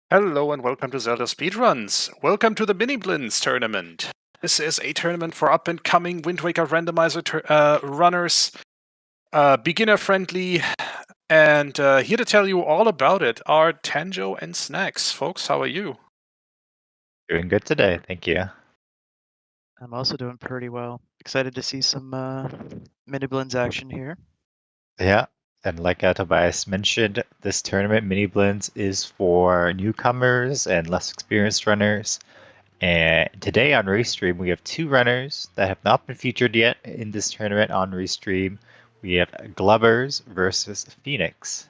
Hello and welcome to ZeldaSpeedRuns. Welcome to the Miniblins tournament. This is a tournament for up-and-coming Wind Waker Randomizer runners, beginner-friendly, and here to tell you all about it are Tanjo and Snacks. Folks, how are you? Doing good today, thank you. I'm also doing pretty well. Excited to see some Miniblins action here. Yeah, and like Tobias mentioned, this tournament, Miniblins, is for newcomers and less experienced runners. And today on Restream, we have two runners that have not been featured yet in this tournament on Restream. We have Glubbers versus Phoenix.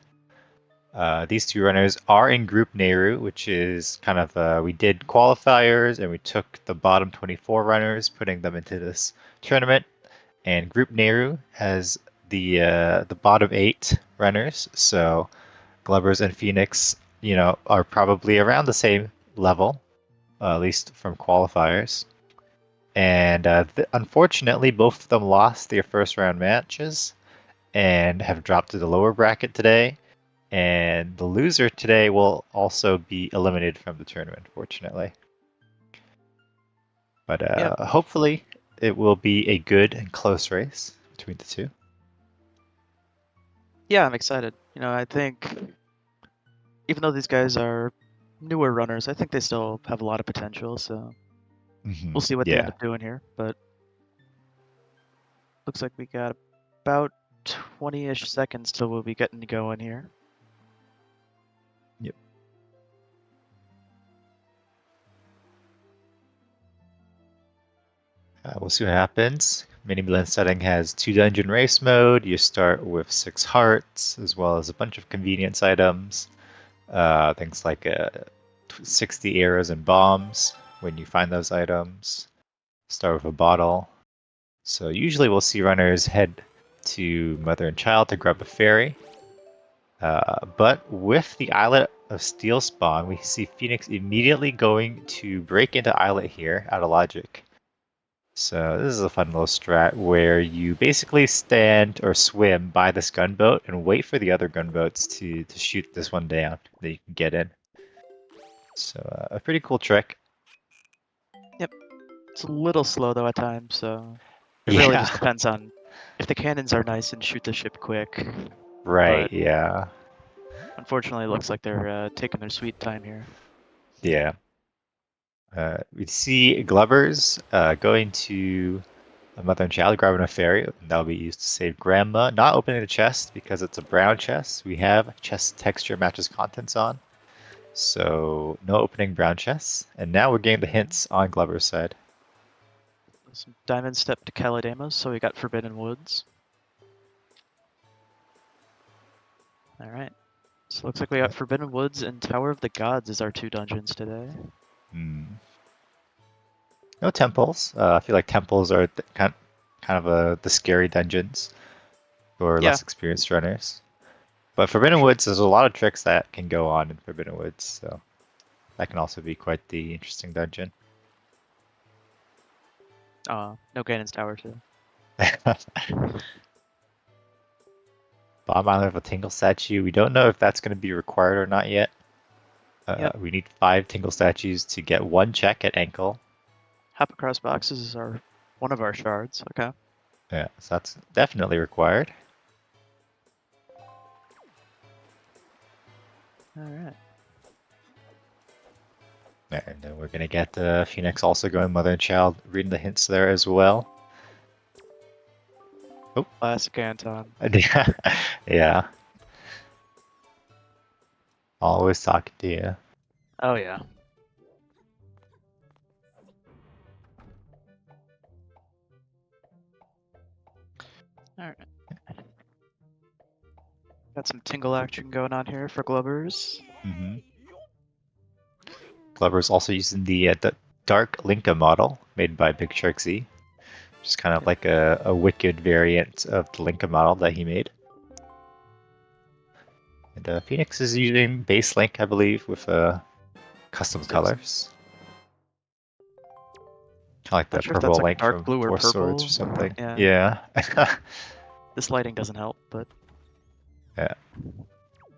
These two runners are in Group Nayru, which is kind of, we did qualifiers and we took the bottom 24 runners, putting them into this tournament. And Group Nayru has the bottom 8 runners, so Glubbers and Phoenix, are probably around the same level, at least from qualifiers. And unfortunately, both of them lost their first round matches and have dropped to the lower bracket today. And the loser today will also be eliminated from the tournament, unfortunately. But hopefully, it will be a good and close race between the two. Yeah, I'm excited. I think even though these guys are newer runners, I think they still have a lot of potential. So we'll see what they end up doing here. But looks like we got about 20-ish seconds till we'll be getting going here. Yep. We'll see what happens. Miniblins setting has 2 dungeon race mode. You start with 6 hearts, as well as a bunch of convenience items. Things like 60 arrows and bombs when you find those items. Start with a bottle. So usually we'll see runners head to Mother and Child to grab a fairy. But with the Islet of Steel spawn, we see Phoenix immediately going to break into Islet here out of logic. So this is a fun little strat where you basically stand or swim by this gunboat and wait for the other gunboats to shoot this one down that you can get in. So a pretty cool trick. Yep. It's a little slow though at times, so it really just depends on if the cannons are nice and shoot the ship quick. Right, but yeah. Unfortunately, it looks like they're taking their sweet time here. Yeah. We see Glubbers going to a Mother and Child, grabbing a fairy. That'll be used to save Grandma. Not opening the chest because it's a brown chest. We have chest texture matches contents on. So no opening brown chests. And now we're getting the hints on Glubber's side. Some Diamond Step to Calidamos, so we got Forbidden Woods. Alright. So looks like we got Forbidden Woods and Tower of the Gods as our 2 dungeons today. No temples. I feel like temples are kind of the scary dungeons for less experienced runners. But Forbidden Woods, there's a lot of tricks that can go on in Forbidden Woods, so that can also be quite the interesting dungeon. No Ganon's Tower too. Bottom island of a Tingle statue. We don't know if that's going to be required or not yet. We need 5 Tingle statues to get 1 check at ankle. Hop across boxes are one of our shards. Okay. Yeah, so that's definitely required. Alright. And then we're going to get Phoenix also going Mother and Child, reading the hints there as well. Oh, classic Anton. Yeah. Always talking to you. Oh, yeah. Alright. Got some tingle action going on here for Glubbers. Glubber's also using the Dark Linka model made by Big Shark Z, which is kind of like a wicked variant of the Linka model that he made. And Phoenix is using base Link, I believe, with custom colors. Kind of like the purple Link from Four Swords or something. Yeah. This lighting doesn't help, but... Yeah.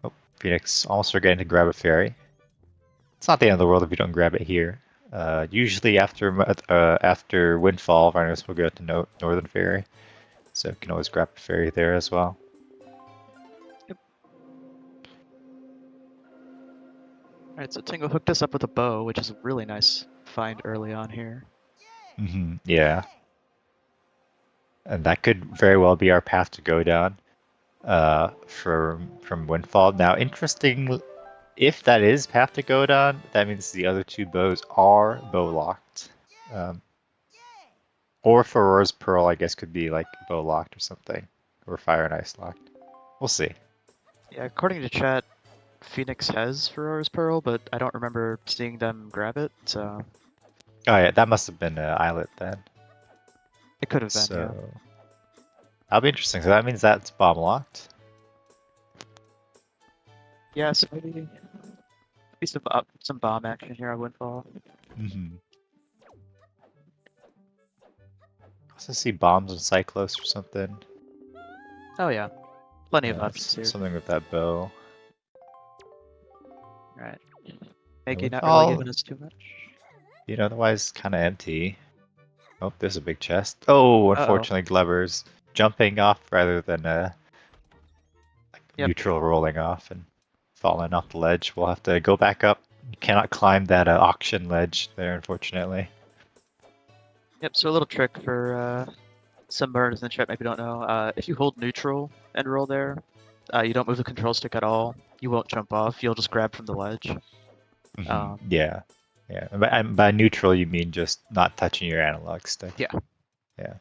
Oh, Phoenix almost forgetting to grab a fairy. It's not the end of the world if you don't grab it here. Usually after Windfall, runners will go to Northern Ferry, so you can always grab a ferry there as well. Yep. Alright, so Tingle hooked us up with a bow, which is a really nice find early on here. Yeah. And that could very well be our path to go down from Windfall. Now, interesting, if that is path to go down, that means the other two bows are bow locked. Or Aurora's Pearl, I guess, could be like bow locked or something, or Fire and Ice locked. We'll see. Yeah, according to chat, Phoenix has Aurora's Pearl, but I don't remember seeing them grab it, so... Oh yeah, that must have been an Islet then. It could have been, So yeah. that'll be interesting. So that means that's bomb locked. Yeah, so maybe some bomb action here on Windfall. Also see bombs and Cyclos or something. Oh yeah, plenty of options here. Something with that bow. Right. Maggie not really giving us too much. Otherwise kind of empty. Oh, there's a big chest. Oh, unfortunately, Glover's jumping off rather than neutral rolling off and falling off the ledge. We'll have to go back up. You cannot climb that auction ledge there, unfortunately. Yep, so a little trick for some burners in the chat maybe don't know. If you hold neutral and roll there, you don't move the control stick at all. You won't jump off. You'll just grab from the ledge. Yeah. By neutral, you mean just not touching your analog stick. Yeah. Yeah.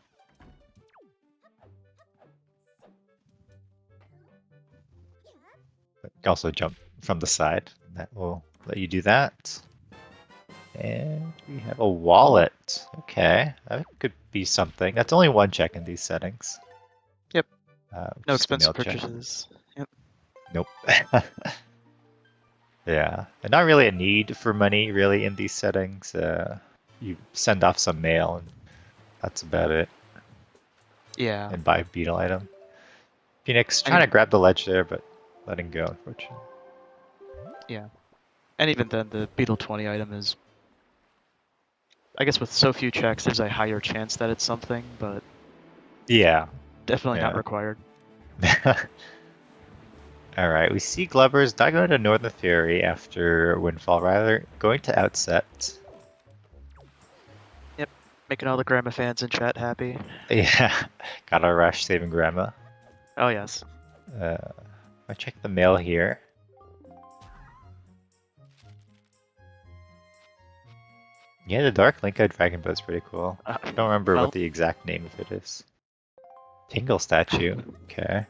But you can also jump from the side. That will let you do that. And we have a wallet. Okay, that could be something. That's only one check in these settings. Yep. No expensive purchases. Yep. Nope. Yeah, and not really a need for money really in these settings. You send off some mail and that's about it. Yeah. And buy a beetle item. Phoenix trying to grab the ledge there, but letting go, unfortunately. Yeah. And even then, the Beetle 20 item is... I guess with so few checks, there's a higher chance that it's something, but... Yeah. Definitely not required. Alright, we see Glover's not going to Northern Ferry after Windfall, rather going to Outset. Yep, making all the Grandma fans in chat happy. Yeah, gotta rush saving Grandma. Oh yes. I check the mail here. Yeah, the Dark Link-Eyed Dragon Boat's pretty cool. I don't remember what the exact name of it is. Tingle statue. Okay.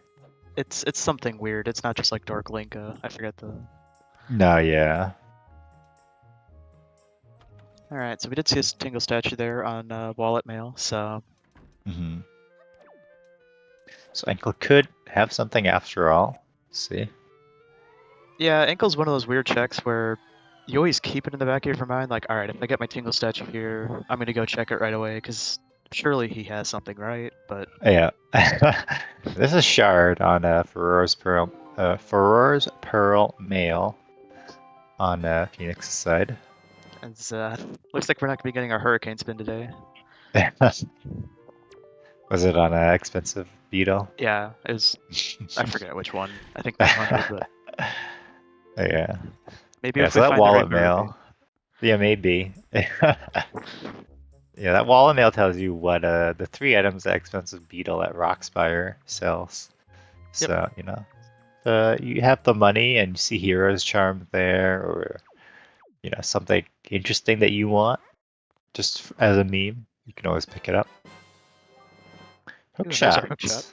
It's something weird. It's not just like Dark Link. I forget the... No, yeah. Alright, so we did see a Tingle statue there on Wallet Mail, so... So Ankle could have something after all. Let's see. Yeah, Ankle's one of those weird checks where you always keep it in the back of your mind, like, alright, if I get my Tingle statue here, I'm gonna go check it right away, because surely he has something, right? But... Yeah. This is Shard on Aurora's Pearl Mail on Phoenix's side. It's, looks like we're not going to be getting our Hurricane Spin today. Was it on an expensive beetle? Yeah, it was... I forget which one. I think 900, but... Yeah. Maybe if so we that find wallet the right mail. Yeah, maybe. Yeah, that wallet mail tells you what the 3 items that expensive beetle at Rockspire sells. So, you have the money and you see Hero's Charm there, or something interesting that you want, just as a meme, you can always pick it up. Hookshot.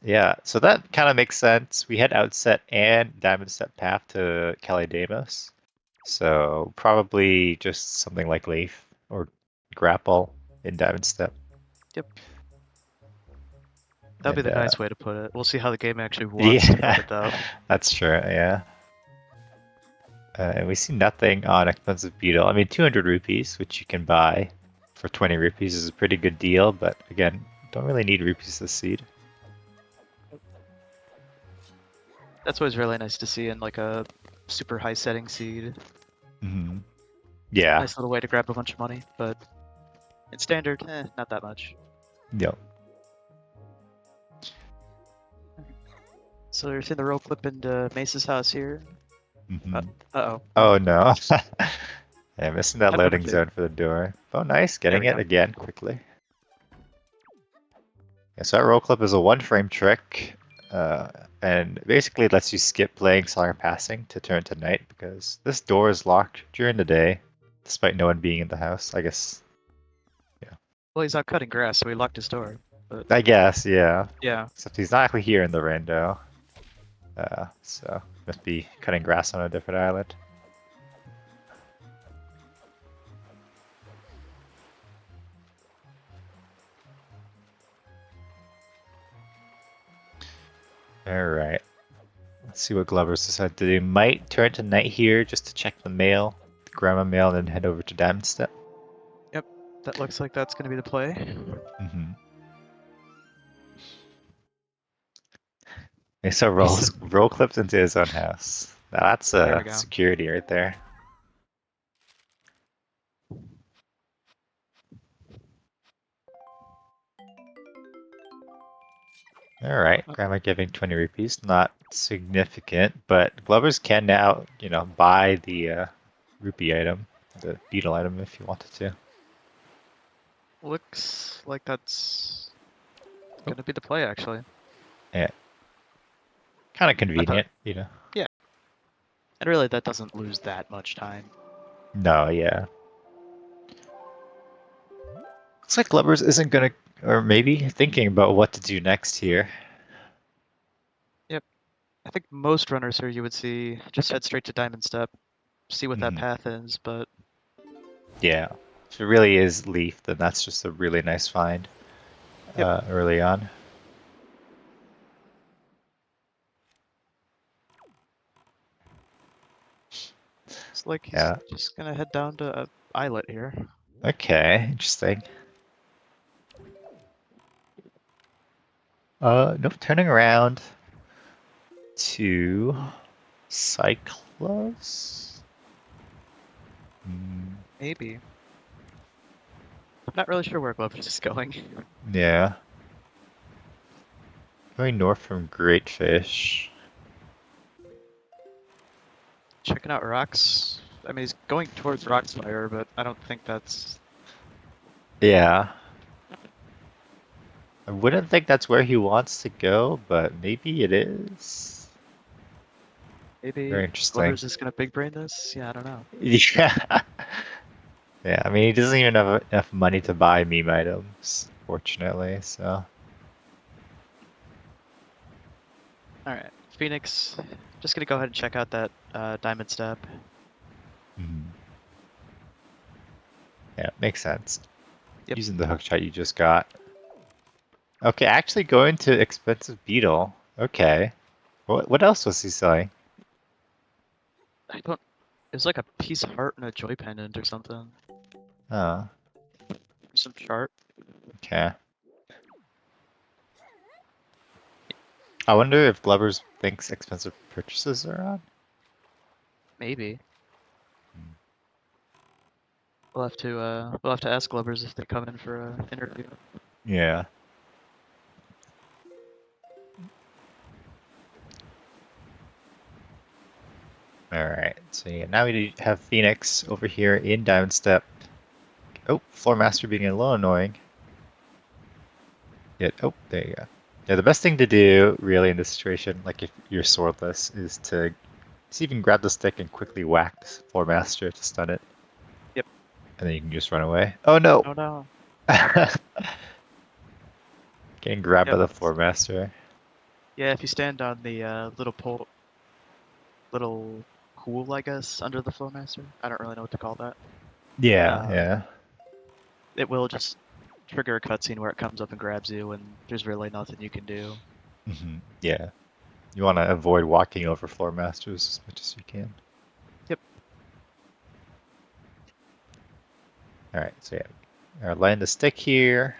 Yeah, so that kind of makes sense. We had Outset and Diamond Step Path to Calidamos, so probably just something like Leaf or Grapple in Diamond Step. Yep. That'd be the nice way to put it. We'll see how the game actually wants to put it, though. That's true, yeah. And we see nothing on Expensive Beetle. I mean, 200 rupees, which you can buy for 20 rupees is a pretty good deal, but again, don't really need rupees to seed. That's always really nice to see in like a super high setting seed. Hmm. Yeah. Nice little way to grab a bunch of money, but in standard, not that much. Yep. So you're seeing the roll clip into Mace's house here. Hmm. Uh-oh. Oh no. I'm missing that Have number loading 2. zone for the door. Oh, nice. There Getting we it go. again quickly. Yeah, so that roll clip is a 1-frame trick. And basically it lets you skip playing Song of Passing to turn to night because this door is locked during the day, despite no one being in the house. I guess. Well, he's out cutting grass, so he locked his door. But I guess, yeah. yeah. Except he's not actually here in the rando. So must be cutting grass on a different island. Alright. Let's see what Glover's decided to do. Might turn to night here just to check the mail, the grandma mail, and then head over to Diamond Step. That looks like that's going to be the play. Mm-hmm. Okay, so roll clips into his own house. Now that's There we go. security right there. Alright, grandma giving 20 rupees. Not significant, but Glover's can now, buy the rupee item, the beetle item if you wanted to. Looks like that's going to be the play, actually. Kind of convenient, And really, that doesn't lose that much time. No, yeah. Looks like Glover's isn't gonna, or maybe thinking about what to do next here. I think most runners here you would see just head straight to Diamond Step, see what that Mhm. path is, but Yeah. If it really is Leaf, then that's just a really nice find early on. it's like he's Yeah. just going to head down to Islet here. Okay, interesting. No, turning around to Cyclos. Maybe. I'm not really sure where Glover's is going. Yeah. Going north from Great Fish. Checking out rocks. I mean, he's going towards Rockspire, but I don't think that's... Yeah. I wouldn't think that's where he wants to go, but maybe it is. Maybe Very interesting. Glover's just going to big brain this? Yeah, I don't know. Yeah. Yeah, I mean, he doesn't even have enough money to buy meme items, fortunately, so. Alright, Phoenix, just going to go ahead and check out that Diamond Step. Yeah, makes sense. Yep. Using the hook shot you just got. Okay, actually going to expensive beetle. Okay. What else was he selling? I don't... It was like a piece of heart and a joy pendant or something. Oh, Some chart. okay. I wonder if Glover's thinks expensive purchases are on? Maybe. We'll have to ask Glover's if they come in for an interview. Yeah. Alright, so yeah, now we have Phoenix over here in Diamond Step. Oh, Floor Master being a little annoying. Yeah, oh, there you go. Yeah, the best thing to do, really, in this situation, like if you're swordless, is to even grab the stick and quickly whack the Floor Master to stun it. Yep. And then you can just run away. Oh no! Oh no. Getting grabbed by Yep. the Floor Master. Yeah, if you stand on the little pool, I guess, under the Flowmaster. I don't really know what to call that. Yeah, yeah. It will just trigger a cutscene where it comes up and grabs you, and there's really nothing you can do. Yeah. You want to avoid walking over Floor Masters as much as you can. Yep. Alright, so yeah. Land the stick here.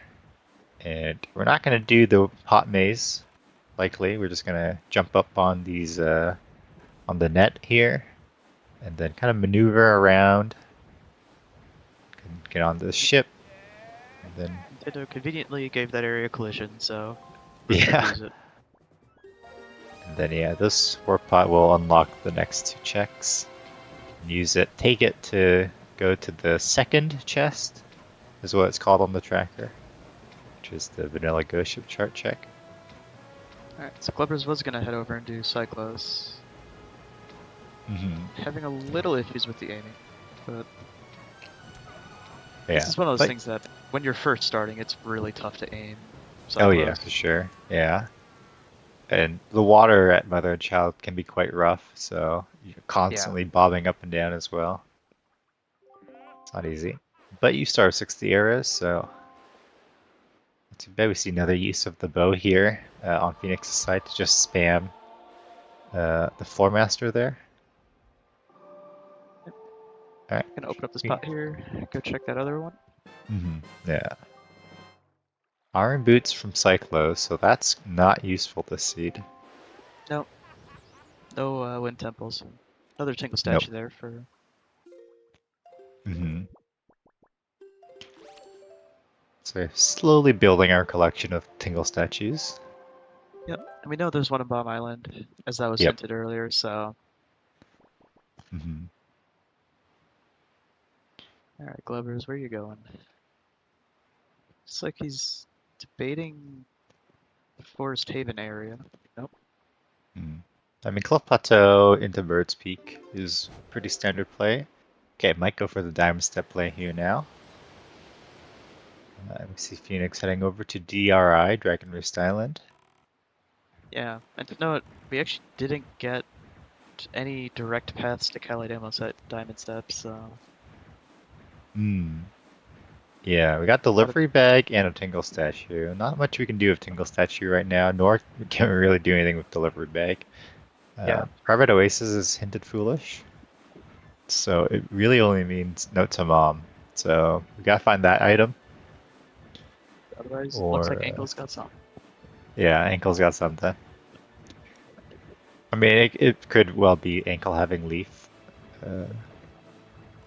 And we're not going to do the pot maze, likely. We're just going to jump up on these, on the net here. and then kind of maneuver around. Get on the ship, and then Nintendo conveniently gave that area collision, so we yeah, use it. and then yeah, this warp pod will unlock the next 2 checks. And use it, take it to go to the second chest, is what it's called on the tracker, which is the vanilla ghost ship chart check. Alright, so Clippers was gonna head over and do Cyclos. Having a little issues with the aiming, but Yeah. this is one of those but- things that when you're first starting, it's really tough to aim. Oh yeah, Cyclos. for sure. Yeah. And the water at Mother and Child can be quite rough, so you're constantly bobbing up and down as well. It's not easy. But you start with 60 arrows, so not too bad. We see another use of the bow here on Phoenix's side to just spam the Floor Master there. Alright. Gonna open up the spot here, go check that other one. Yeah. Iron Boots from Cyclo, so that's not useful this seed. No Wind Temples. Another Tingle statue there for... So we're slowly building our collection of Tingle statues. Yep, and we know there's one in Bomb Island, as that was Yep. hinted earlier, so... Alright, Glovers, where are you going? Looks like he's debating the Forest Haven area. Nope. I mean, Cliff Plateau into Bird's Peak is pretty standard play. Okay, might go for the Diamond Step play here now. We see Phoenix heading over to DRI, Dragon Roost Island. Yeah, and to note, we actually didn't get any direct paths to Calidamos at Diamond Steps, so... Yeah, we got Delivery Bag and a Tingle Statue. Not much we can do with Tingle Statue right now, nor can we really do anything with Delivery Bag. Yeah. Private Oasis is hinted foolish, so it really only means Note to Mom. So we gotta find that item. Otherwise, it Or, looks like Ankle's got some. Yeah, Ankle's got something. I mean, it could well be Ankle having Leaf.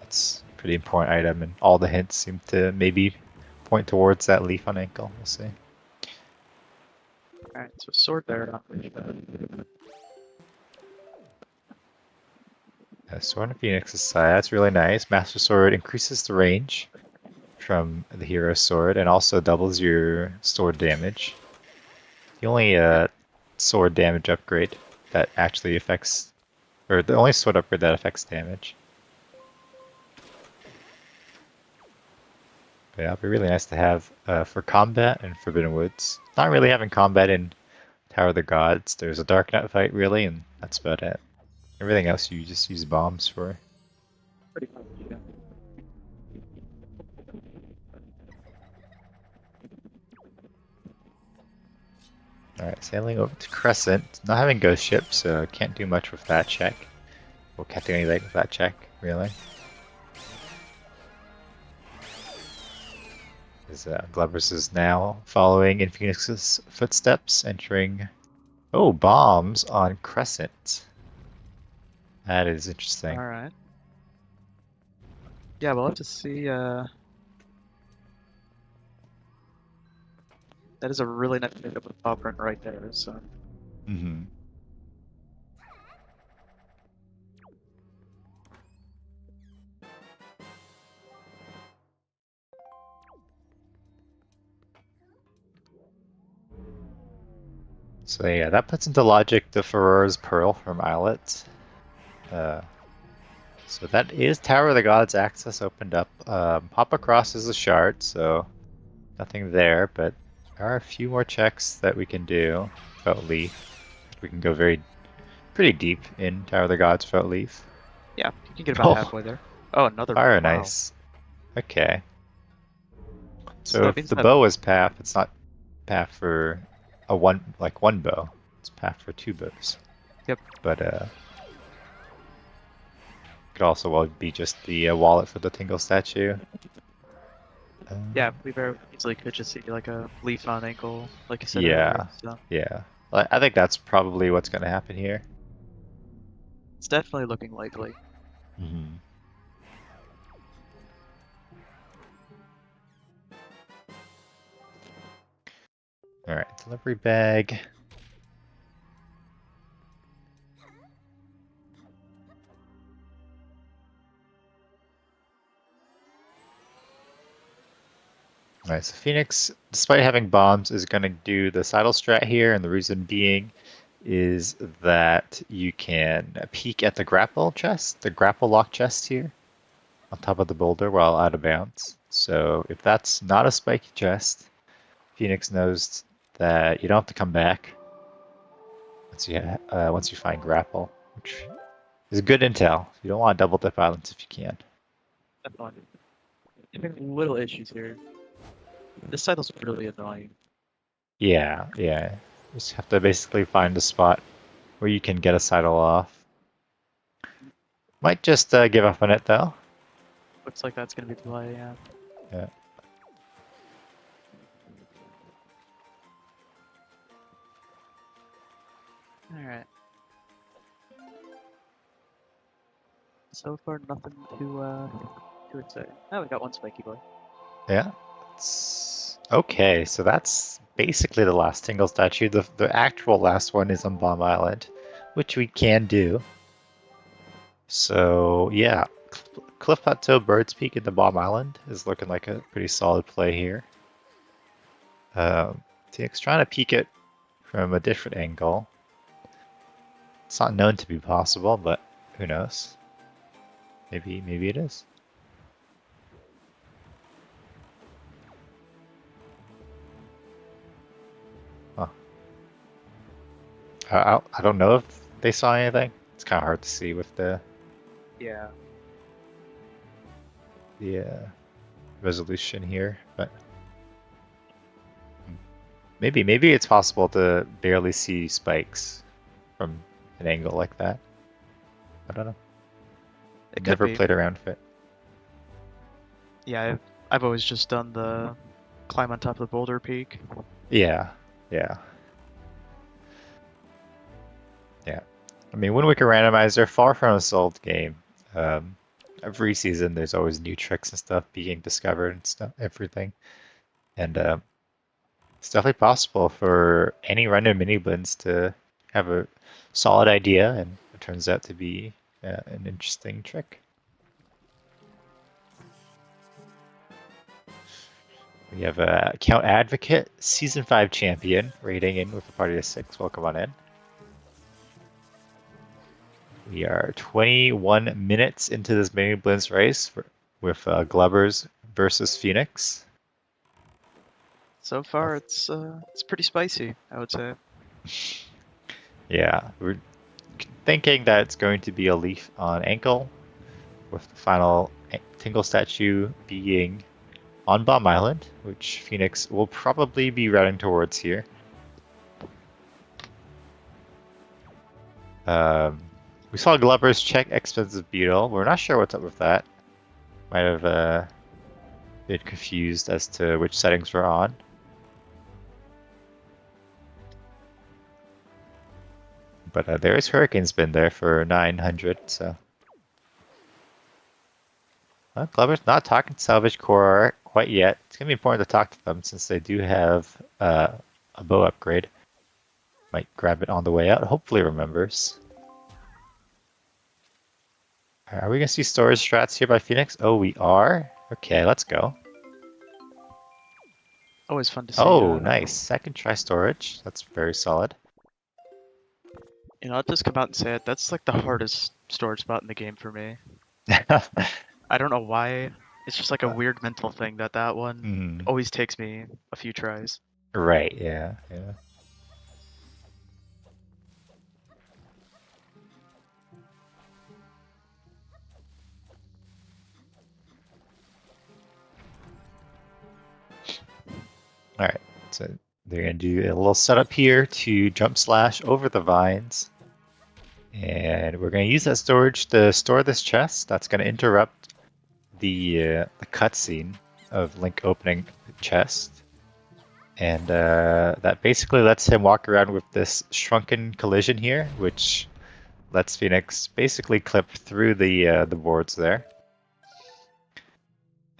That's a pretty important item, and all the hints seem to maybe point towards that Leaf on Ankle. We'll see. Alright, so sword there. Sword on Phoenix's side, that's really nice. Master Sword increases the range from the Hero Sword and also doubles your sword damage. The only sword damage upgrade that actually affects, or the only sword upgrade that affects damage. But yeah, it'd be really nice to have for combat in Forbidden Woods. Not really having combat in Tower of the Gods. There's a Dark Knight fight really, and that's about it. Everything else you just use bombs for. Pretty much, yeah. Alright, sailing over to Crescent. Not having Ghost Ship, so can't do much with that check. Well, can't do anything with that check, really. Glovers is now following in Phoenix's footsteps, entering... Oh, bombs on Crescent. That is interesting. Alright. Yeah, we'll have to see, that is a really nice pickup with pop print right there, so... So yeah, that puts into logic the Ferrer's Pearl from Islet. So that is Tower of the Gods access opened up. Pop across is a shard, so nothing there, but there are a few more checks that we can do without Leaf. We can go pretty deep in Tower of the Gods without Leaf. Yeah, you can get about halfway there. Oh, another Fire, wow. nice. Okay. So So that if means the that- bow is path, it's not path for one bow. It's path for 2 bows. Yep. But could also well be just the wallet for the Tingle statue. Yeah, we very easily could just see like a leaf on ankle, like you said Yeah. earlier, so Yeah. I think that's probably what's going to happen here. it's definitely looking likely. Mhm. All right, delivery bag. All right, so Phoenix, despite having bombs, is going to do the sidle strat here, and the reason being is that you can peek at the grapple chest, the grapple lock chest here, on top of the boulder while out of bounds. So if that's not a spiky chest, Phoenix knows that you don't have to come back once you find grapple, which is good intel. You don't want to double dip islands if you can. Definitely. Having little issues here. This title's really annoying. Yeah, yeah. Just have to basically find a spot where you can get a sidle off. Might just give up on it though. Looks like that's gonna be the play, yeah. Yeah. Alright. So far, nothing too exciting. Oh, we got one spiky boy. Yeah. Okay, so that's basically the last tingle statue. The actual last one is on Bomb Island, which we can do. So yeah, Cliff Plateau Bird's Peak at the Bomb Island is looking like a pretty solid play here. TX trying to peek it from a different angle. It's not known to be possible, but who knows? Maybe it is. Huh. I don't know if they saw anything. It's kind of hard to see with the resolution here, but maybe it's possible to barely see spikes from an angle like that. I don't know. It Never could be. played around with it. Yeah, I've always just done the climb on top of the boulder peak. Yeah. I mean, Wind Waker Randomizer, far from a solved game. Every season, there's always new tricks and stuff being discovered and stuff, everything. And it's definitely possible for any random Miniblins to have a solid idea, and it turns out to be an interesting trick. We have a Count Advocate, Season 5 champion, raiding in with a party of 6. Welcome on in. We are 21 minutes into this Miniblins race with Glubbers versus Phoenix. So far, it's pretty spicy, I would say. Yeah, we're thinking that it's going to be a leaf on ankle, with the final tingle statue being on Bomb Island, which Phoenix will probably be routing towards here. We saw Glubbers check Expensive Beetle. We're not sure what's up with that. Might have been confused as to which settings we're on. But there is Hurricane Spin there for 900, so. Well, Glubbers not talking to Salvage Core quite yet. It's going to be important to talk to them since they do have a bow upgrade. Might grab it on the way out. Hopefully remembers. Are we going to see storage strats here by Phoenix? Oh, we are? Okay, let's go. Always fun to see. Oh, nice. Second try storage. That's very solid. You know, I'll just come out and say it. That's like the hardest storage spot in the game for me. I don't know why. It's just like a weird mental thing that one always takes me a few tries. Right, yeah. Alright, so they're going to do a little setup here to jump slash over the vines. And we're going to use that storage to store this chest. That's going to interrupt the cutscene of Link opening the chest. And that basically lets him walk around with this shrunken collision here, which lets Phoenix basically clip through the boards there.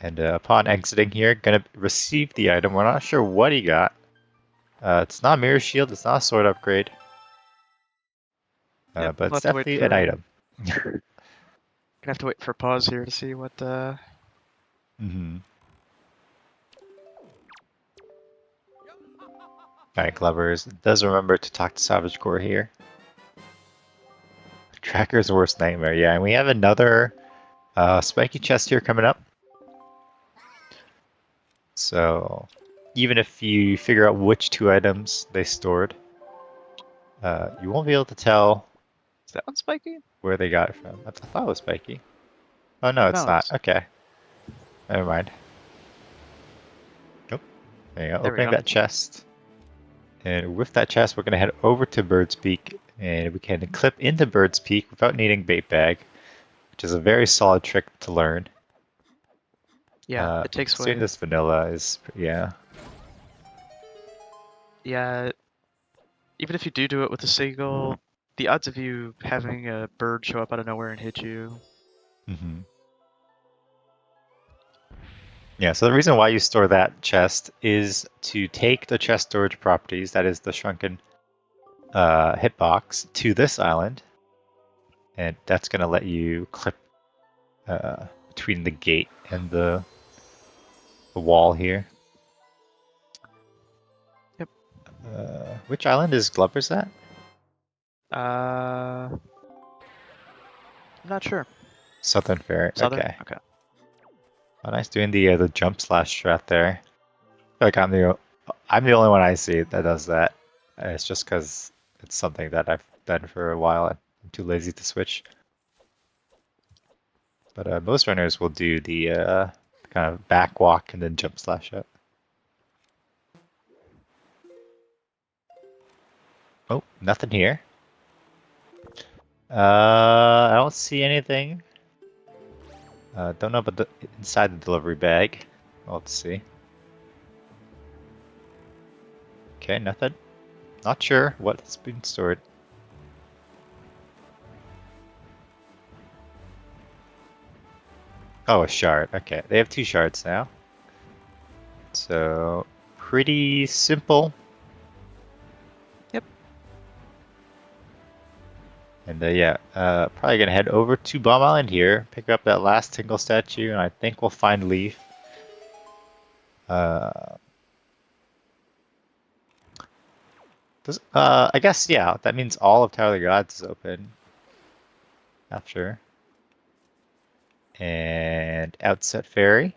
And upon exiting here, gonna receive the item. We're not sure what he got. It's not Mirror Shield, it's not a sword upgrade. Yep, But we'll it's have to wait definitely an for- item. Gonna have to wait for pause here to see what Mm-hmm. Alright, Glovers. It does remember to talk to Savage Core here. Tracker's worst nightmare, yeah. And we have another spiky chest here coming up. So even if you figure out which 2 items they stored, you won't be able to tell Is that one spiky? where they got it from. I thought it was spiky. Oh no, it's No, not. it's- Okay. Never mind. Nope. There you go. There we Opening go. that chest. And with that chest, we're going to head over to Bird's Peak. And we can clip into Bird's Peak without needing Bait Bag, which is a very solid trick to learn. Yeah, it takes Doing away. this vanilla is, yeah. Yeah, even if you do it with a seagull, the odds of you having a bird show up out of nowhere and hit you. Mm-hmm. Yeah, so the reason why you store that chest is to take the chest storage properties, that is the shrunken hitbox, to this island. And that's going to let you clip between the gate and the wall here. Yep. Which island is Glover's at? I'm not sure. Southern Ferry. Southern? Okay. Okay. Oh, nice doing the jump slash strat there. I feel like I'm the only one I see that does that. It's just because it's something that I've done for a while. I'm too lazy to switch. But most runners will do the kind of back walk and then jump slash up. Oh, nothing here. I don't see anything. Don't know about the inside the delivery bag. Well, let's see. Okay, nothing. Not sure what's been stored. Oh, a shard. Okay, they have 2 shards now. So, pretty simple. Yep. And yeah, probably gonna head over to Bomb Island here, pick up that last Tingle statue, and I think we'll find Leaf. I guess, yeah, that means all of Tower of the Gods is open after. And Outset Ferry.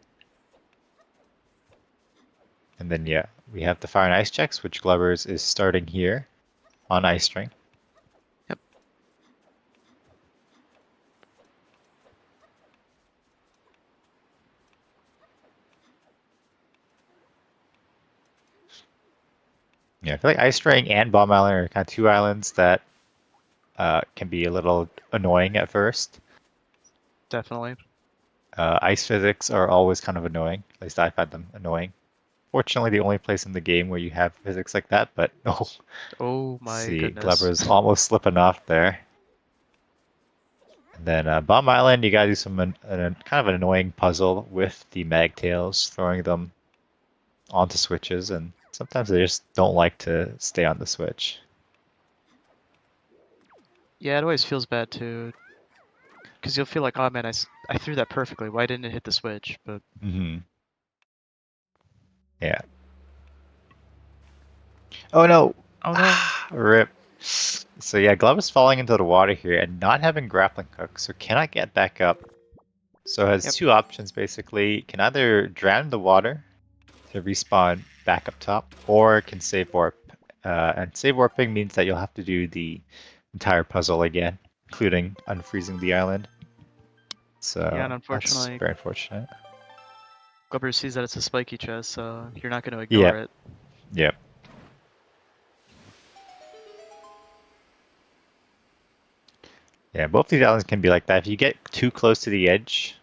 And then, yeah, we have the Fire and Ice checks, which Glover's is starting here on Ice String. Yep. Yeah, I feel like Ice String and Bomb Island are kind of 2 islands that can be a little annoying at first. Definitely. Ice physics are always kind of annoying. At least I find them annoying. Fortunately, the only place in the game where you have physics like that, but oh. Oh my See, goodness. Glover's almost slipping off there. And then Bomb Island, you gotta do some kind of an annoying puzzle with the magtails, throwing them onto switches, and sometimes they just don't like to stay on the switch. Yeah, it always feels bad too. Because you'll feel like, oh man, I threw that perfectly. Why didn't it hit the switch? But Yeah. Oh no! oh no. Rip. So yeah, Glove is falling into the water here and not having grappling hook, so cannot get back up. So it has Yep. 2 options basically. Can either drown in the water to respawn back up top, or can save warp. And save warping means that you'll have to do the entire puzzle again, including unfreezing the island. So Yeah, and that's unfortunately, very unfortunate. Glover sees that it's a spiky chest, so you're not going to ignore it. Yep. Yeah, both these islands can be like that. If you get too close to the edge,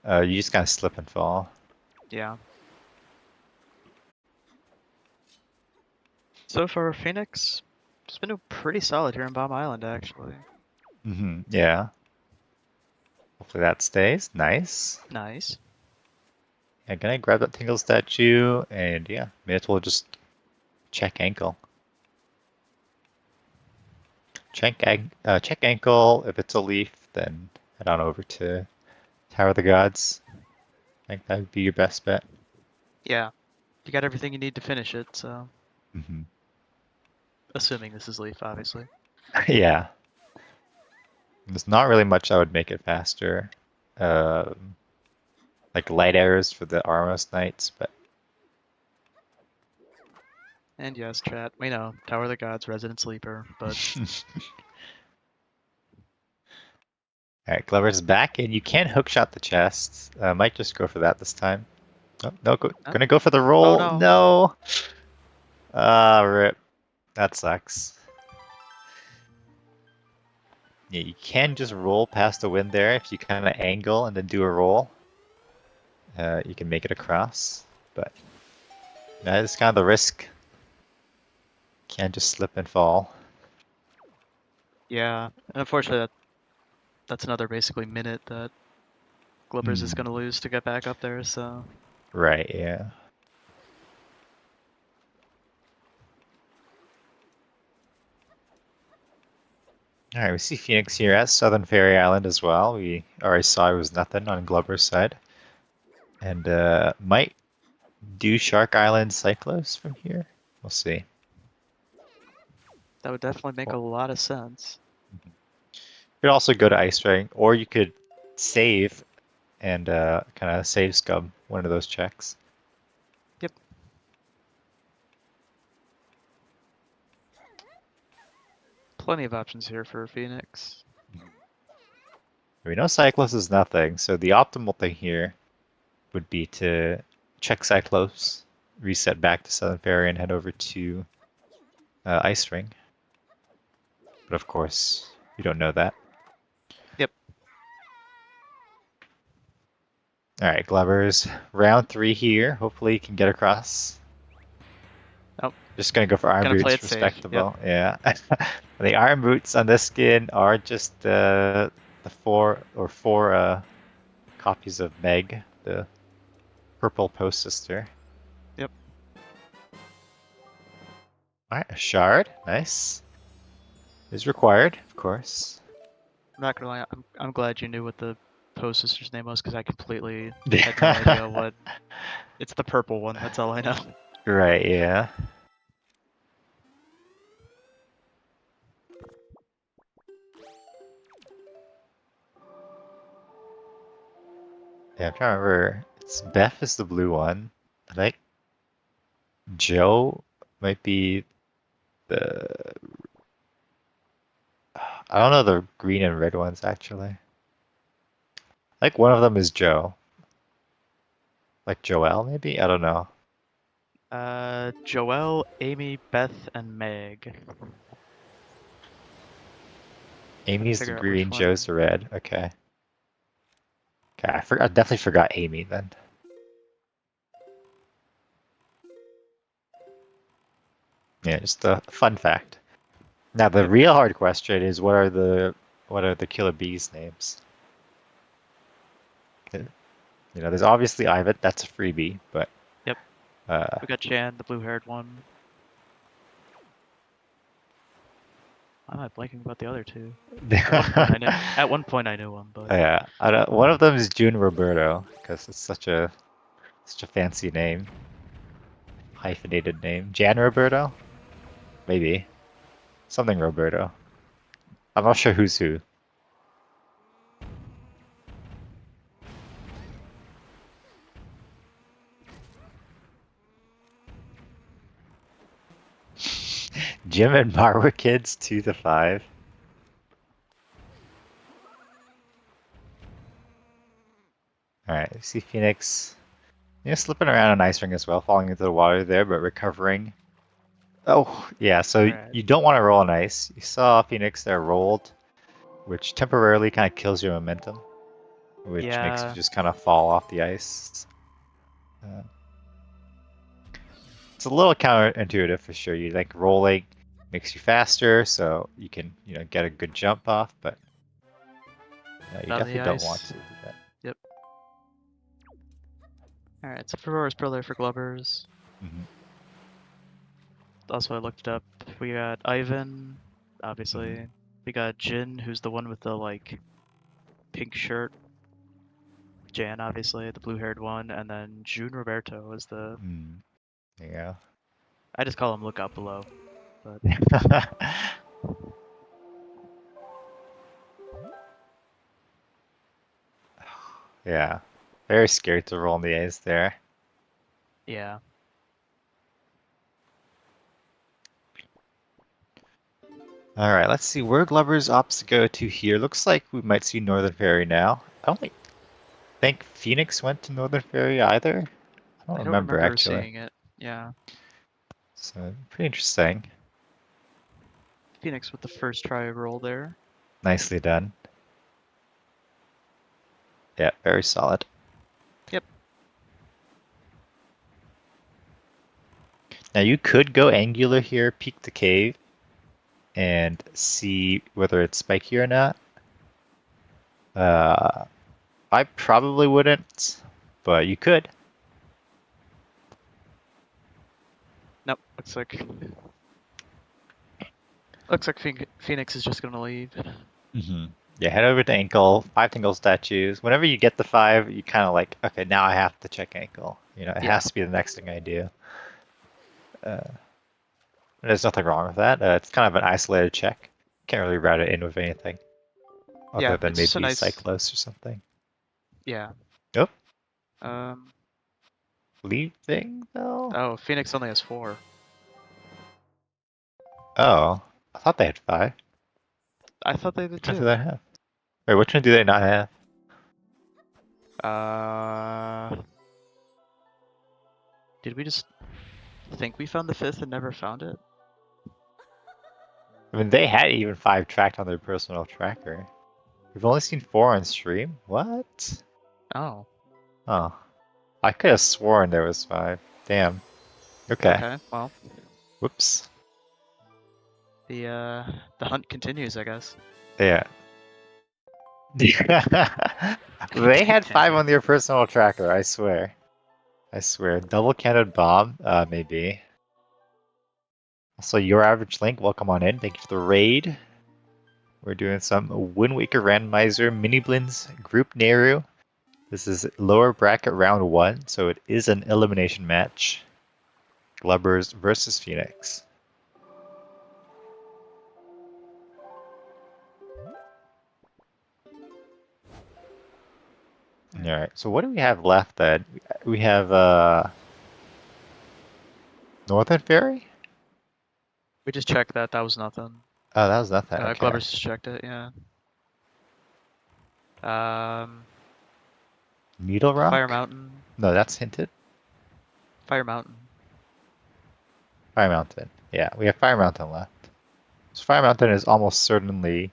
you just kind of slip and fall. Yeah. So for Phoenix, it's been pretty solid here in Bomb Island, actually. Yeah. Hopefully that stays. Nice. Nice. And can I grab that Tingle statue? And yeah, may as well just check ankle. Check ankle. If it's a leaf, then head on over to Tower of the Gods. I think that would be your best bet. Yeah. You got everything you need to finish it, so Hmm assuming this is Leaf, obviously. Yeah. There's not really much that would make it faster. Um, like light arrows for the Armos Knights, but And yes, chat, we know, Tower of the Gods, Resident Sleeper, but Alright, Glover's back, and you can hookshot the chest. Might just go for that this time. Oh, no, gonna go for the roll. no. No! Ah, rip. That sucks. Yeah, you can just roll past the wind there if you kind of angle and then do a roll. You can make it across, but that is kind of the risk. Can't just slip and fall. yeah. And unfortunately, that's another basically minute that Glibbers is going to lose to get back up there, so... Right, yeah. Alright, we see Phoenix here at Southern Fairy Island as well. We already saw it was nothing on Glover's side. And might do Shark Island Cyclos from here. We'll see. That would definitely make a lot of sense. You could also go to Ice Ring, or you could save and kind of save scum one of those checks. Yep. Plenty of options here for Phoenix. We know Cyclos is nothing, so the optimal thing here would be to check Cyclos, reset back to Southern Fairy, and head over to Ice Ring. But of course, you don't know that. Yep. Alright, Glovers, round 3 here. Hopefully you can get across. Oh. Just gonna go for Iron Gonna play Boots, it safe, respectable. Yeah. The Iron Boots on this skin are just the four copies of Meg, the purple post sister. Yep. Alright, a shard. Nice. Is required, of course. I'm not gonna lie, I'm glad you knew what the Poe sister's name was, because I completely had no idea what... It's the purple one, that's all I know. Right, yeah. Yeah, I'm trying to remember. It's Beth is the blue one. I think Joe might be the... I don't know the green and red ones, actually. I think one of them is Joe. Like Joelle, maybe? I don't know. Joelle, Amy, Beth, and Meg. Amy's the Figure out green, which one. Joe's the red. Okay. Okay, I definitely forgot Amy then. Yeah, just a fun fact. Now the real hard question is what are the killer bees names? You know, there's obviously Ivet, that's a freebie, but Yep. We got Jan, the blue-haired one. Why am I blanking about the other two? At one point I knew one, but yeah, one of them is June Roberto because it's such a fancy name, hyphenated name. Jan Roberto, maybe something Roberto. I'm not sure who's who. Jim and Marwa kids 2 to 5. Alright, see Phoenix. Yeah, slipping around on Ice Ring as well, falling into the water there, but recovering. Oh, yeah, so Right. you don't want to roll on ice. You saw Phoenix there rolled, which temporarily kind of kills your momentum, which makes you Yeah. just kind of fall off the ice. It's a little counterintuitive for sure. You like rolling makes you faster, so you can get a good jump off, but No, you On the definitely don't ice. want to do that. Yep. Alright, so Ferora's Brother for Glubbers. Mhm. Also, I looked it up. We got Ivan, obviously. Mhm. We got Jin, who's the one with the, like, pink shirt. Jan, obviously, the blue-haired one. And then June Roberto is the... Mm. There you go. I just call him Look Out Below. But Yeah. Very scared to roll on the ice there. yeah. Alright, let's see where Glover's ops go to here. Looks like we might see Northern Ferry now. I don't think Phoenix went to Northern Ferry either. I don't I don't remember remember actually. seeing it. Yeah. So pretty interesting. Phoenix with the first try roll there. Nicely done. Yeah, very solid. Yep. Now you could go angular here, peek the cave, and see whether it's spiky or not. I probably wouldn't, but you could. Nope. Looks like Phoenix is just gonna leave. Mm-hmm. Yeah, head over to ankle, 5 tingle statues. Whenever you get the 5, you kind of like, okay, now I have to check ankle. You know, it Yeah. has to be the next thing I do. There's nothing wrong with that. It's kind of an isolated check. Can't really route it in with anything, other Yeah, than it's just a maybe nice... Cyclos or something. Yeah. Nope. Um. Leaving though? Oh, Phoenix only has 4. Oh, I thought they had 5. I thought they did Which one do too. they have? Wait, which one do they not have? Did we just think we found the 5th and never found it? I mean, they had even 5 tracked on their personal tracker. We've only seen 4 on stream? What? Oh. Oh. I could have sworn there was 5. Damn. Okay. Okay. Well, Whoops. the hunt continues, I guess. Yeah. They had 5 on their personal tracker, I swear. I swear. Double cannon bomb? Maybe. Also, your average link, welcome on in. Thank you for the raid. We're doing some Wind Waker Randomizer Miniblins Group Nayru. This is lower bracket round 1, so it is an elimination match. Glubbers versus Phoenix. Alright, so what do we have left then? We have Northern Ferry? We just checked that. That was nothing. Oh, that was nothing. Okay. Glover's just checked it. Yeah. Needle Rock? Fire Mountain. No, that's hinted. Fire Mountain. Fire Mountain. Yeah, we have Fire Mountain left. So Fire Mountain is almost certainly...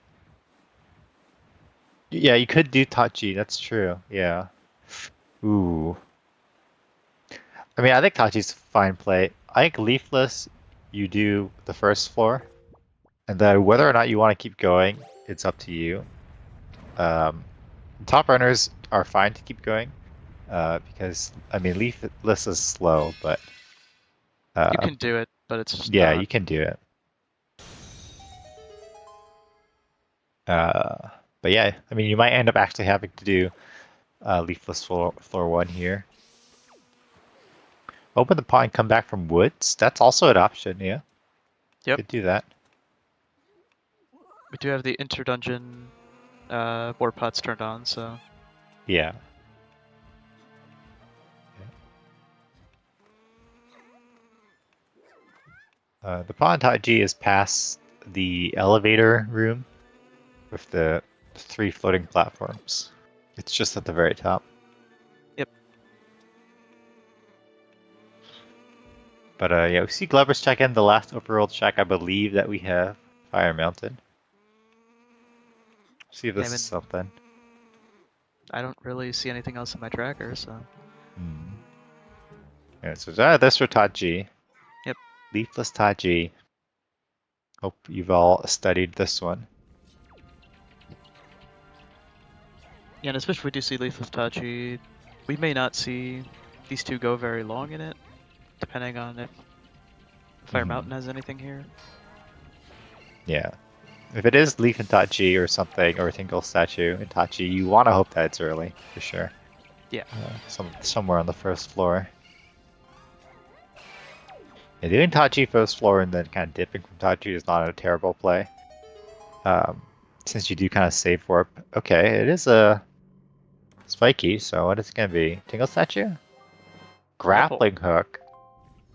Yeah, you could do Tachi, that's true. Yeah. Ooh. I mean, I think Tachi's a fine play. I think Leafless, you do the first floor. And then whether or not you want to keep going, it's up to you. Top runners are fine to keep going. Because, I mean, Leafless is slow, but... You can do it, but it's just yeah, not... you can do it. But yeah, I mean, you might end up actually having to do Leafless floor 1 here. Open the pot and come back from woods. That's also an option, yeah. Yep. Could do that. We do have the inter-dungeon board pots turned on, so... Yeah. The Pontaji is past the elevator room with the 3 floating platforms. It's just at the very top. Yep. But yeah, we see Glover's check in the last overworld check. I believe that we have Fire Mountain. See if this is something. I don't really see anything else in my tracker, so... Yeah, so this for Taji. Yep. Leafless Taji. Hope you've all studied this one. Yeah, and especially if we do see Leaf of Tachi, we may not see these two go very long in it, depending on if Fire Mountain has anything here. Yeah. If it is Leaf and Tachi or something, or a Tingle Statue and Tachi, you want to hope that it's early, for sure. Yeah. Somewhere on the first floor. Yeah, doing Tachi first floor and then kind of dipping from Tachi is not a terrible play. Since you do kind of save warp. Okay, it is a spiky, so what is it going to be? Tingle Statue? Grappling hook.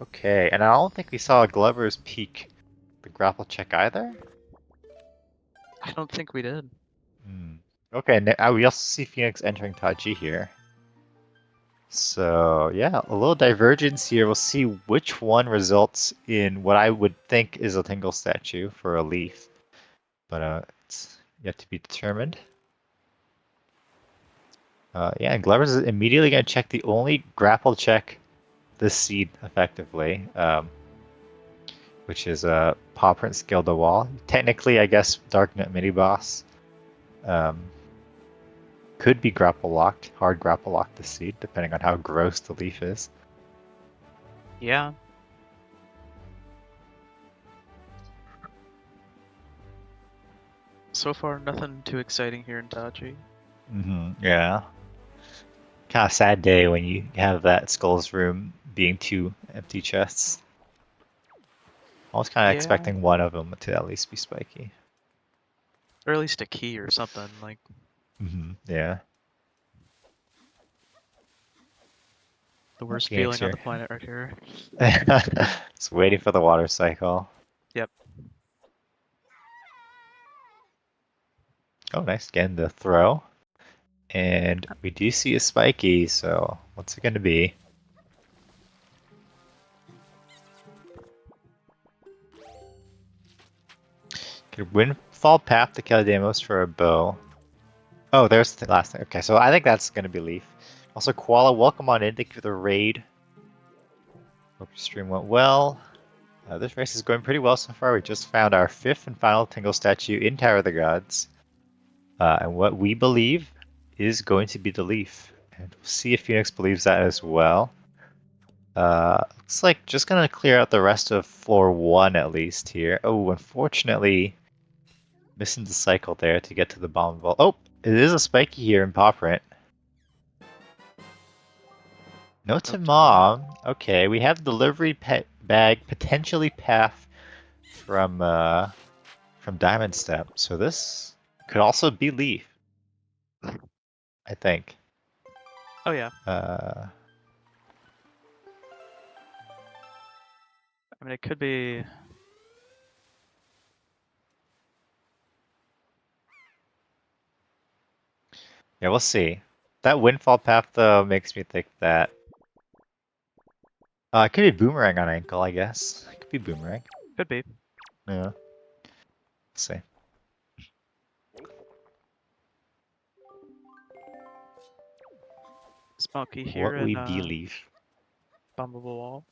Okay, and I don't think we saw Glover's peak the grapple check either? I don't think we did. Okay, we also see Phoenix entering Tachi here. So yeah, a little divergence here. We'll see which one results in what I would think is a Tingle Statue for a Leaf. But it's yet to be determined. Yeah, and Glover's immediately going to check the only grapple check this seed effectively, which is a Paw Print Scale the Wall. Technically, I guess Darknet Mini Boss could be grapple locked, hard grapple locked this seed, depending on how gross the leaf is. Yeah. So far, nothing too exciting here in Tachi. Yeah. Kind of sad day when you have that Skull's Room being two empty chests. I was kind of expecting one of them to at least be spiky. Or at least a key or something, like... Yeah. The worst feeling on the planet right here. Just waiting for the water cycle. Yep. Oh, nice. Again, the throw. And we do see a spiky, so what's it going to be? Could Windfall Path to Calidemos for a bow. Oh, there's the last thing. Okay, so I think that's going to be Leaf. Also, Koala, welcome on in. Thank you for the raid. Hope your stream went well. This race is going pretty well so far. We just found our 5th and final Tingle Statue in Tower of the Gods. And what we believe is going to be the Leaf. And we'll see if Phoenix believes that as well. Looks like just going to clear out the rest of floor 1 at least here. Oh, unfortunately, missing the cycle there to get to the bomb vault. Oh, it is a spiky here in Paw Print. Note to Mom. Okay, we have delivery bag, potentially path from Diamond Step. So this could also be Leaf, I think. Oh yeah. I mean, it could be... Yeah, we'll see. That Windfall Path, though, makes me think that... it could be Boomerang on ankle, I guess. It could be Boomerang. Could be. Yeah. Let's see. Spunky here What we believe. Bombable Wall.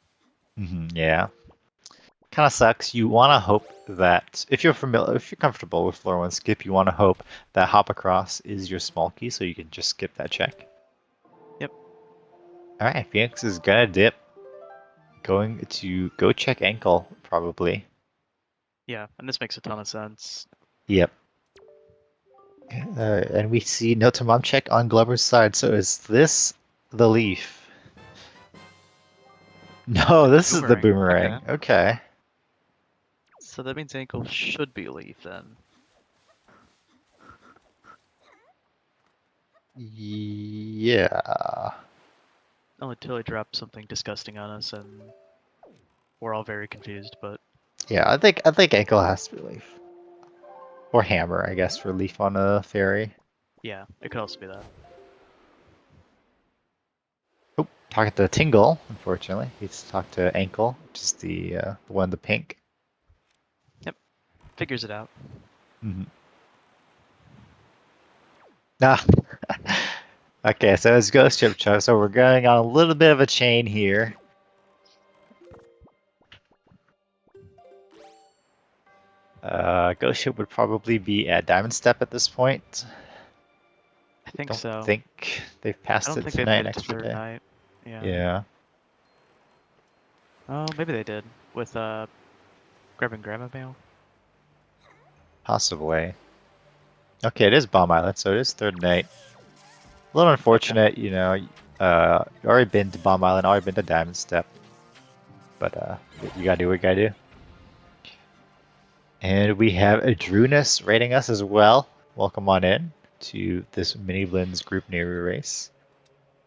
Yeah. Kind of sucks. You want to hope that if you're comfortable with floor 1 skip, you want to hope that hop across is your small key, so you can just skip that check. Yep. All right, Phoenix is gonna dip. Going to go check ankle probably. Yeah, and this makes a ton of sense. Yep. And we see no to mom check on Glover's side. So is this the Leaf? No, this is the Boomerang. Okay. So that means ankle should be Leaf then. Yeah. Only until he dropped something disgusting on us and we're all very confused, but... Yeah, I think ankle has to be Leaf. Or hammer, I guess, for Leaf on a fairy. Yeah, it could also be that. Oh, talking to Tingle, unfortunately. He's talked to ankle, which is the one in the pink. Yep. Figures it out. Ah. Okay, so it's Ghost Chip Chuck, so we're going on a little bit of a chain here. Ghost Ship would probably be at Diamond Step at this point. I think don't so. think they've I passed don't it think they've tonight, made it to extra third day. night. Yeah. Yeah, Oh, maybe they did with grabbing grandma mail. possibly. Okay, it is Bomb Island, so it is third night. A little unfortunate, you know. You already been to Bomb Island, already been to Diamond Step, but you gotta do what you gotta do. And we have Adrunas rating us as well. Welcome on in to this Miniblins group Nayru race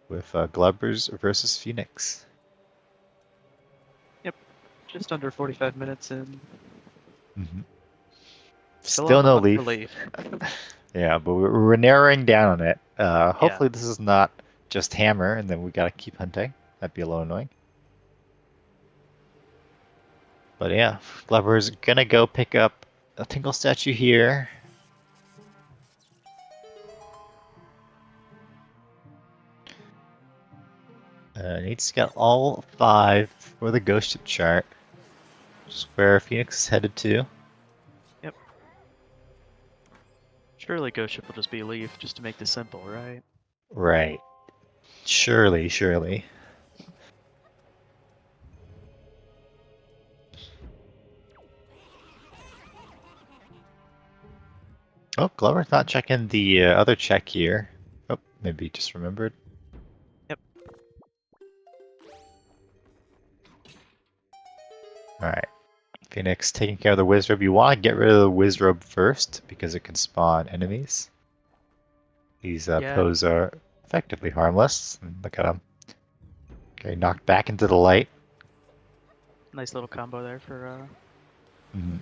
with Glubbers versus Phoenix. Yep. Just under 45 minutes in. Mm-hmm. Still Still on the no hunt for leaf. leaf. Yeah, but we're narrowing down on it. Hopefully Yeah. this is not just hammer, and then we gotta keep hunting. That'd be a little annoying. But yeah, Glubber's gonna go pick up a Tinkle statue here. Needs to get all 5 for the ghost ship chart. Which is where Phoenix is headed to. Yep. Surely Ghost Ship will just be leaf, just to make this simple, right? Right. Surely, surely. Oh, Glover's not checking the other check here. Oh, maybe he just remembered. Yep. Alright. Phoenix taking care of the Wizrobe. You want to get rid of the Wizrobe first because it can spawn enemies. These Poes are effectively harmless. And look at them. Okay, knocked back into the light. Nice little combo there for Mhm.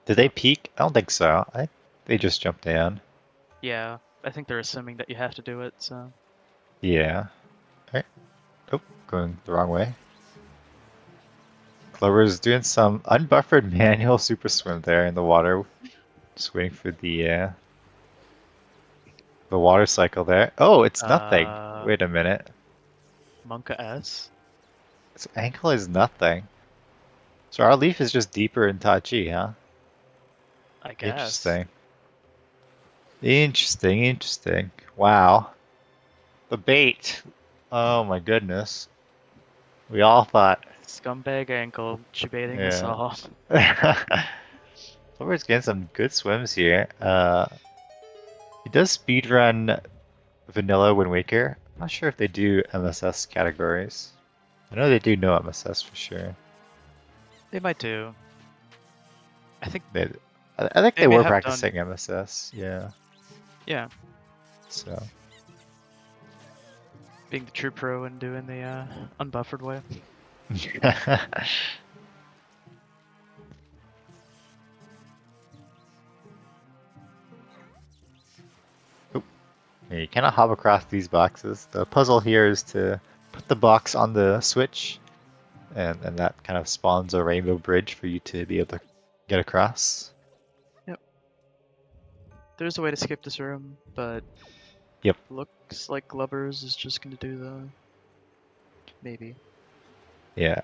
Did they peek? I don't think so. I think they just jumped down. yeah. I think they're assuming that you have to do it, so Yeah. Alright. Oh, going the wrong way. Clover's doing some unbuffered manual super swim there in the water. Just waiting for the water cycle there. Oh, it's nothing. Wait a minute. Monka S. Its ankle is nothing. So our leaf is just deeper in Tachi, huh? I guess. Interesting. Interesting, interesting. Wow. The bait. Oh my goodness. We all thought. Scumbag ankle, baiting us Yeah. all. Clover's getting some good swims here. He does speedrun Vanilla Wind Waker. I'm not sure if they do MSS categories. I know they do no MSS for sure. They might do. I think I think they may were have practicing MSS, yeah. Yeah. So Being the true pro and doing the unbuffered way. Yeah, you cannot hop across these boxes. The puzzle here is to put the box on the switch, and that kind of spawns a rainbow bridge for you to be able to get across. Yep. There's a way to skip this room, but Yep. looks like Glubbers is just gonna do the maybe. Yeah.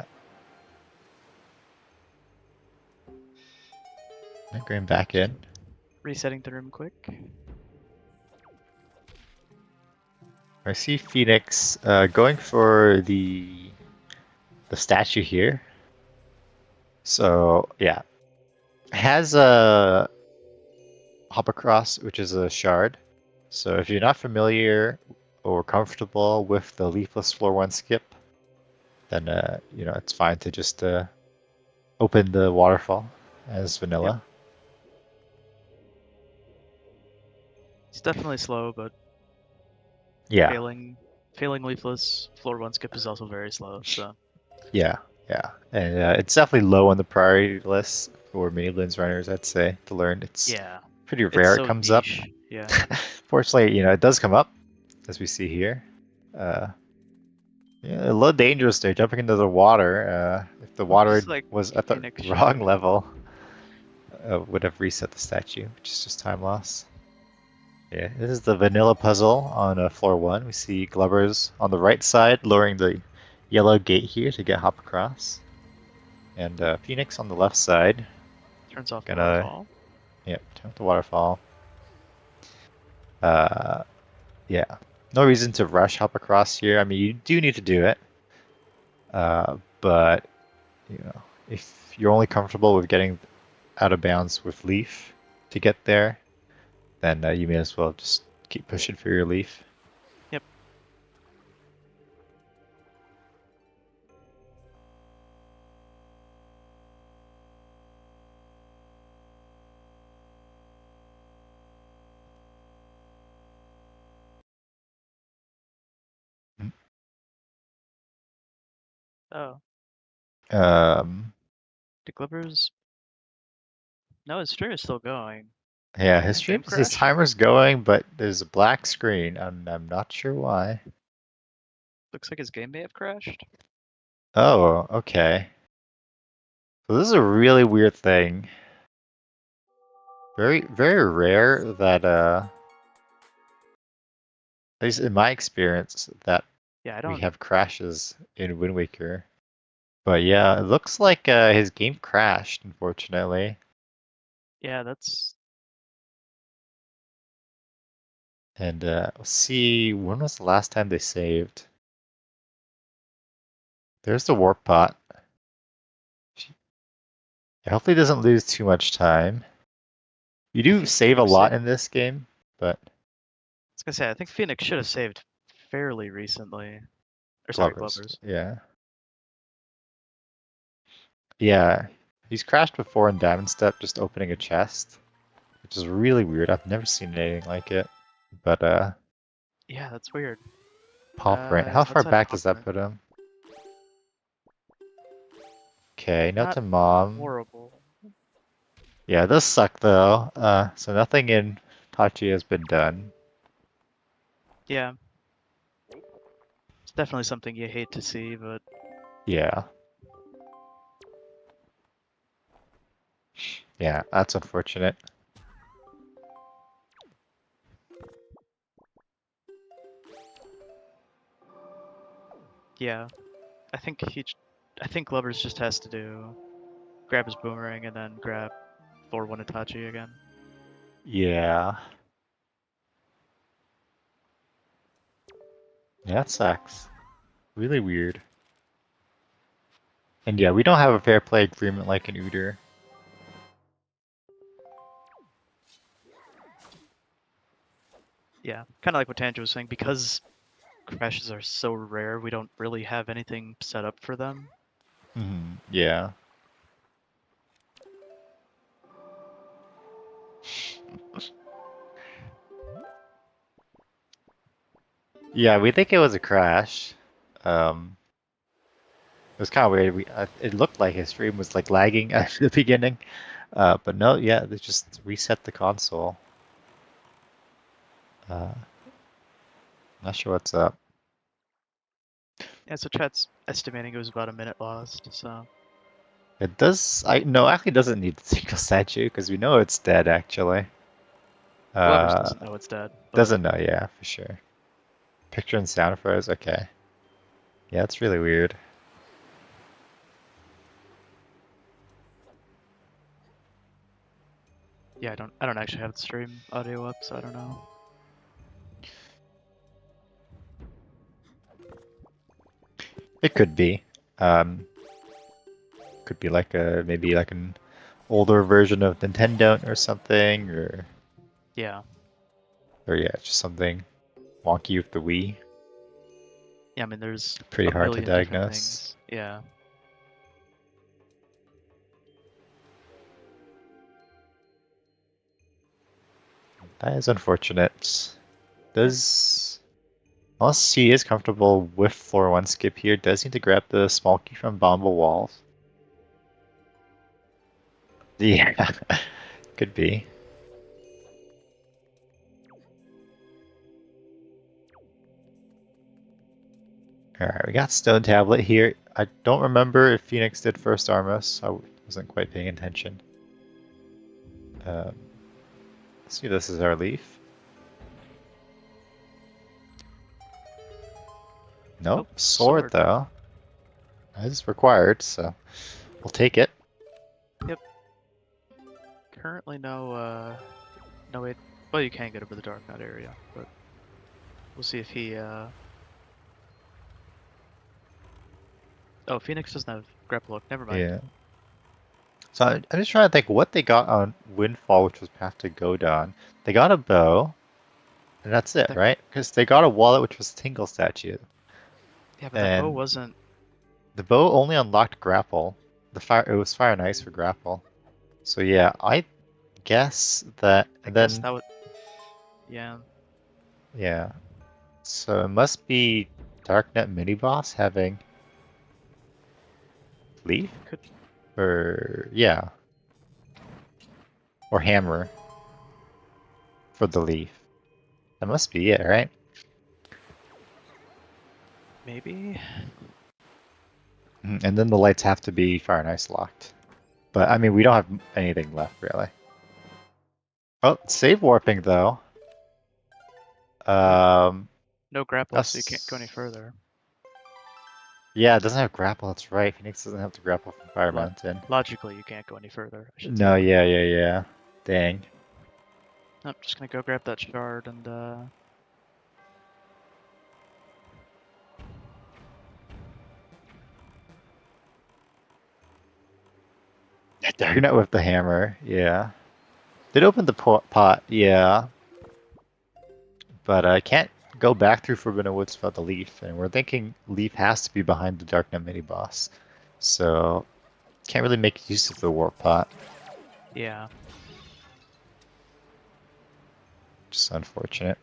I'm going back in. Resetting the room quick. I see Phoenix going for the statue here. So yeah, has a hop across, which is a shard. So if you're not familiar or comfortable with the leafless floor 1 skip, then you know, it's fine to just open the waterfall as vanilla. Yep. It's definitely slow, but Yeah. failing leafless floor 1 skip is also very slow. So Yeah, and it's definitely low on the priority list for Miniblins runners, I'd say, to learn. It's pretty rare so it comes niche. up. Yeah. Fortunately, you know, it does come up, as we see here. Yeah, a little dangerous there, jumping into the water. If the water Like was at the Phoenix wrong showed. level, would have reset the statue, which is just time loss. Yeah, this is the vanilla puzzle on floor 1. We see Glubbers on the right side, lowering the yellow gate here to get hop across. And Phoenix on the left side. Turns off the Gonna waterfall. Yep, turn off the waterfall. Yeah. No reason to rush hop across here. I mean, you do need to do it. But, you know, if you're only comfortable with getting out of bounds with Leaf to get there, then you may as well just keep pushing for your Leaf. Yep. Oh, Um, the Clippers. No, his stream is still going. yeah, his Game his crash? timer's going, but there's a black screen. I'm not sure why. Looks like his game may have crashed. Oh, okay. So this is a really weird thing. Very, very rare that at least in my experience, that Yeah, I we don't. have crashes in Wind Waker. But yeah, it looks like his game crashed, unfortunately. Yeah, that's. And let's see, when was the last time they saved? There's the warp pot. Hopefully it doesn't lose too much time. You I do think save a Phoenix lot saved. in this game, but I was gonna say, I think Phoenix should have saved fairly recently. Or sorry, Glovers, Glovers. yeah. Yeah, he's crashed before in Diamond Step just opening a chest, which is really weird. I've never seen anything like it. But Yeah, that's weird. pop rank, how He's far outside of back pop does that rank. put him? Okay, note Not to mom. horrible. Yeah, this suck though. So nothing in Tachi has been done. Yeah, it's definitely something you hate to see, but Yeah. Yeah, that's unfortunate. yeah, I think I think Glovers just has to grab his boomerang and then grab 4-1 Itachi again. Yeah. Yeah, that sucks. Really weird. And yeah, we don't have a fair play agreement like in Uter. Yeah, kind of like what Tanja was saying, because crashes are so rare, we don't really have anything set up for them. Yeah. Yeah, we think it was a crash. It was kind of weird. It looked like his stream was like lagging at the beginning, but no, yeah, they just reset the console. Uh, Not sure what's up. Yeah, so chat's estimating it was about a minute lost, so. It does. No, actually doesn't need the single statue because we know it's dead actually. Glovers doesn't know it's dead, but Doesn't know, yeah, for sure. Picture and sound froze. Okay. Yeah, it's really weird. yeah, I don't actually have the stream audio up, so I don't know. It could be. Could be like maybe like an older version of Nintendo or something, Yeah. or yeah, just something wonky with the Wii. Yeah, I mean, there's Pretty a hard to million different diagnose. things. Yeah. That is unfortunate. Unless he is comfortable with floor 1 skip here, does need to grab the small key from Bombable Walls. Yeah, could be. Alright, we got Stone Tablet here. I don't remember if Phoenix did first Armos. I wasn't quite paying attention. Let's see, this is our leaf. Nope, Oh, sword though. That is required, so we'll take it. Yep. Currently no way. Well, you can get over the Dark Knot area, but we'll see if he Oh, Phoenix doesn't have grapple hook. Never mind. Yeah. So I'm just trying to think what they got on Windfall, which was Path to Godon. They got a bow, and that's it, That- right? Because they got a wallet, which was Tingle Statue. Yeah, but that bow And wasn't. the bow only unlocked grapple. It was Fire and Ice for grapple. So yeah, I guess that, I and guess then that would. Yeah. yeah. So it must be Darknet mini boss having Leaf, Could. or yeah, or Hammer for the Leaf. That must be it, right? Maybe. And then the lights have to be Fire and Ice locked. But I mean, we don't have anything left really. Oh, save warping though. No grapple, so you can't go any That's further. yeah, it doesn't have grapple. That's right. Phoenix doesn't have to grapple from Fire Lo- Mountain. Logically, you can't go any further. I should No, say. yeah. Dang. I'm just gonna go grab that shard and Darknet with the hammer. Yeah. Did open the pot. Yeah. But I can't go back through Forbidden Woods without the Leaf, and we're thinking Leaf has to be behind the Darknet mini boss. So can't really make use of the warp pot. yeah. Just unfortunate.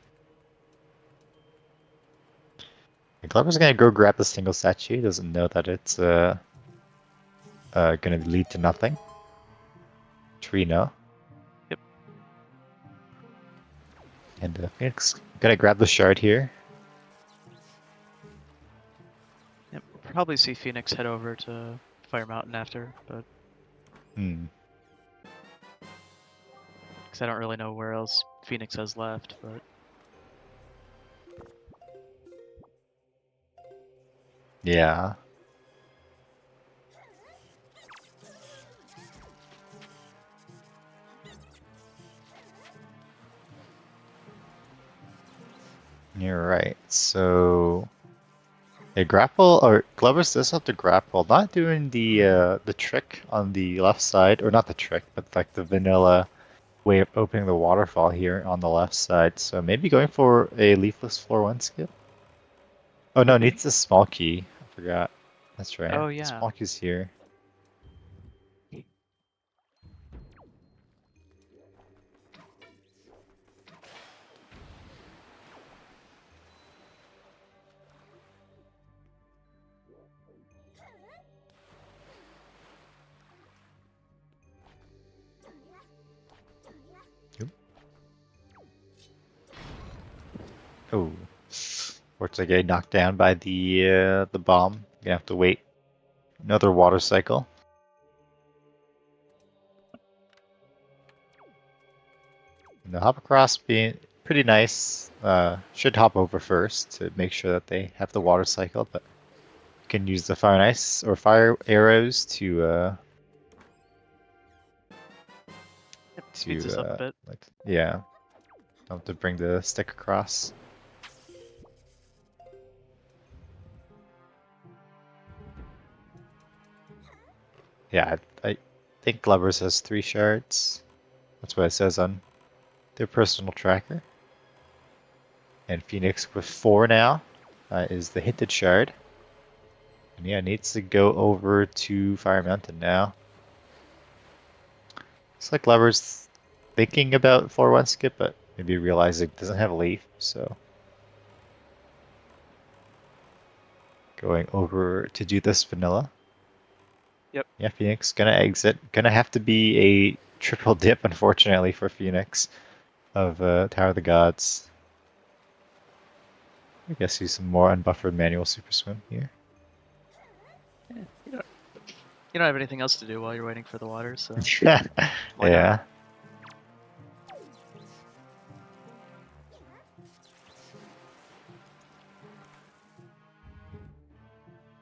Glover's gonna go grab the single statue. He doesn't know that it's gonna lead to nothing. Trino. Yep. And Phoenix gonna grab the shard here. Yep. We'll probably see Phoenix head over to Fire Mountain after, but Hmm. because I don't really know where else Phoenix has left, but Yeah. You're right. So a grapple, or Glover's does have to grapple, not doing the trick on the left side, or not the trick, but like the vanilla way of opening the waterfall here on the left side. So maybe going for a leafless floor 1 skip. Oh no, needs a small key. I forgot. That's right. Oh, yeah. Small key's here. Oh, Forza getting knocked down by the bomb. Gonna have to wait another water cycle. And the hop across being pretty nice. Should hop over first to make sure that they have the water cycle, but you can use the fire and ice or fire arrows to speeds us up a bit. like yeah, have to bring the stick across. Yeah, I think Glover's has 3 shards. That's what it says on their personal tracker. And Phoenix with 4 now is the hinted shard. And yeah, needs to go over to Fire Mountain now. Looks like Glover's thinking about 4-1 skip, but maybe realizing it doesn't have a leaf, so. Going over to do this vanilla. Yep. Yeah, Phoenix gonna exit. Gonna have to be a triple dip, unfortunately, for Phoenix of Tower of the Gods. I guess use some more unbuffered manual super swim here. Yeah, you don't have anything else to do while you're waiting for the water, so why Yeah. not?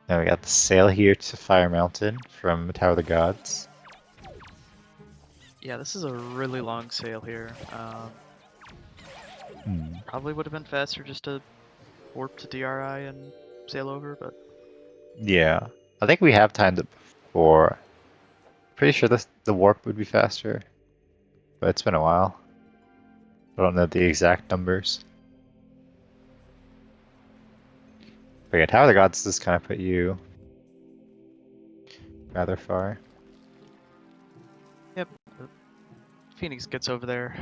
Now we got the sail here to Fire Mountain from Tower of the Gods. Yeah, this is a really long sail here. Probably would have been faster just to warp to DRI and sail over, but Yeah, I think we have timed it before. Pretty sure the warp would be faster, but it's been a while. I don't know the exact numbers. But yeah, Tower of the Gods does kind of put you rather far. yep. Phoenix gets over there.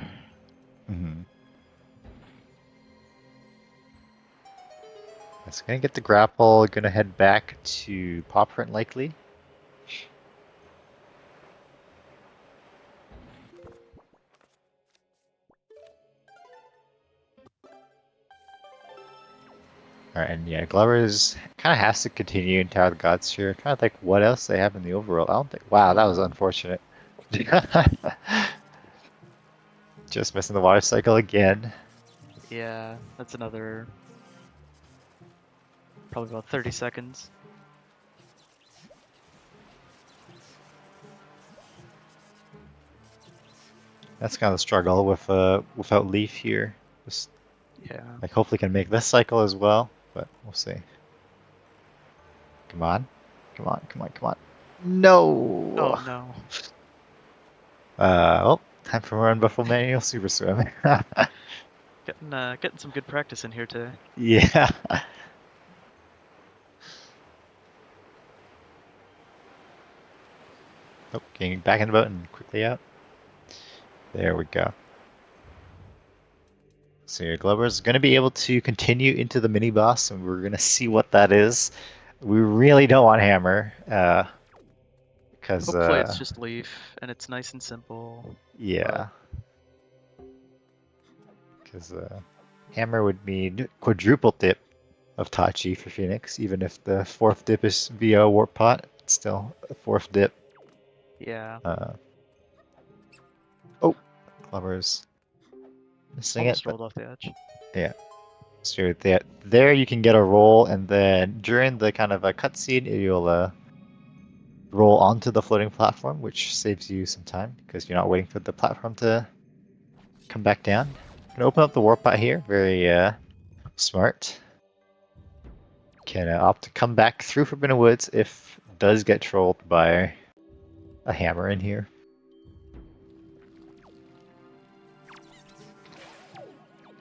It's gonna get the grapple, gonna head back to Paw Print likely. Alright, and yeah, Glover's kind of has to continue in Tower of the Gods here. Trying to think what else they have in the overall. I don't think. Wow, that was unfortunate. Just missing the water cycle again. Yeah, that's another probably about 30 seconds. That's kind of the struggle with without Leaf here. Just Yeah. like hopefully can make this cycle as well, but we'll see. Come on, come on, come on, come on. No. Oh no. Well, time for an unbuffable manual super swim. Getting some good practice in here today. Yeah. Oh, getting back in the boat and quickly out. There we go. So your Glover's going to be able to continue into the mini boss, and we're going to see what that is. We really don't want Hammer, because Hopefully it's just Leaf and it's nice and simple. yeah, because Hammer would mean quadruple dip of Tachi for Phoenix, even if the fourth dip is via Warp Pot. It's still a fourth dip. Yeah. Oh, Glover's missing Almost it. rolled off the edge. Yeah. So there you can get a roll, and then during the kind of a cutscene, you'll roll onto the floating platform, which saves you some time because you're not waiting for the platform to come back down. I'm gonna open up the warp pot here. Very smart. Can opt to come back through Forbidden Woods if it does get trolled by a hammer in here.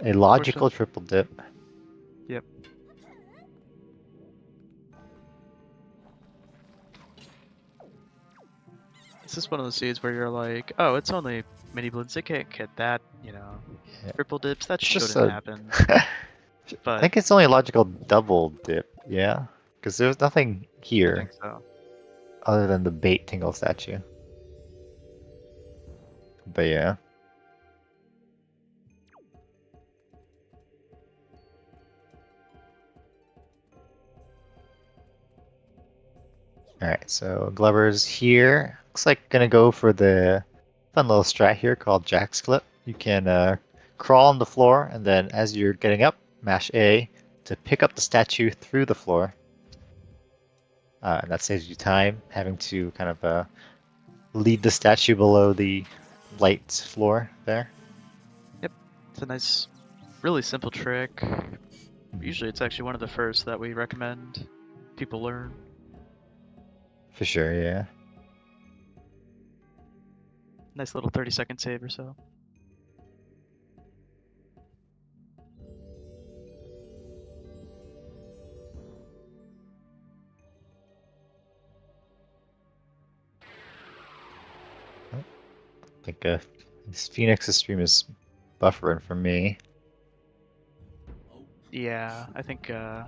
A logical triple dip. Yep. This is one of those seeds where you're like, oh, it's only Miniblins. They can't get that, you know, triple dips. That shouldn't happen. But I think it's only a logical double dip, yeah? Because there's nothing here I think so. other than the bait tingle statue. But yeah. Alright, so Glover's here. Looks like gonna go for the fun little strat here called Jack's Clip. You can crawl on the floor, and then as you're getting up, mash A to pick up the statue through the floor. And that saves you time, having to kind of lead the statue below the light floor there. Yep, it's a nice, really simple trick. Usually it's actually one of the first that we recommend people learn. For sure, yeah. Nice little 30-second save or so. I think this Phoenix's stream is buffering for me. Yeah, I think I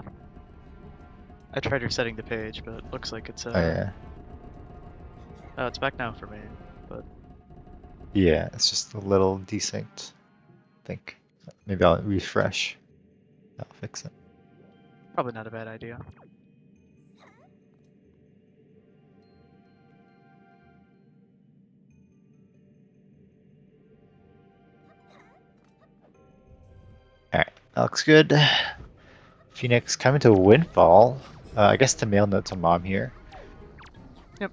tried resetting the page, but it looks like it's Oh yeah. Oh, it's back now for me, but Yeah, it's just a little desynced. I think maybe I'll refresh. That'll fix it. probably not a bad idea. Alright, that looks good. Phoenix coming to Windfall. I guess to mail note to mom here. Yep.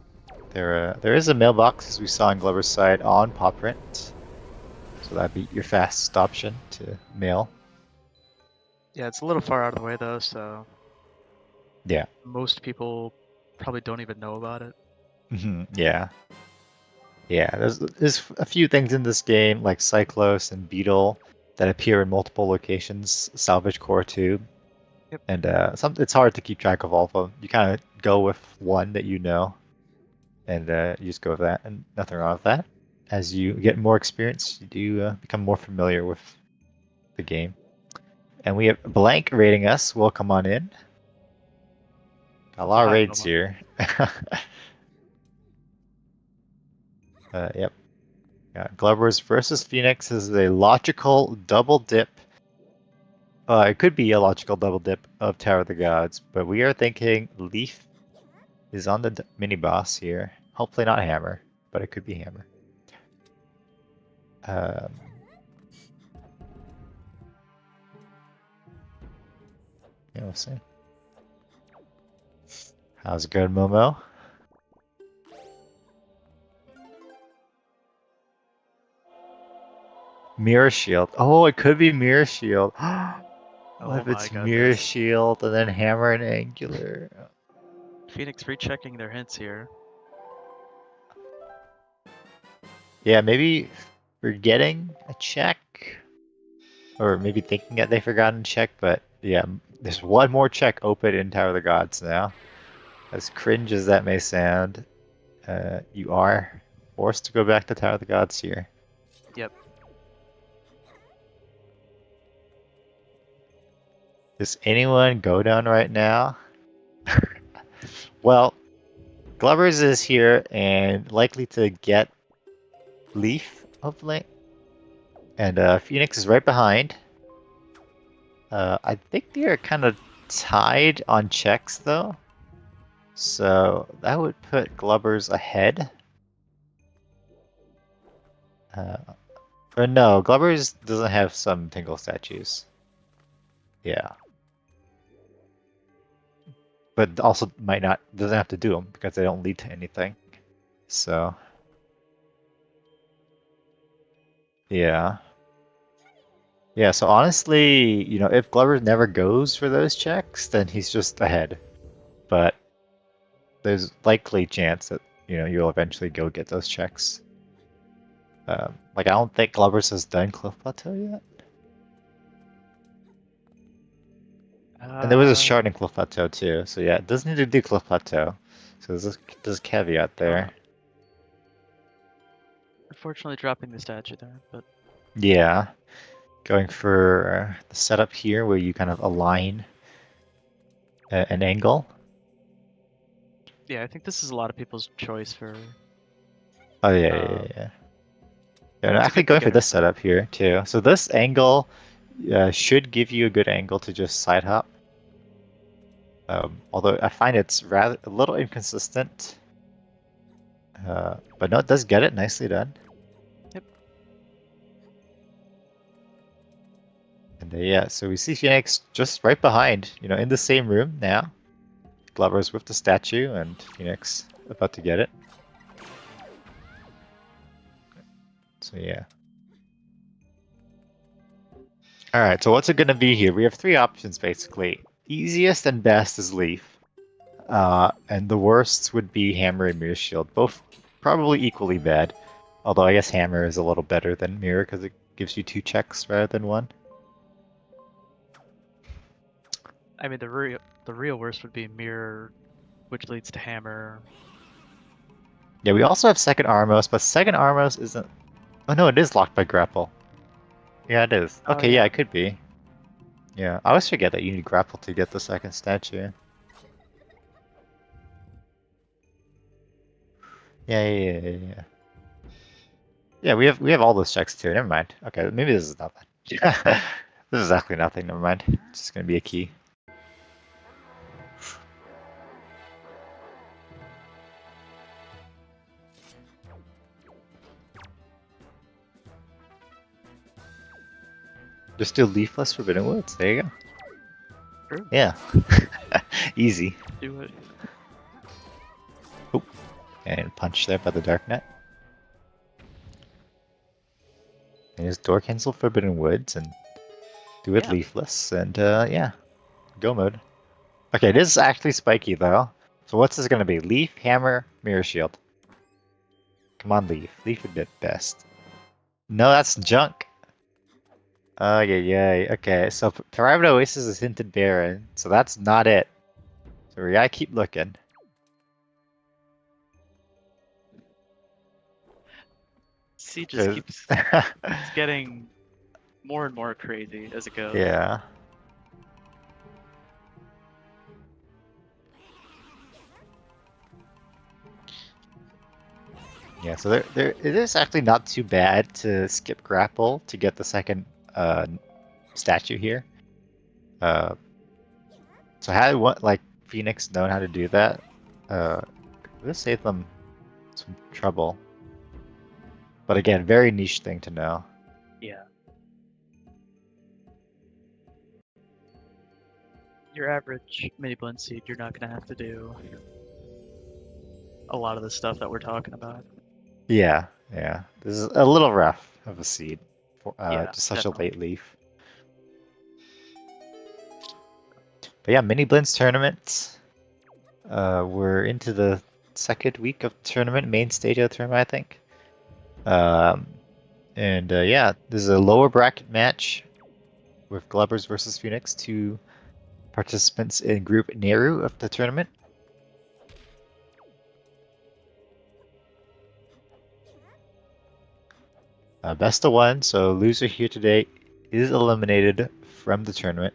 There is a mailbox, as we saw on Glover's side, on paw print. So that'd be your fastest option to mail. Yeah, it's a little far out of the way though, so Yeah. most people probably don't even know about it. Yeah. Yeah, there's a few things in this game, like Cyclos and Beetle, that appear in multiple locations, Salvage Core too. Yep. And it's hard to keep track of all of them. You kind of go with one that you know, and you just go with that, and nothing wrong with that. As you get more experience, you do become more familiar with the game. And we have Blank rating us. Welcome on in. Got a lot of Hi, raids Noma. here. Yep. Yeah, Glover's versus Phoenix is a logical double dip. It could be a logical double dip of Tower of the Gods, but we are thinking Leaf is on the mini boss here. Hopefully not Hammer, but it could be Hammer. Yeah, we'll see. How's it going, Momo? Mirror Shield. Oh, it could be Mirror Shield. What if it's Mirror Shield and then Hammer and Angular? Phoenix rechecking their hints here. Yeah, maybe forgetting a check. Or maybe thinking that they forgot a check, but yeah, there's one more check open in Tower of the Gods now. As cringe as that may sound, you are forced to go back to Tower of the Gods here. Yep. Does anyone go down right now? Well, Glover's is here and likely to get Leaf, hopefully. And Phoenix is right behind. I think they are kind of tied on checks, though. So that would put Glover's ahead. Or no, Glover's doesn't have some Tingle statues. Yeah. But also doesn't have to do them because they don't lead to anything. So. Yeah. Yeah, so honestly, if Glover never goes for those checks, then he's just ahead. But there's likely chance that, you'll eventually go get those checks. I don't think Glover's has done Cliff Plateau yet. And there was a shard in Cliff Plateau too, so yeah, it does need to do Cliff Plateau. So there's a caveat there. Unfortunately dropping the statue there, but... Yeah. Going for the setup here where you kind of align an angle. Yeah, I think this is a lot of people's choice for... Oh yeah. Yeah, I'm actually going for this setup here too. So this angle should give you a good angle to just side hop. Although I find it's rather a little inconsistent. But no, it does get it. Nicely done. Yep. And yeah, so we see Phoenix just right behind, in the same room now. Glover's with the statue and Phoenix about to get it. So yeah. Alright, so what's it going to be here? We have three options basically. Easiest and best is Leaf. And the worst would be Hammer and Mirror Shield. Both probably equally bad. Although I guess Hammer is a little better than Mirror because it gives you 2 checks rather than 1. I mean, the real worst would be Mirror, which leads to Hammer. Yeah, we also have second Armos, but second Armos isn't... Oh no, it is locked by grapple. Yeah, it is. Okay, yeah, it could be. Yeah, I always forget that you need grapple to get the second statue. Yeah. Yeah, we have all those checks too. Never mind. Okay, maybe this is not bad. This is exactly nothing. Never mind. It's just gonna be a key. Just do Leafless Forbidden Woods. There you go. True. Yeah. Easy. Do it. Oh. And punch there by the Dark Knight. And just door cancel Forbidden Woods and do it Yeah. leafless, and yeah, go mode. Okay, this is actually spiky though. So what's this gonna be? Leaf, hammer, mirror shield. Come on, leaf. Leaf would be best. No, that's junk. Oh yeah, yeah. Okay, so Private Oasis is hinted barren, so that's not it. So we gotta keep looking. See, just keeps it's getting more and more crazy as it goes. Yeah. Yeah, so there it is actually not too bad to skip grapple to get the second statue here. So had what like Phoenix known how to do that, this saved them some trouble. But again, very niche thing to know. Yeah. Your average Miniblins seed, you're not gonna have to do a lot of the stuff that we're talking about. Yeah, yeah. This is a little rough of a seed for Yeah, just such definitely. a late leaf. But yeah, Miniblins tournament. We're into the second week of tournament, main stage of the tournament, I think. And yeah, this is a lower bracket match with Glubbers versus Phoenix, two participants in Group Nayru of the tournament. Best of one, so loser here today is eliminated from the tournament.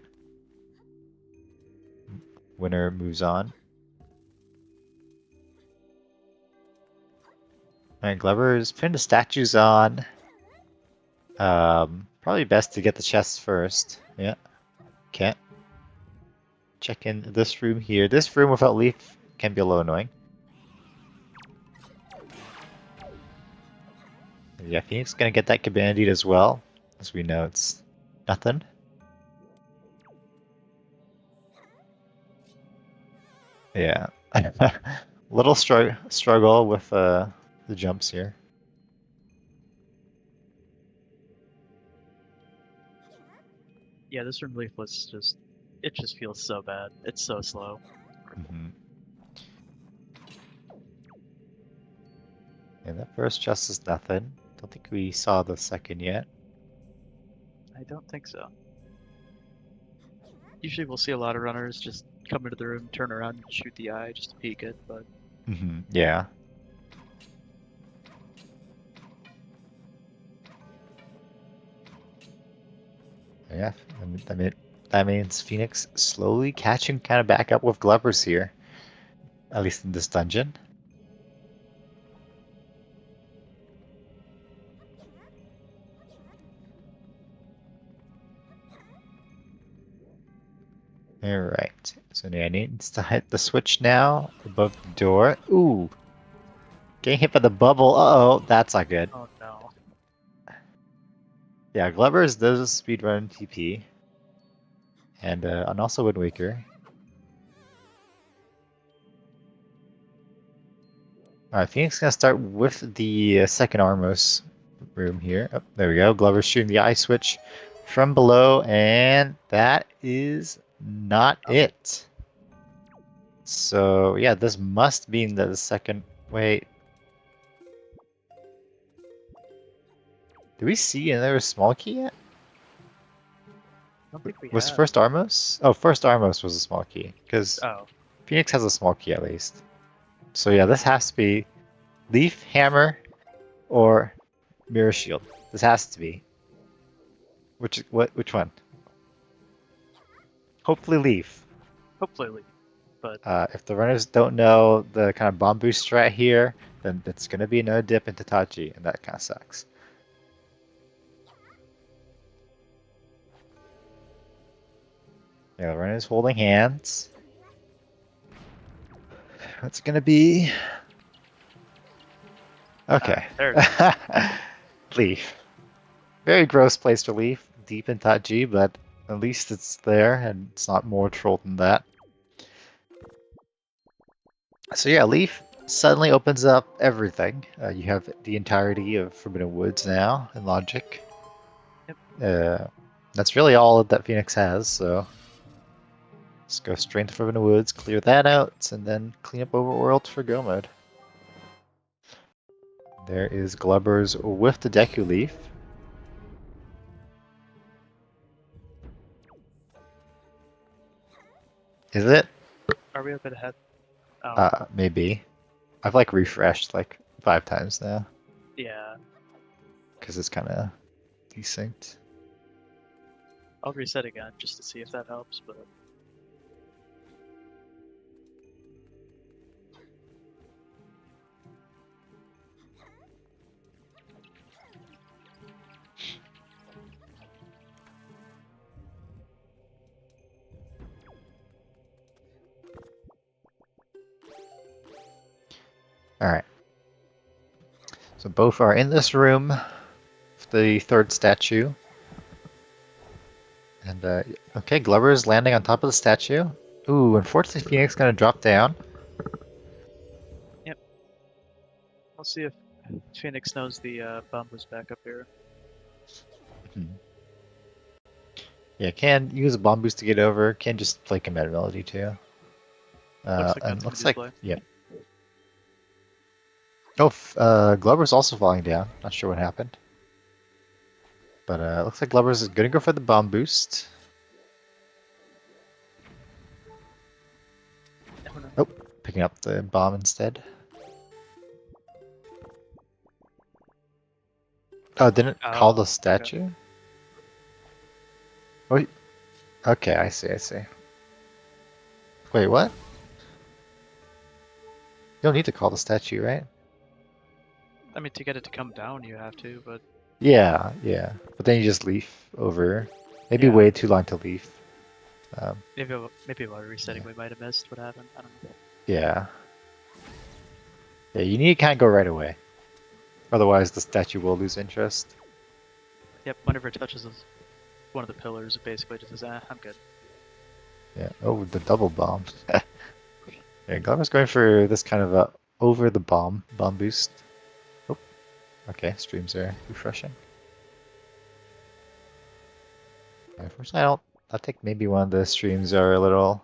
Winner moves on. Alright, Glover's putting the statues on. Probably best to get the chests first. Yeah. Okay. Check in this room here. This room without leaf can be a little annoying. Yeah, Phoenix gonna get that Cabanidied as well. As we know, it's nothing. Yeah. Little struggle with the jumps here. Yeah, this room leafless it just feels so bad. It's so slow. Mm-hmm. And that first chest is nothing. Don't think we saw the second yet. I don't think so. Usually we'll see a lot of runners just come into the room, turn around, and shoot the eye just to peek it, but Mm-hmm. Yeah. Yeah, that means Phoenix slowly catching kind of back up with Glovers here, at least in this dungeon. All right, so Nia needs to hit the switch now above the door. Ooh, getting hit by the bubble. Uh-oh, that's not good. oh no. Yeah, Glovers does a speedrun TP, and also Wind Waker. All right, Phoenix gonna start with the second Armos room here. Oh, there we go. Glover's shooting the eye switch from below, and that is not it. So yeah, this must mean that the second. Wait. Do we see another small key yet? I don't think we Was have. first Armos? Oh, first Armos was a small key because Oh, Phoenix has a small key at least. So yeah, this has to be Leaf, Hammer, or Mirror Shield. This has to be. Which one? Hopefully Leaf. hopefully, but If the runners don't know the kind of bomb boost strat here, then it's gonna be another dip into Tachi, and that kind of sucks. Yeah, the runners holding hands. What's it gonna be? Okay. there it is. Leaf. Very gross place for Leaf, deep in Tachi, but at least it's there and it's not more troll than that. So yeah, Leaf suddenly opens up everything. You have the entirety of Forbidden Woods now in Logic. Yep. That's really all that Phoenix has, so let's go straight to Forbidden Woods, clear that out, and then clean up Overworld for Go mode. There is Glubbers with the Deku Leaf. Is it? Are we a bit ahead? Oh, Maybe. I've like refreshed like 5 times now yeah. because it's kind of desynced. I'll reset again just to see if that helps, but Alright. So both are in this room, the third statue. And, okay, Glover is landing on top of the statue. Ooh, unfortunately Phoenix gonna drop down. we'll see if Phoenix knows the bomb was back up here. Yeah, can use a bomb boost to get over. Can just play Command Melody too. Looks like And that's looks gonna like, be his play. yeah. Oh, Glover's also falling down. Not sure what happened. But looks like Glover's is gonna go for the bomb boost. Oh, picking up the bomb instead. Oh, didn't call the Okay. statue? Wait. Okay, I see, I see. Wait, what? You don't need to call the statue, right? I mean, to get it to come down, you have to, but Yeah, yeah. But then you just leaf over. Maybe Yeah. way too long to leaf. maybe while resetting, we might have missed what happened. I don't know. Yeah. Yeah, you need to kind of go right away. Otherwise, the statue will lose interest. Yep. Whenever it touches one of the pillars, it basically just says, I'm good." Yeah. Oh, the double bomb. Yeah, Glover's going for this kind of a over the bomb boost. Oh, okay. Streams are refreshing. Yeah, unfortunately, I think maybe one of the streams are a little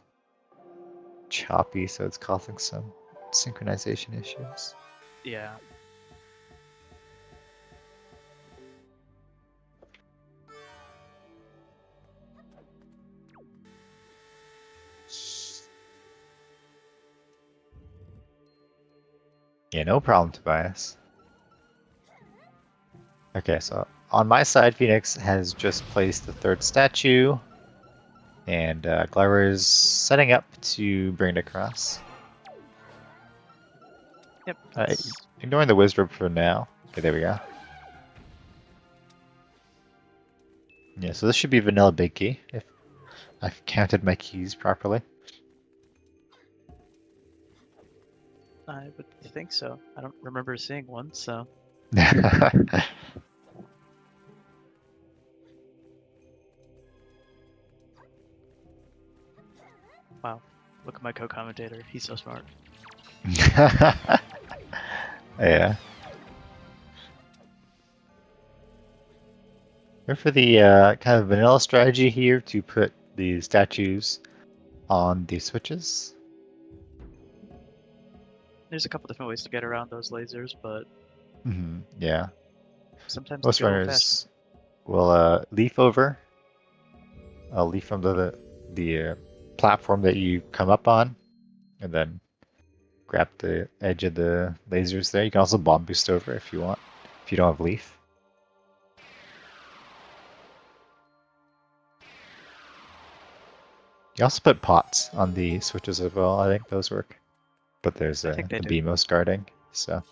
choppy, so it's causing some synchronization issues. Yeah. Yeah, no problem, Tobias. Okay, so on my side, Phoenix has just placed the third statue, and Glover is setting up to bring it across. Yep. That's... Ignoring the Wizard for now. Okay, there we go. Yeah, so this should be vanilla big key, if I've counted my keys properly. I would think so. I don't remember seeing one, so wow. Look at my co-commentator. He's so smart. Yeah. Go for the kind of vanilla strategy here to put the statues on the switches. There's a couple different ways to get around those lasers, but Yeah. sometimes Most they go old-fashioned. runners will leaf over. Leaf from the platform that you come up on, and then grab the edge of the lasers there. You can also bomb boost over if you want, if you don't have leaf. You also put pots on the switches as well. I think those work. But there's I think they the do. BMOS guarding, so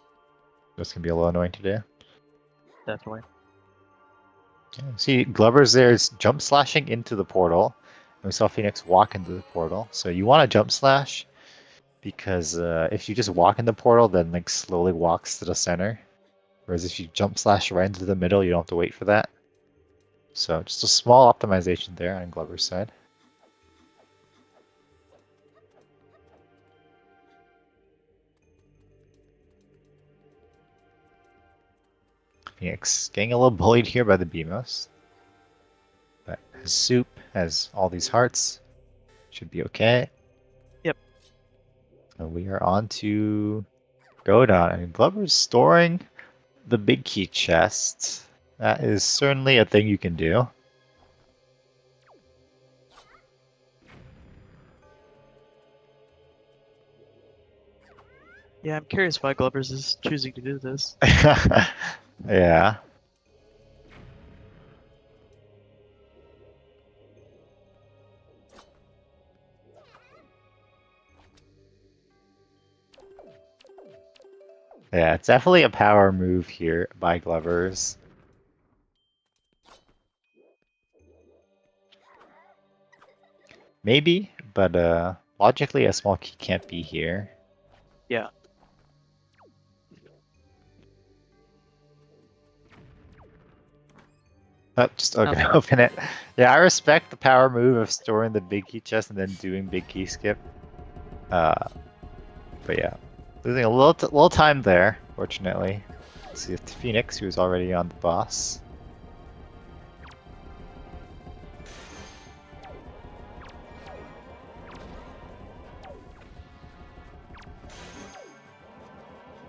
those can be a little annoying to do. Definitely. Yeah, see, Glover's there is jump slashing into the portal. And we saw Phoenix walk into the portal. So you want to jump slash because if you just walk in the portal, then like slowly walks to the center. Whereas if you jump slash right into the middle, you don't have to wait for that. So just a small optimization there on Glover's side. Phoenix getting a little bullied here by the Beamos. But his soup has all these hearts. Should be okay. Yep. So we are on to Godon. And Glover's storing the big key chest. That is certainly a thing you can do. Yeah, I'm curious why Glovers is choosing to do this. Yeah. Yeah, it's definitely a power move here by Glovers. Maybe, but logically a small key can't be here. Yeah. Oh, just okay, Okay. open it. Yeah, I respect the power move of storing the big key chest and then doing big key skip. But yeah, losing a little time there, fortunately. Let's see if Phoenix, who was already on the boss.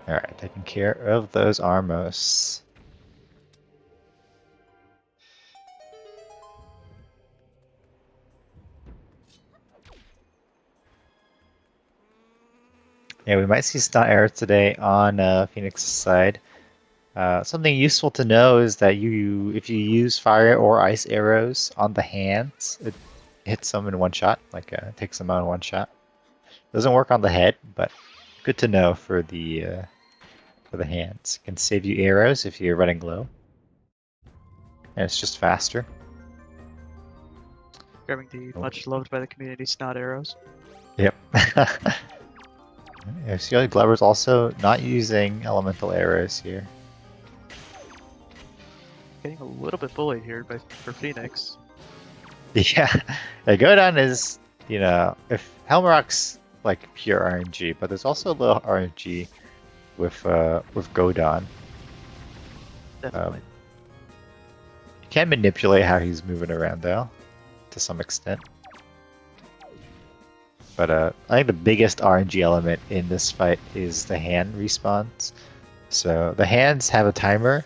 Alright, taking care of those Armos. Yeah, we might see stunt errors today on Phoenix's side. Something useful to know is that if you use fire or ice arrows on the hands, it hits them in one shot, like takes them out in one shot. Doesn't work on the head, but good to know for the hands. It can save you arrows if you're running low, and it's just faster. Grabbing the much loved by the community snot arrows. Yep. Yeah, see, Glover's also not using elemental arrows here. Getting a little bit bullied here for Phoenix. Yeah, Godon is, if Helmrock's like pure RNG, but there's also a little RNG with Godon. Definitely. You can manipulate how he's moving around though, to some extent. But I think the biggest RNG element in this fight is the hand respawns. So the hands have a timer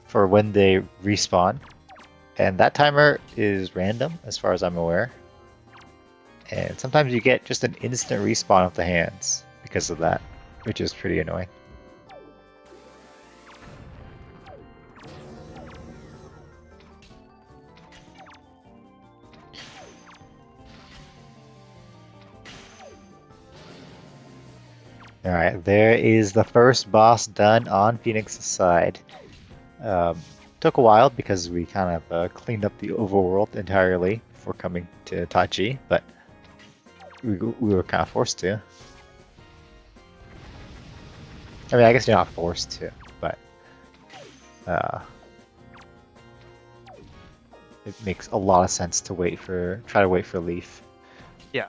for when they respawn, and that timer is random as far as I'm aware. And sometimes you get just an instant respawn of the hands because of that, which is pretty annoying. Alright, there is the first boss done on Phoenix's side. Took a while because we kind of cleaned up the overworld entirely before coming to Tachi, but we were kind of forced to. I mean, I guess you're not forced to, but it makes a lot of sense to try to wait for Leaf. Yeah.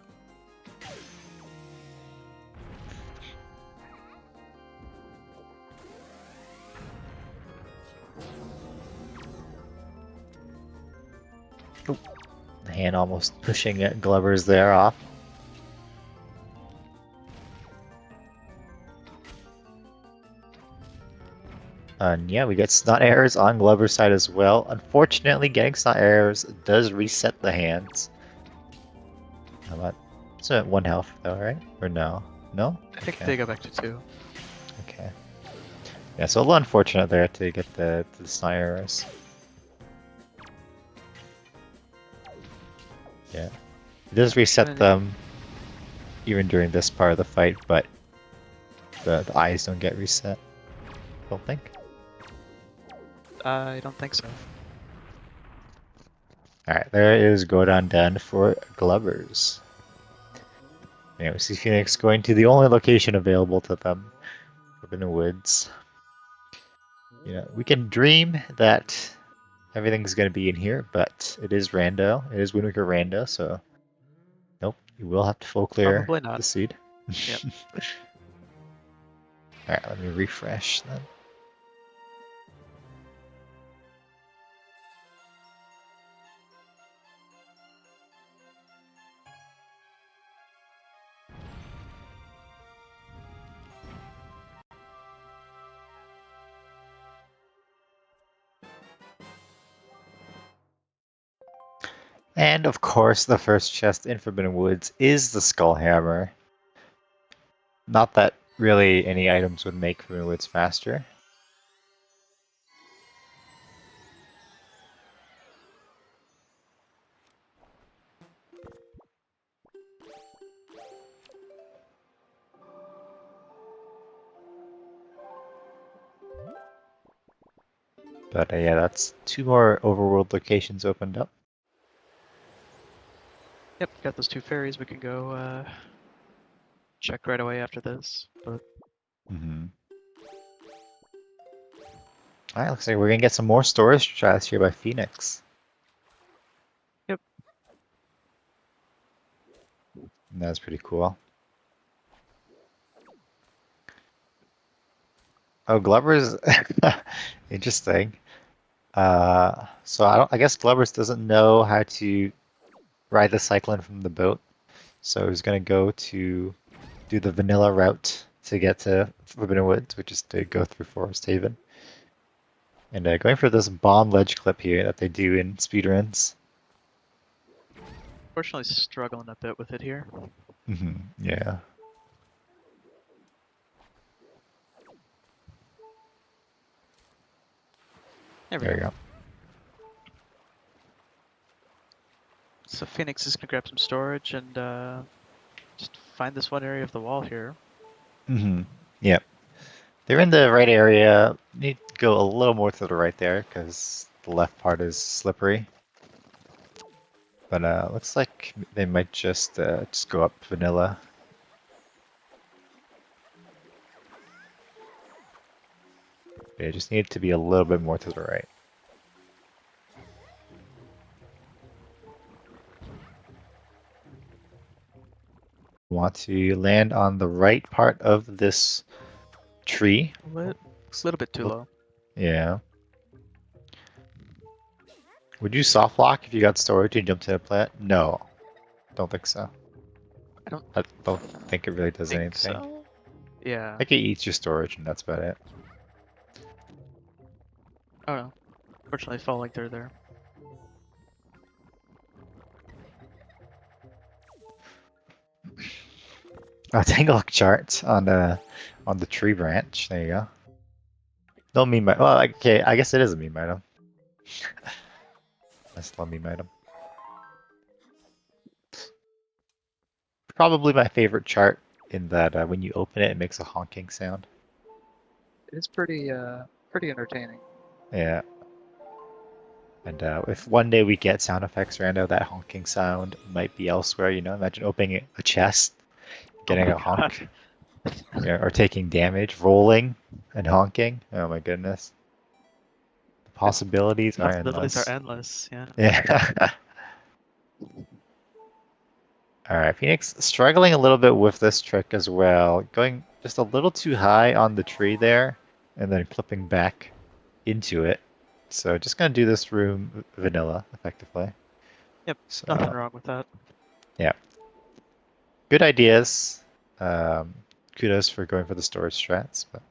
The hand almost pushing it. Glover's there off. And yeah, we get snot arrows on Glover's side as well. Unfortunately, getting snot arrows does reset the hands. How about it's at 1 health though, right? Or no? No? I think Okay. they go back to 2. Okay. Yeah, so a little unfortunate there to get the snot arrows. Yeah. It does reset them even during this part of the fight, but the eyes don't get reset. Don't think. I don't think so. Alright, there is Godon done for Glovers. Yeah, we see Phoenix going to the only location available to them, up in the woods. We can dream that everything's going to be in here, but it is rando. It is Wind Waker rando, so nope, you will have to full clear Probably not. the seed. Yep. Alright, let me refresh then. And of course, the first chest in Forbidden Woods is the Skull Hammer. Not that really any items would make Forbidden Woods faster. But yeah, that's 2 more overworld locations opened up. Yep, got those 2 fairies. We can go check right away after this. But Alright, looks like we're gonna get some more storage shots here by Phoenix. Yep. And that's pretty cool. Oh, Glover's interesting. So I guess Glover's doesn't know how to ride the cyclone from the boat. So he's gonna go to do the vanilla route to get to Forbidden Woods, which is to go through Forest Haven. And going for this bomb ledge clip here that they do in speedruns. fortunately, struggling a bit with it here. Yeah. There we go. So Phoenix is gonna grab some storage and just find this one area of the wall here. Yep. They're in the right area. Need to go a little more to the right there because the left part is slippery. But looks like they might just go up vanilla. They just need to be a little bit more to the right. Want to land on the right part of this tree. A little bit too low. Yeah. Would you soft lock if you got storage and jumped to a plant? No, don't think so. I don't think it really does anything. So? Yeah. I think it eats your storage and that's about it. Oh no. Fortunately, falling through there. A tangle chart on the tree branch. There you go. No meme item. Well, okay, I guess it is a meme item. That's a meme item. Probably my favorite chart in that when you open it, it makes a honking sound. It is pretty entertaining. Yeah. And if one day we get sound effects rando, that honking sound might be elsewhere. You know, imagine opening a chest, getting a honk, yeah, or taking damage, rolling and honking. Oh my goodness. The possibilities are endless. Yeah. Yeah. All right, Phoenix struggling a little bit with this trick as well. Going just a little too high on the tree there, and then clipping back into it. So just gonna do this room vanilla, effectively. Yep, so, nothing wrong with that. Yeah. Good ideas. Kudos for going for the storage strats, but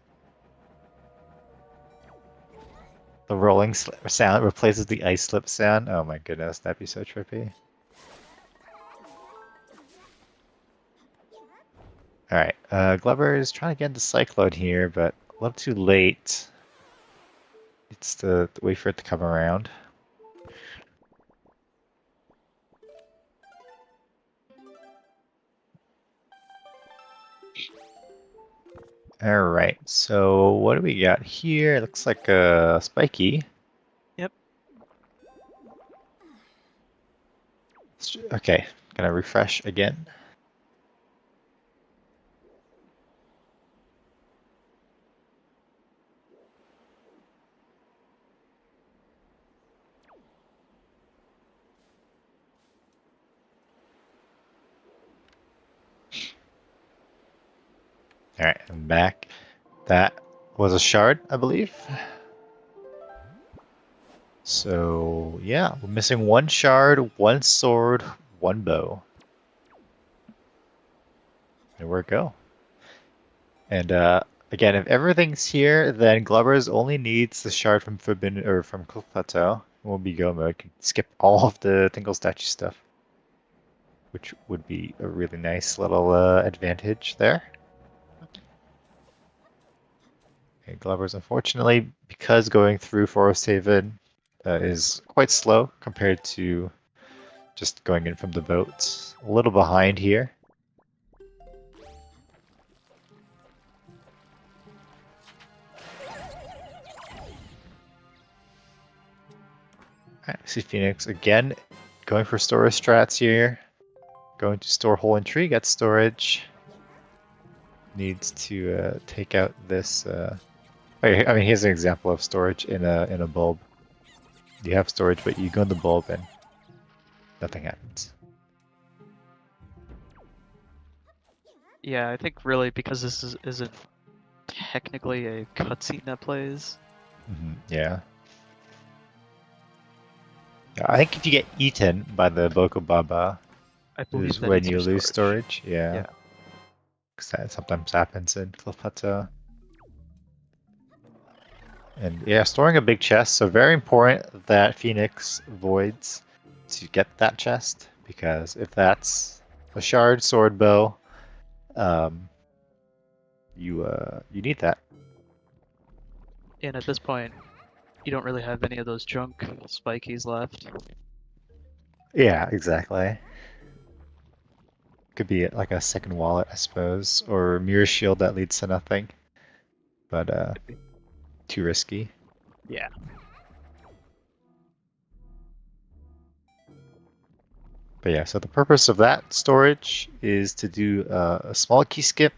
the rolling sound replaces the ice slip sound. Oh my goodness, that'd be so trippy. Alright, Glover is trying to get into Cyclone here, but a little too late. It's to wait for it to come around. Alright, so what do we got here? It looks like a spiky. Yep. Okay, gonna refresh again. Alright, I'm back. That was a shard, I believe. So, yeah, we're missing 1 shard, 1 sword, 1 bow. There we go. And again, if everything's here, then Glover's only needs the shard from Forbidden or from Cliff Plateau, will be go mode. Can skip all of the Tingle statue stuff, which would be a really nice little advantage there. Okay, Glover's unfortunately, because going through Forest Haven is quite slow compared to just going in from the boats. A little behind here. Alright, see Phoenix again, going for storage strats here. Going to store hole and tree, get storage. Needs to take out this. I mean, here's an example of storage in a bulb. You have storage, but you go in the bulb and nothing happens. Yeah, I think really because this isn't technically a cutscene that plays. Yeah. I think if you get eaten by the Boko Baba, I believe is that when eats you your lose storage. Yeah. Yeah. Because that sometimes happens in Cliff Plateau. And yeah, storing a big chest, so very important that Phoenix voids to get that chest, because if that's a shard sword bow, you need that. And at this point, you don't really have any of those junk spikies left. Yeah, exactly. Could be like a second wallet, I suppose, or mirror shield that leads to nothing. But too risky. Yeah. But yeah, so the purpose of that storage is to do a small key skip.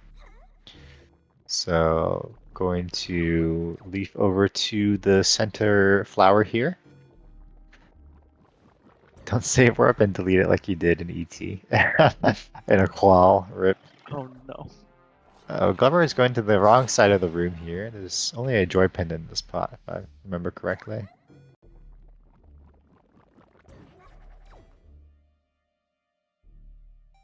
So going to leaf over to the center flower here. Don't save warp and delete it like you did in ET. In a qual, rip. Oh no. Glover is going to the wrong side of the room here. There's only a joy pendant in the spot, if I remember correctly.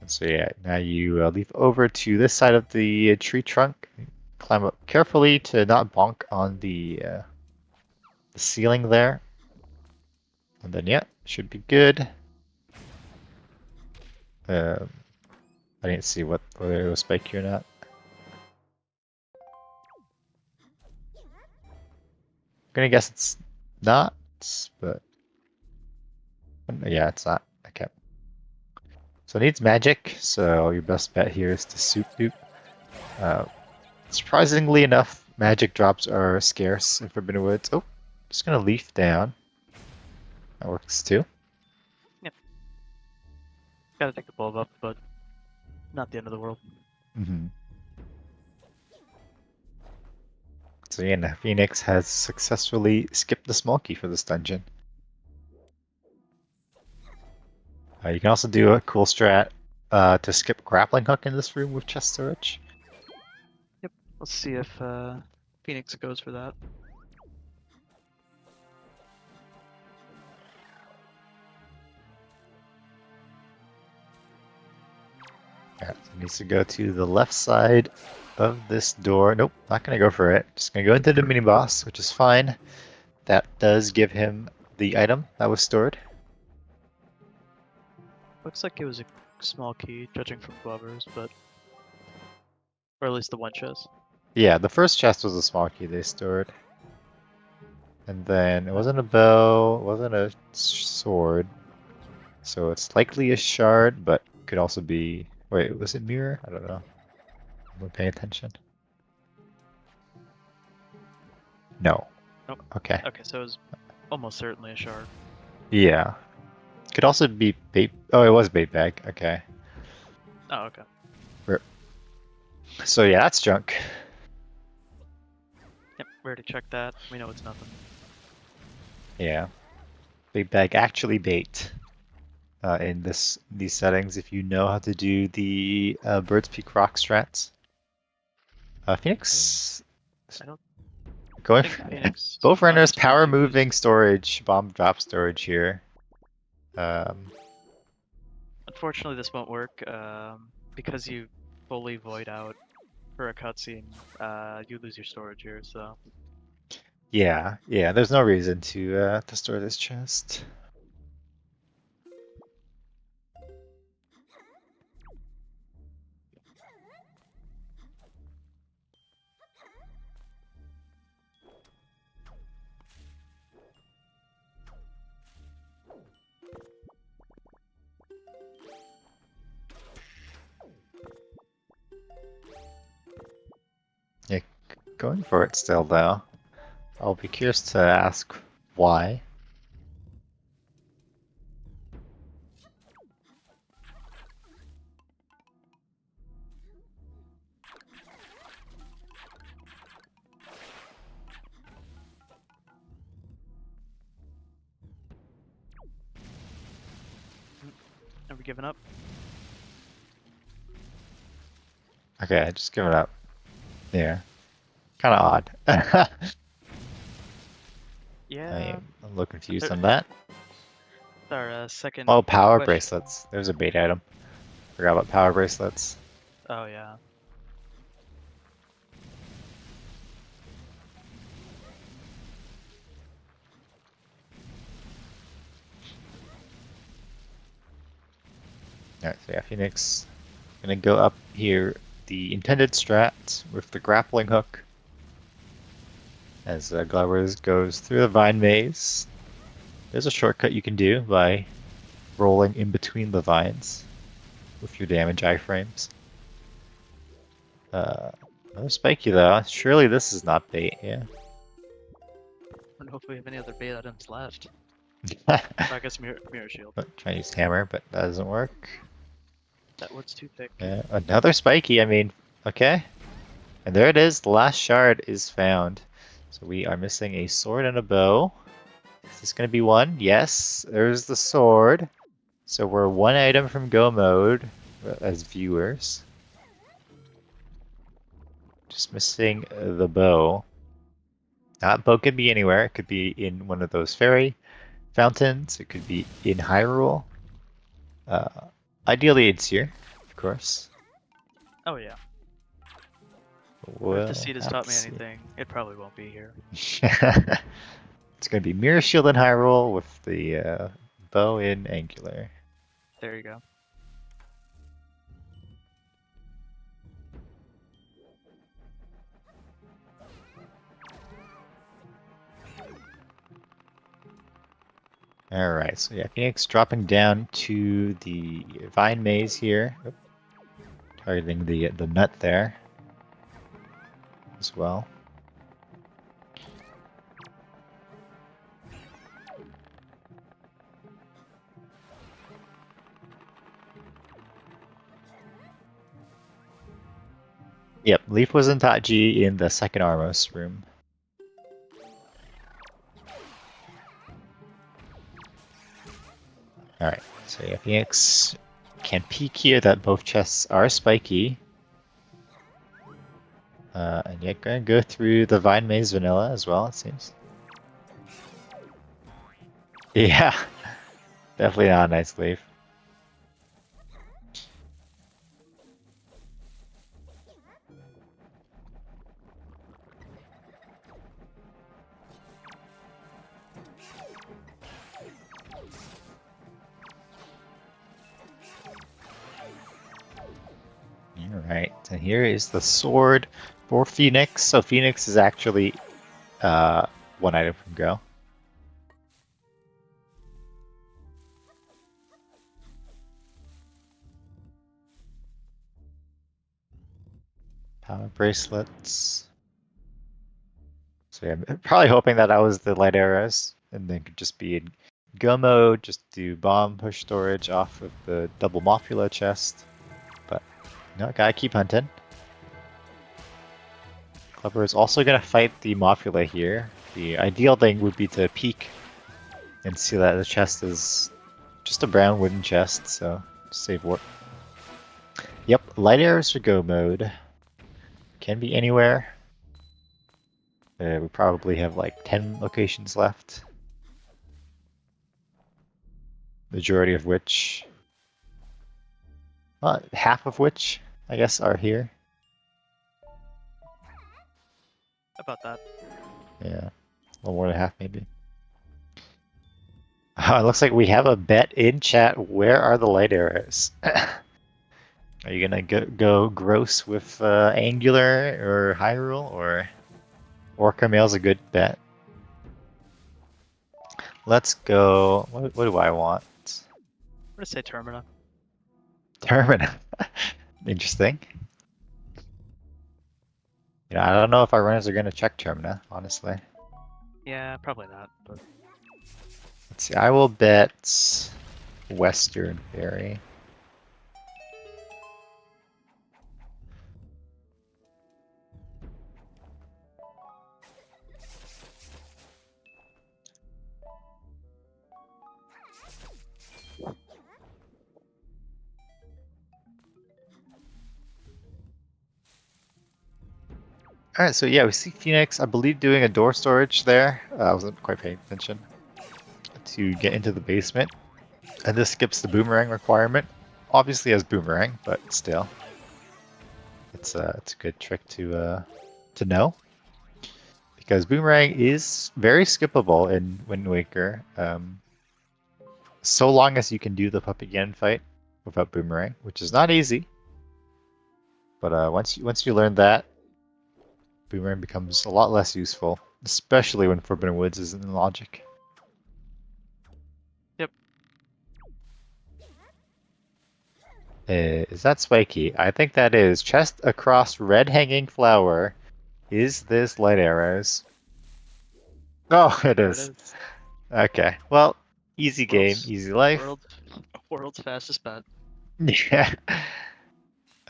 And so yeah, now you leaf over to this side of the tree trunk. Climb up carefully to not bonk on the ceiling there. And then yeah, should be good. I didn't see whether it was spiky or not. I'm gonna guess it's not, but yeah, it's not. Okay. So it needs magic, so your best bet here is to soup dupe. Surprisingly enough, magic drops are scarce in Forbidden Woods. Oh, just gonna leaf down. That works too. Gotta take the bulb up, but not the end of the world. So yeah, now Phoenix has successfully skipped the small key for this dungeon. You can also do a cool strat to skip grappling hook in this room with chest storage. Yep. Let's see if Phoenix goes for that. Yeah, so it needs to go to the left side of this door. Nope, not gonna go for it. Just gonna go into the mini boss, which is fine. That does give him the item that was stored. Looks like it was a small key, judging from Glover's, but or at least the one chest. Yeah, the first chest was a small key they stored. And then it wasn't a bow, it wasn't a sword. So it's likely a shard, but could also be... Wait, was it mirror? I don't know. I'm paying attention. No. Nope. Okay. Okay, so it was almost certainly a shard. Yeah. Could also be bait... Oh, it was bait bag. Okay. Oh, okay. So yeah, that's junk. Yep, we already checked that. We know it's nothing. Yeah. Bait bag actually bait. In these settings, if you know how to do the Bird's Peak rock strats. Phoenix. I don't Going think for Phoenix both runners wants to power use- moving storage, bomb drop storage here. Unfortunately, this won't work because you fully void out for a cutscene. You lose your storage here, so Yeah, yeah. There's no reason to store this chest. Yeah, going for it still though. I'll be curious to ask why. Have we given up? Okay, I just give it up. Yeah. Kind of odd. Yeah. I'm a little confused on that. It's our second. Oh, power question. bracelets. There's a bait item. Forgot about power bracelets. Oh yeah. Alright, so yeah, Phoenix. Gonna go up here the intended strat with the grappling hook. As Glovers goes through the vine maze. There's a shortcut you can do by rolling in between the vines with your damage iframes. Another spiky though. Surely this is not bait, yeah. I don't know if we have any other bait items left. But I guess mirror shield. try to use hammer, but that doesn't work. That wood's too thick. Another spiky, I mean, okay. And there it is, the last shard is found. So we are missing a sword and a bow. Is this gonna be one? Yes, there's the sword. So we're one item from go mode as viewers. Just missing the bow. That bow could be anywhere. It could be in one of those fairy fountains. It could be in Hyrule. Ideally, it's here, of course. Oh yeah. Well, If the seed has taught me let's see. anything, it probably won't be here. It's going to be Mirror Shield in Hyrule with the bow in Angular. There you go. Alright, so yeah, Phoenix dropping down to the vine maze here. Oop. Targeting the nut there as well. Yep, Leaf was in Tachi in the second Armos room. Alright, so yeah, Phoenix can peek here that both chests are spiky. And yeah, gonna go through the Vine Maze Vanilla as well, it seems. Yeah, definitely not a nice Leaf. Alright, and here is the sword for Phoenix. So Phoenix is actually one item from go. Power bracelets. So yeah, I'm probably hoping that was the light arrows, and then could just be in go mode, just do bomb push storage off of the double Mopula chest. But no, gotta keep hunting. Clever is also gonna fight the Mopula here. The ideal thing would be to peek and see that the chest is just a brown wooden chest, so save work. Yep, light arrows for go mode. Can be anywhere. We probably have like 10 locations left. Majority of which, half of which, I guess, are here. About that. Yeah. little more than half, maybe. It looks like we have a bet in chat. Where are the light arrows? Are you gonna go gross with Angular or Hyrule, or Orca Mail's a good bet? Let's go. What do I want? I'm gonna say Termina. Termina. Interesting. Yeah, I don't know if our runners are gonna check Termina, honestly. Yeah, probably not. But Let's see. I will bet Western Fairy. Alright, so yeah, we see Phoenix, I believe, doing a door storage there. I wasn't quite paying attention. To get into the basement. And this skips the boomerang requirement. Obviously has boomerang, but still. It's a good trick to know. Because boomerang is very skippable in Wind Waker. So long as you can do the Puppet Ganon fight without boomerang, which is not easy. But once you learn that, boomerang becomes a lot less useful, especially when Forbidden Woods isn't in logic. Yep. Is that spiky? I think that is. Chest across red hanging flower. Is this light arrows? Oh, it there is. Okay. Well, easy game, easy life. World's fastest bet. Yeah.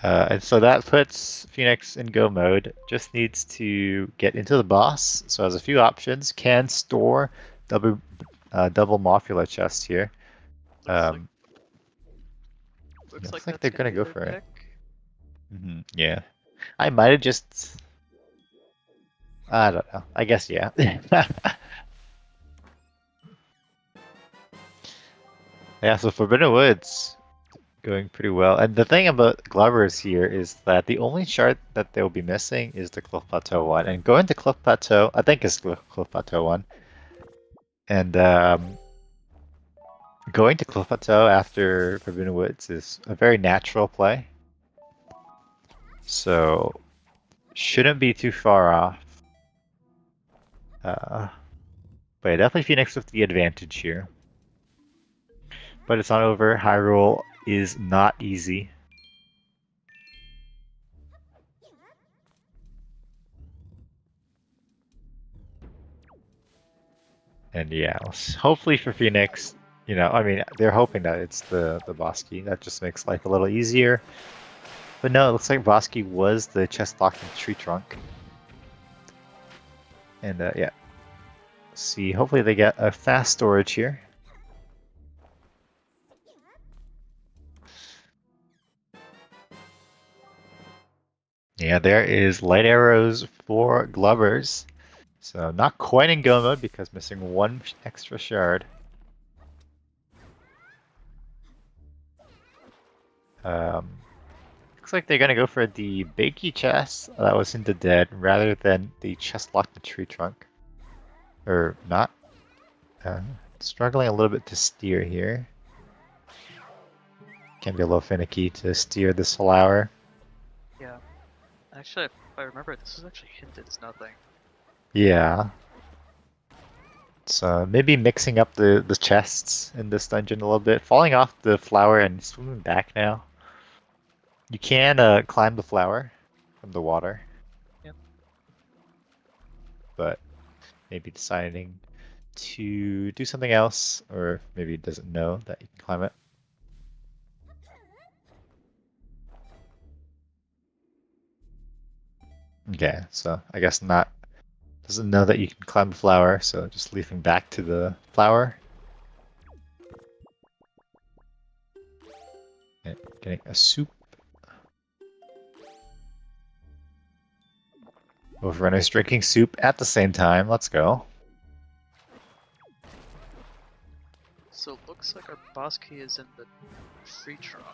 And so that puts Phoenix in go mode. Just needs to get into the boss. So has a few options. Can store double Mothula chest here. Looks like they're gonna go for it. Yeah. I might have just. I don't know. I guess yeah. Yeah. So Forbidden Woods. Going pretty well. And the thing about Glovers here is that the only shard that they'll be missing is the Cliff Plateau one. And going to Cliff Plateau, I think it's Cliff Plateau one. And going to Cliff Plateau after Forbidden Woods is a very natural play. So shouldn't be too far off. But yeah, definitely Phoenix with the advantage here. But it's not over. Hyrule is not easy. And yeah, hopefully for Phoenix, I mean, they're hoping that it's the Bosky. That just makes life a little easier. But no, it looks like Bosky was the chest locked in the tree trunk. And yeah, see, hopefully they get a fast storage here. Yeah, there is light arrows for Glovers. So not quite in go mode because missing one extra shard. Looks like they're gonna go for the Bakey chest that was in the dead rather than the chest locked in the tree trunk. Or not. Struggling a little bit to steer here. Can be a little finicky to steer this flower. Yeah. Actually, if I remember, this is actually hinted as nothing. Yeah. So maybe mixing up the chests in this dungeon a little bit. Falling off the flower and swimming back now. You can climb the flower from the water. Yep. But maybe deciding to do something else, or maybe it doesn't know that you can climb it. Okay, so I guess doesn't know that you can climb the flower, so just leaping back to the flower. And getting a soup. Both runners drinking soup at the same time. Let's go. So it looks like our boss key is in the tree trunk.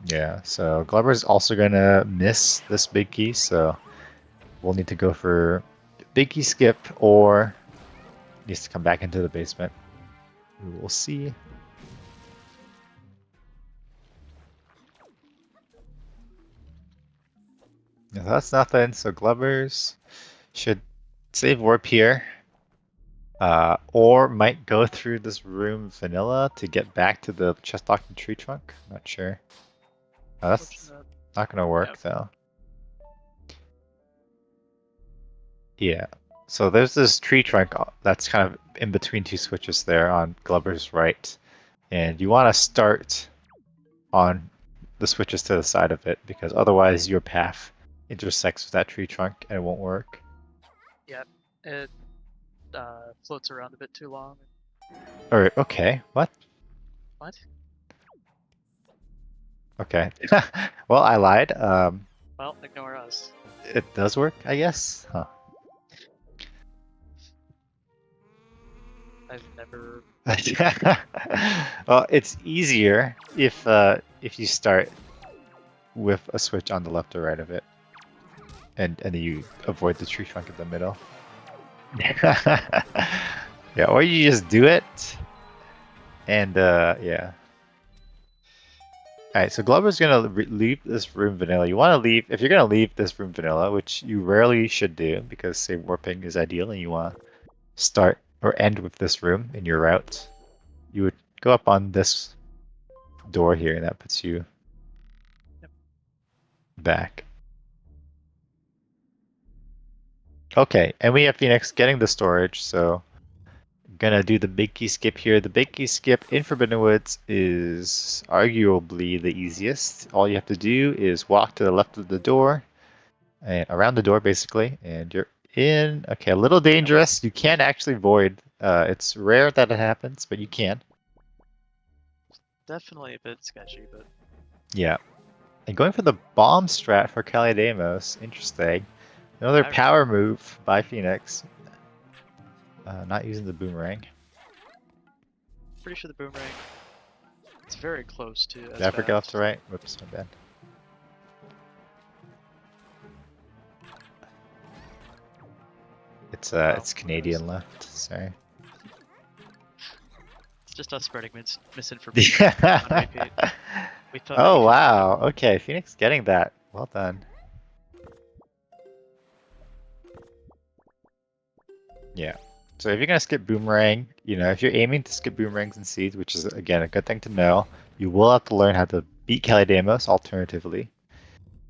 Yeah, so Glover's also gonna miss this big key, so we'll need to go for big key skip or needs to come back into the basement. We will see. No, that's nothing. So Glovers should save warp here. Or might go through this room vanilla to get back to the chest lock and tree trunk. Not sure. Oh, that's not gonna work though. Yeah. So there's this tree trunk that's kind of in between two switches there on Glover's right. And you want to start on the switches to the side of it because otherwise your path intersects with that tree trunk and it won't work. Yep, it floats around a bit too long. Or okay, what? What? Okay. Well, I lied. Well, ignore us. It does work, I guess. Huh. I've never. Well, it's easier if you start with a switch on the left or right of it, and you avoid the tree trunk in the middle. Yeah, or you just do it, and yeah. All right, so Glover's gonna leave this room vanilla. You want to leave if you're gonna leave this room vanilla, which you rarely should do because save warping is ideal, and you want to start or end with this room in your route. You would go up on this door here, and that puts you back. Okay, and we have Phoenix getting the storage, so I'm gonna do the big key skip here. The big key skip in Forbidden Woods is arguably the easiest. All you have to do is walk to the left of the door, and around the door basically, and you're in. Okay, a little dangerous. You can't actually void. It's rare that it happens, but you can. Definitely a bit sketchy, but. Yeah. And going for the bomb strat for Calidamos, interesting. Another power move by Phoenix. Not using the boomerang. Pretty sure the boomerang. It's very close to. Did I forget left to right? Whoops, my bad. It's Canadian left. Sorry. It's just us spreading misinformation. On repeat. Oh wow! Okay, Phoenix getting that. Well done. Yeah. So if you're gonna skip boomerang, you know, if you're aiming to skip boomerangs and seeds, which is again a good thing to know, you will have to learn how to beat Calidamos alternatively.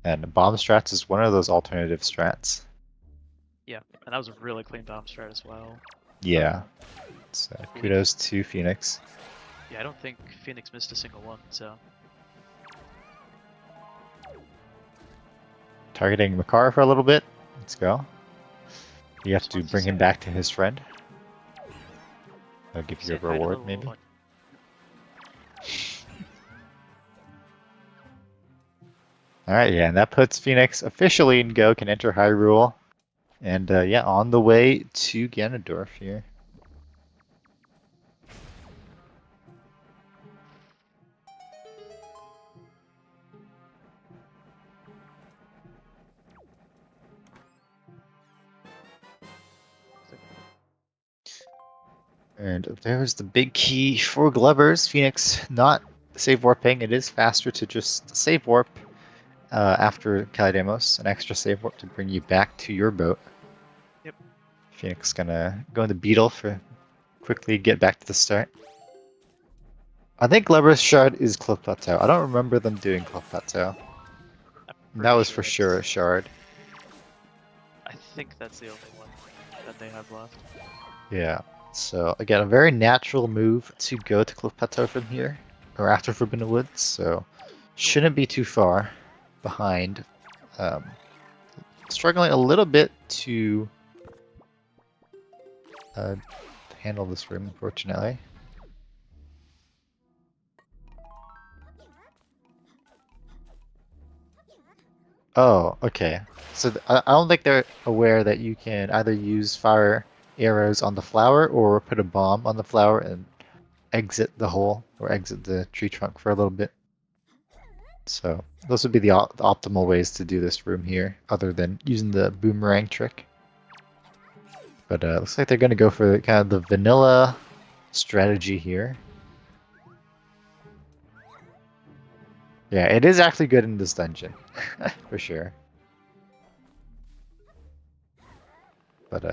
And bomb strats is one of those alternative strats. Yeah, and that was a really clean bomb strat as well. Yeah. So kudos to Phoenix. Yeah, I don't think Phoenix missed a single one, so. Targeting Makar for a little bit. Let's go. You have to bring him back to his friend. I'll give you a reward, maybe. Alright, yeah, and that puts Phoenix officially in go, can enter Hyrule. And yeah, on the way to Ganondorf here. And there's the big key for Glovers. Phoenix not save warping. It is faster to just save warp after Calidamos, an extra save warp to bring you back to your boat. Yep. Phoenix gonna go in the Beetle for quickly get back to the start. I think Glover's Shard is Cliff Plateau. I don't remember them doing Cliff Plateau. That was for sure a Shard. I think that's the only one that they have left. Yeah. So again, a very natural move to go to Cliff Plateau from here, or after Forbidden Woods, so shouldn't be too far behind. Struggling a little bit to handle this room, unfortunately. Oh, okay. So I don't think they're aware that you can either use fire arrows on the flower or put a bomb on the flower and exit the hole or exit the tree trunk for a little bit. So those would be the optimal ways to do this room here, other than using the boomerang trick. But looks like they're going to go for kind of the vanilla strategy here. Yeah, it is actually good in this dungeon, for sure. But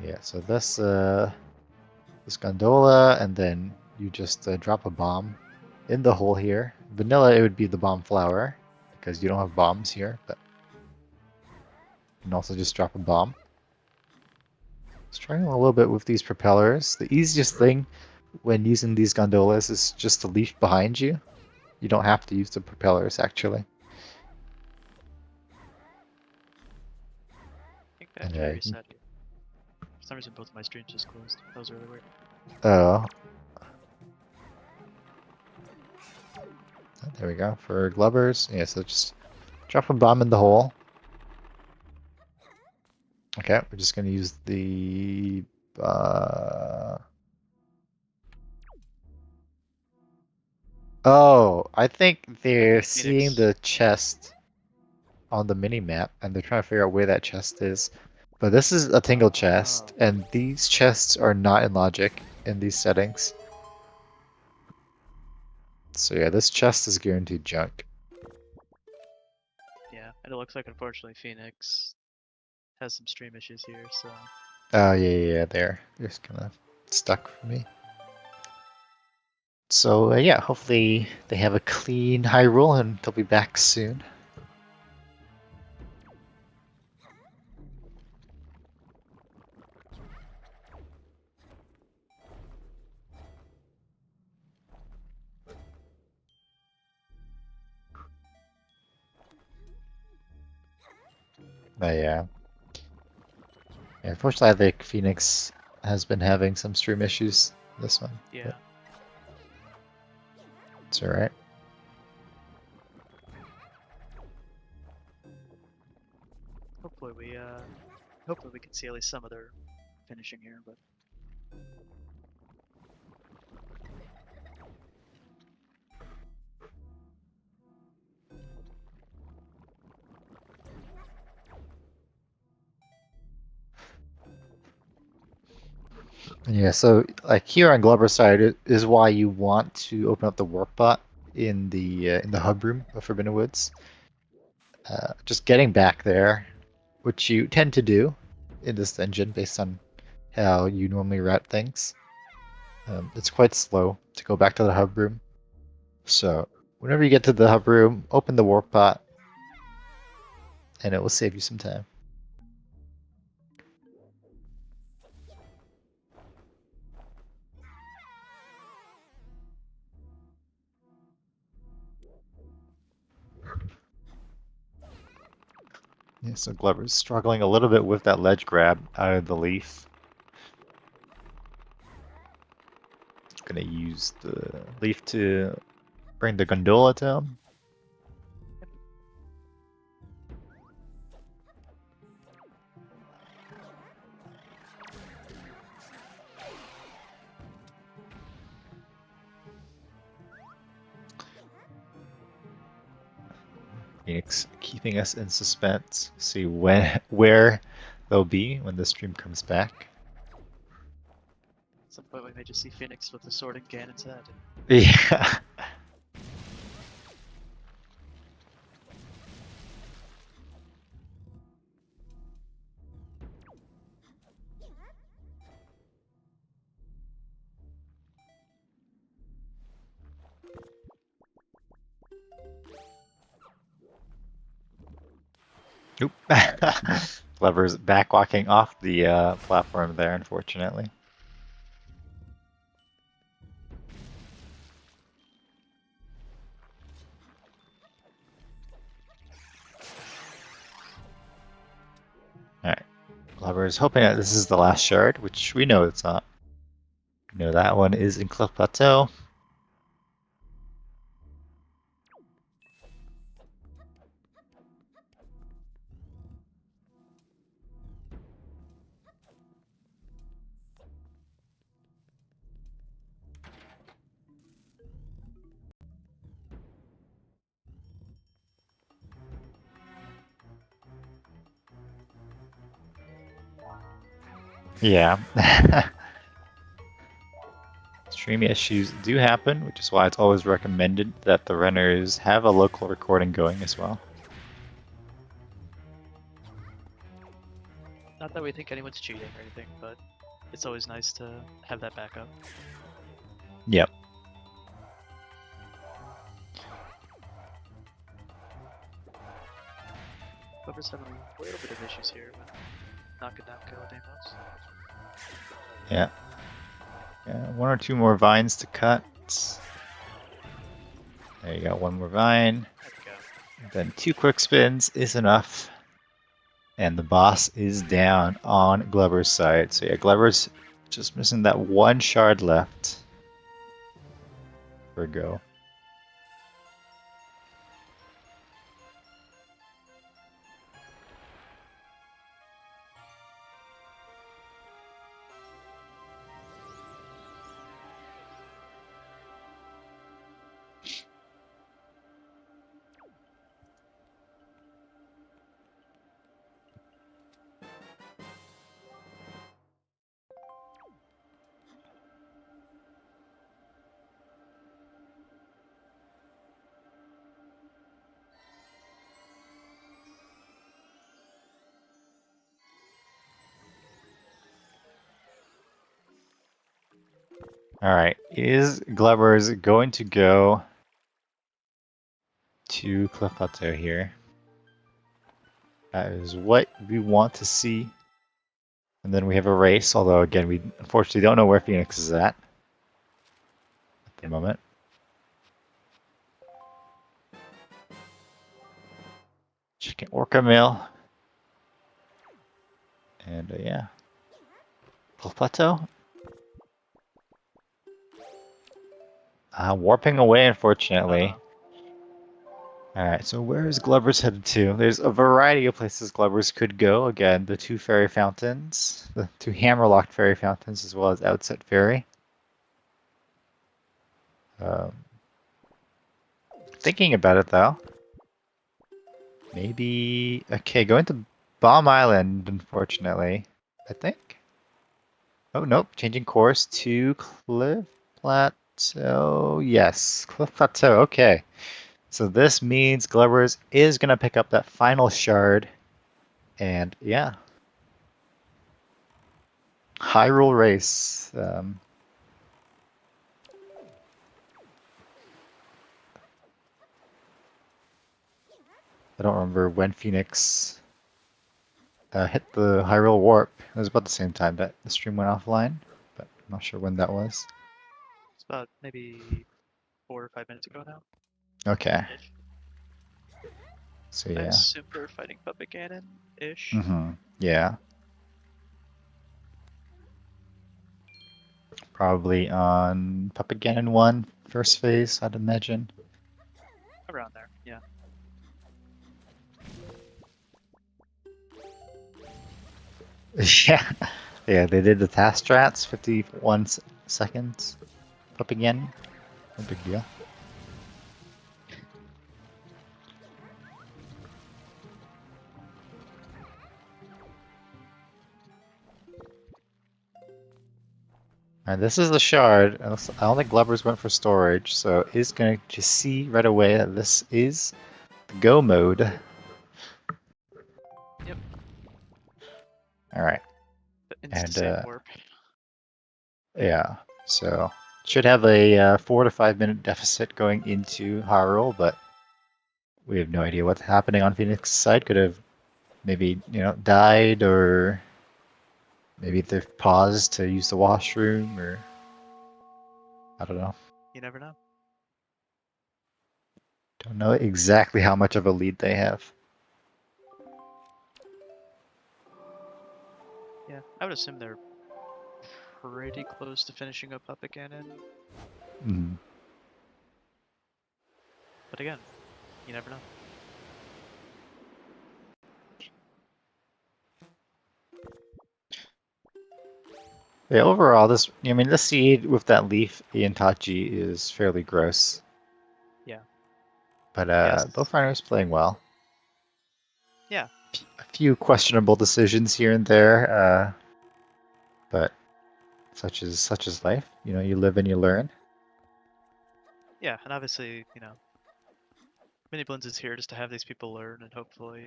yeah. So this gondola, and then you just drop a bomb in the hole here. Vanilla, it would be the bomb flower because you don't have bombs here, but you can also just drop a bomb. Struggling a little bit with these propellers. The easiest thing when using these gondolas is just to leaf behind you. You don't have to use the propellers, actually. I think I have to reset here. For some reason, both of my streams just closed. That was really weird. Oh. There we go. For glubbers. Yeah, so just drop a bomb in the hole. Okay, we're just going to use the... Oh, I think they're seeing the chest on the mini-map, and they're trying to figure out where that chest is. But this is a tingle chest, and these chests are not in logic in these settings. So yeah, this chest is guaranteed junk. Yeah, and it looks like, unfortunately, Phoenix has some stream issues here, so... Oh, yeah, they're just kind of stuck for me. So yeah, hopefully they have a clean Hyrule and they'll be back soon. But yeah. Unfortunately, I think Phoenix has been having some stream issues this one. Yeah. It's alright. Hopefully we can see at least some of their finishing here, but... Yeah, so like here on Glover's side is why you want to open up the warp bot in the hub room of Forbidden Woods. Just getting back there, which you tend to do in this dungeon based on how you normally route things. It's quite slow to go back to the hub room. So whenever you get to the hub room, open the warp bot, and it will save you some time. Yeah, so Glover's struggling a little bit with that ledge grab out of the leaf. Gonna use the leaf to bring the gondola to him. Phoenix keeping us in suspense. See where they'll be when the stream comes back. At some point we may just see Phoenix with the sword in Ganon's head. Yeah. Nope. Clever's backwalking off the platform there, unfortunately. Alright. Clever's hoping that this is the last shard, which we know it's not. We know that one is in Cliff Plateau. Yeah. Stream issues do happen, which is why it's always recommended that the runners have a local recording going as well. Not that we think anyone's cheating or anything, but it's always nice to have that backup. Yep. Clover's having a little bit of issues here with knocking down kill demos. Yeah. Yeah. One or two more vines to cut. There you go. One more vine. There we go. Then 2 quick spins is enough. And the boss is down on Glover's side. So yeah, Glover's just missing that one shard left for a go. Alright, is Glover's going to go to Cliff Plateau here? That is what we want to see. And then we have a race, although again, we unfortunately don't know where Phoenix is at the moment. Chicken Orca Mill. And yeah. Cliff Plateau. Warping away, unfortunately. Alright, so where is Glover's headed to? There's a variety of places Glover's could go. Again, the 2 fairy fountains, the 2 hammerlocked fairy fountains, as well as Outset Fairy. Thinking about it though, maybe okay, going to Bomb Island, unfortunately. I think. Oh nope, changing course to Cliff Plateau. Yes, Cliff Plateau. Okay. So this means Glover's is going to pick up that final shard. And yeah. Hyrule Race. I don't remember when Phoenix hit the Hyrule Warp. It was about the same time that the stream went offline, but I'm not sure when that was. It's about maybe 4 or 5 minutes ago now. Okay. So I yeah. assume they're fighting Puppet Ganon-ish. Yeah. Probably on Puppet Ganon 1, first phase, I'd imagine. Around there, yeah. Yeah. Yeah, they did the task strats, 51 seconds. Puppet Ganon. No big deal. And this is the shard. I don't think Glover's went for storage, so is going to see right away that this is the go mode. Yep. Alright. And warp. Yeah, so should have a 4 to 5 minute deficit going into Hyrule, but we have no idea what's happening on Phoenix's side. Could have maybe, died, or maybe they've paused to use the washroom, or I don't know. You never know. Don't know exactly how much of a lead they have. Yeah, I would assume they're pretty close to finishing up Puppet Ganon. Mm. But again, you never know. Yeah, overall, this seed with that leaf in Tachi is fairly gross. Yeah. But Yes. both runners playing well. Yeah. A few questionable decisions here and there. but such is life. You know, you live and you learn. Yeah, and obviously, you know, Miniblins is here just to have these people learn, and hopefully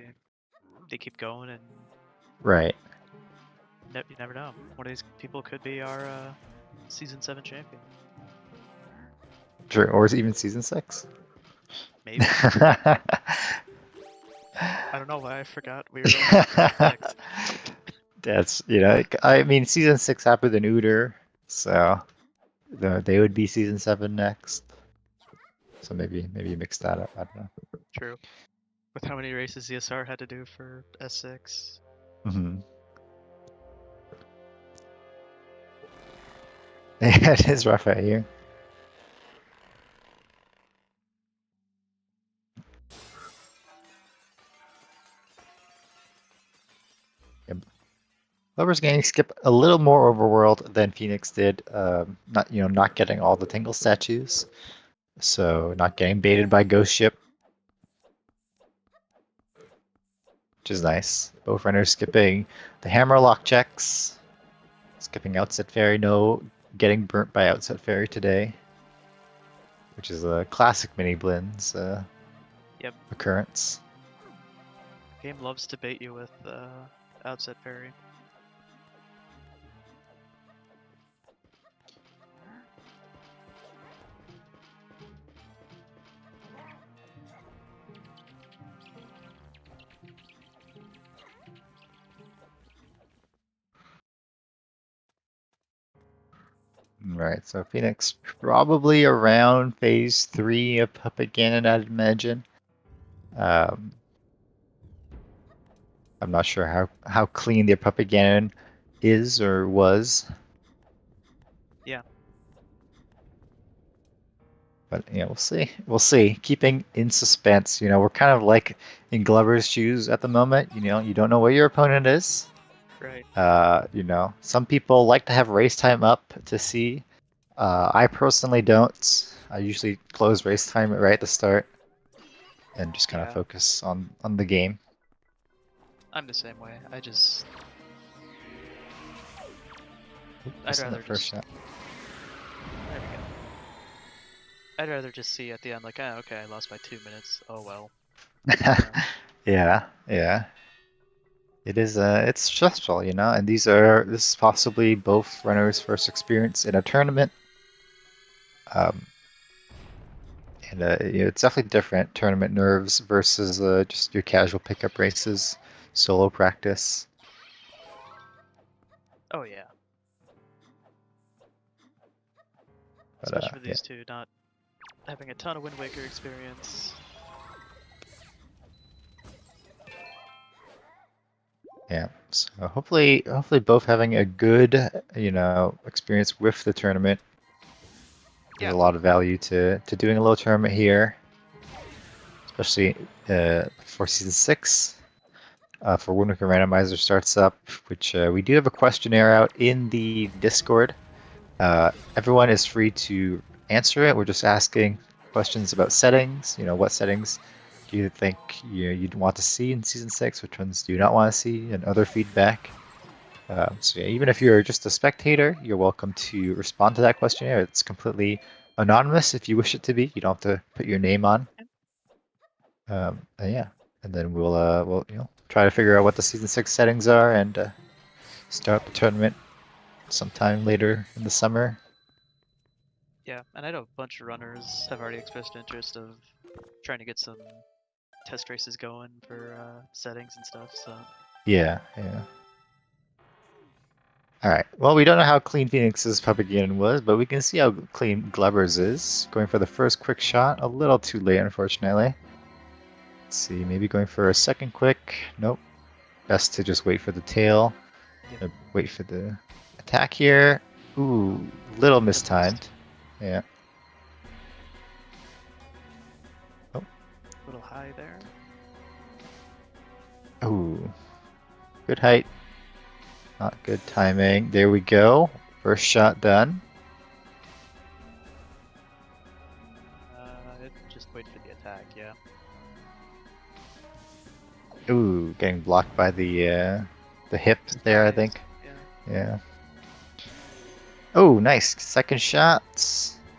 they keep going. And Right. you never know. One of these people could be our season 7 champion. True. Or is it even season 6? Maybe. I don't know why I forgot we were on season 6. That's, you know, I mean, season 6 happened in Uter, so they would be season 7 next. So maybe you mix that up. I don't know. True. With how many races ZSR had to do for S6. Mm-hmm. Yeah, it is rough out here. Yep. Lover's Gang skip a little more overworld than Phoenix did. Not getting all the Tingle statues, so not getting baited by Ghost Ship, which is nice. Both runners skipping the Hammerlock checks, skipping Outset Fairy. No getting burnt by Outset Fairy today, which is a classic Miniblins Yep. occurrence. Game loves to bait you with Outset Fairy. Right, so Phoenix probably around phase 3 of Puppet Ganon, I'd imagine. I'm not sure how clean their Puppet Ganon is or was. Yeah. But yeah, we'll see. We'll see. Keeping in suspense. You know, we're kind of like in Glover's shoes at the moment. You know, you don't know where your opponent is. Right. You know, some people like to have race time up to see. I personally don't. I usually close race time right at the start and just kind of Yeah. focus on the game. I'm the same way. I'd Missing rather that first just. shot. There we go. I'd rather just see at the end, like, oh, okay, I lost by 2 minutes. Oh well. Yeah, yeah. It is it's stressful, you know, and this is possibly both runners' first experience in a tournament. And it's definitely different tournament nerves versus just your casual pickup races, solo practice. Oh yeah. But Especially for yeah. these two not having a ton of Wind Waker experience. Yeah, so hopefully both having a good, experience with the tournament. There's Yeah. a lot of value to doing a little tournament here, especially for season 6. For when Randomizer starts up, which we do have a questionnaire out in the Discord. Everyone is free to answer it. We're just asking questions about settings. You know, what settings do you think you'd want to see in season 6? Which ones do you not want to see? And other feedback. So yeah, even if you're just a spectator, you're welcome to respond to that questionnaire. It's completely anonymous if you wish it to be. You don't have to put your name on. And yeah, and then we'll try to figure out what the season 6 settings are and start the tournament sometime later in the summer. Yeah, and I know a bunch of runners have already expressed interest of trying to get some test races going for settings and stuff, so. Yeah. Alright, well, we don't know how clean Phoenix's Puppet Ganon was, but we can see how clean Glover's is. Going for the first quick shot, a little too late, unfortunately. Let's see, maybe going for a second quick. Nope. Best to just wait for the tail. Yep. Wait for the attack here. Ooh, little mistimed. Yeah. A little high there. Ooh. Good height. Not good timing. There we go. First shot done. Just wait for the attack, yeah. Ooh, getting blocked by the hip there, I think. Yeah. Yeah. Oh, nice. Second shot.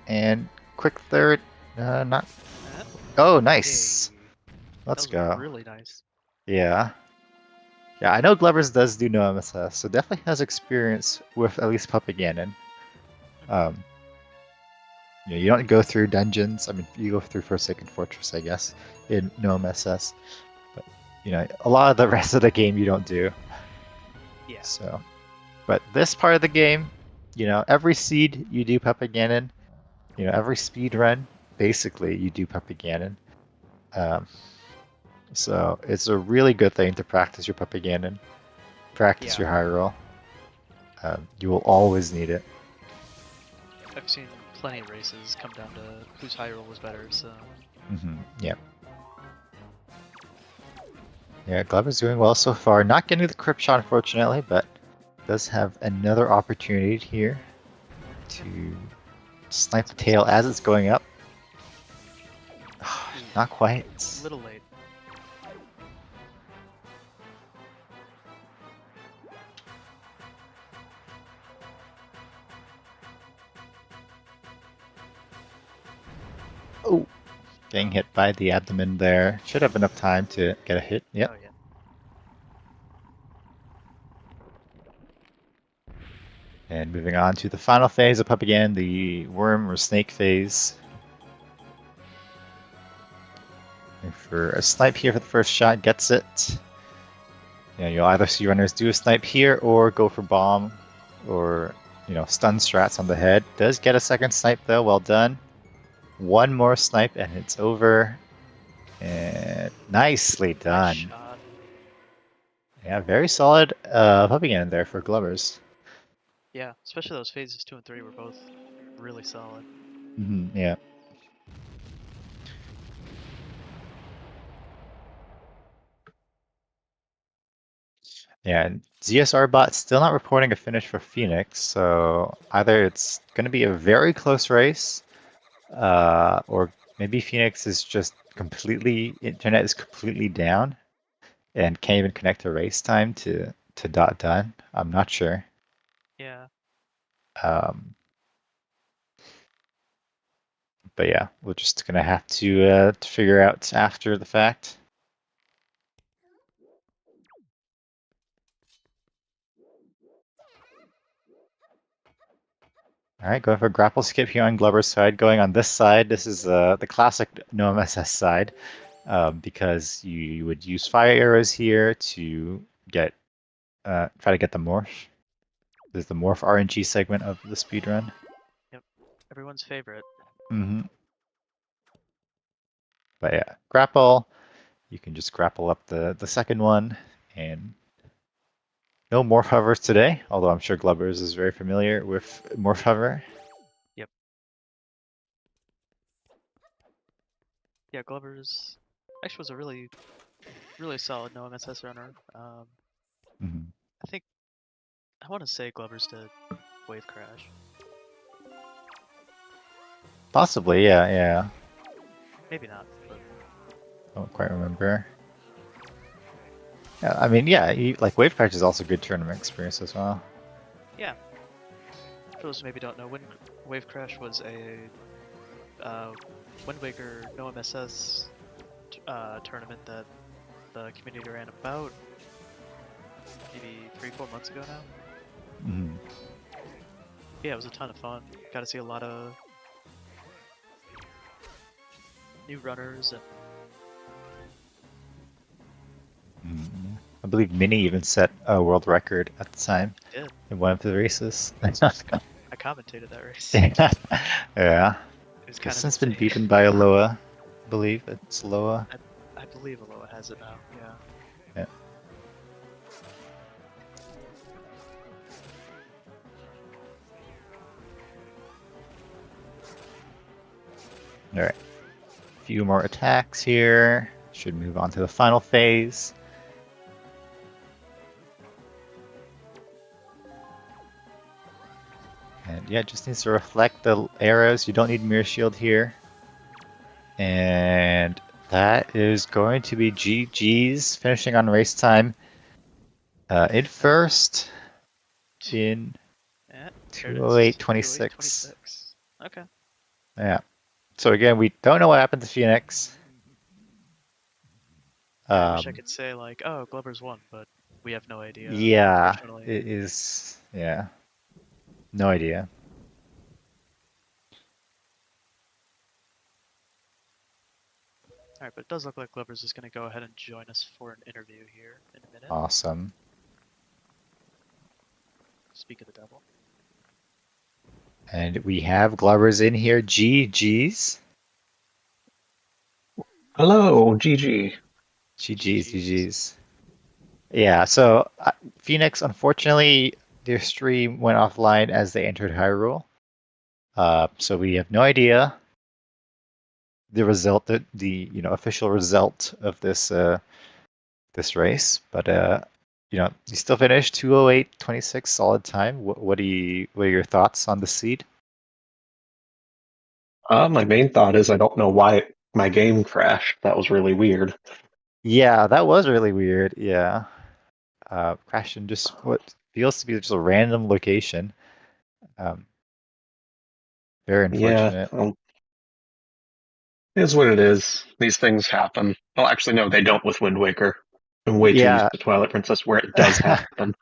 And quick third. Not. Oh, nice. Hey, Let's that was go. really nice. Yeah. Yeah, I know Glovers does do no MSS, so definitely has experience with at least Puppet Ganon. Um, you don't go through dungeons. I mean, you go through Forsaken Fortress, I guess, in no MSS. But, a lot of the rest of the game you don't do. Yeah. So, but this part of the game, every seed you do Puppet Ganon. Every speed run, basically, you do Puppet Ganon. So it's a really good thing to practice your Puppet Ganon, practice your high roll. You will always need it. I've seen plenty of races come down to whose high roll was better, so. Yeah. Yeah, Glover's doing well so far. Not getting the crypt shot, unfortunately, but does have another opportunity here to snipe the tail as it's going up. Not quite. A little late. Oh, getting hit by the abdomen there. Should have enough time to get a hit. Yep. Oh, yeah. And moving on to the final phase of Puppet Ganon, the worm or snake phase. And for a snipe here for the first shot, gets it. You'll either see runners do a snipe here or go for bomb or, stun strats on the head. Does get a second snipe though, well done. One more snipe and it's over. And nicely done. Nice shot. Yeah, very solid Puppet Ganon there for Glovers. Yeah, especially those phases 2 and 3 were both really solid. Yeah. Yeah, and ZSR bot still not reporting a finish for Phoenix, so either it's going to be a very close race, or maybe Phoenix is just internet is completely down and can't even connect to race time to dot done. I'm not sure. Yeah. Um, but yeah, we're just gonna have to figure out after the fact. All right, going for a grapple skip here on Glover's side. Going on this side, this is the classic no MSS side, because you would use fire arrows here to get try to get the morph. There's the morph RNG segment of the speedrun. Yep. Everyone's favorite. But yeah, grapple. You can just grapple up the second one, and no morph hovers today. Although I'm sure Glovers is very familiar with morph hover. Yep. Yeah, Glover's actually was a really, really solid no MSS runner. I think I want to say Glover's did wave crash. Possibly, yeah. Maybe not, but Don't quite remember. Yeah, I mean, like Wave Crash is also good tournament experience as well. yeah. For those who maybe don't know, Wave Crash was a Wind Waker no MSS tournament that the community ran about maybe 3-4 months ago now. Yeah, it was a ton of fun. Got to see a lot of new runners and I believe Mini even set a world record at the time did. in one of the races. I commentated that race. Yeah. It's It's since been beaten by Aloha, I believe. It's Aloha. I believe Aloha has it now, yeah. Alright. A few more attacks here. Should move on to the final phase. And yeah, it just needs to reflect the arrows. You don't need Mirror Shield here. And that is going to be GG's, finishing on race time. In first, in Yeah, there it is. 208.26. 208.26. Okay. Yeah. So again, we don't know what happened to Phoenix. I wish I could say like, oh, Glover's won, but we have no idea. Yeah, Unfortunately. it is. Yeah, no idea. All right, but it does look like Glover's just going to go ahead and join us for an interview here in a minute. Awesome. Speak of the devil. And we have Glover's in here. GG's. Hello, GG. GG's. Yeah, so Phoenix, unfortunately, their stream went offline as they entered Hyrule. So we have no idea the result, the official result of this this race. But you still finished 208.26, solid time. What are your thoughts on the seed? My main thought is I don't know why my game crashed. That was really weird. Yeah, that was really weird. Yeah. Crashed in just what feels to be just a random location. Um, very Yeah, unfortunate. it is what it is. These things happen. Well, actually, no, they don't with Wind Waker. I'm way too used Yeah. to Twilight Princess where it does happen.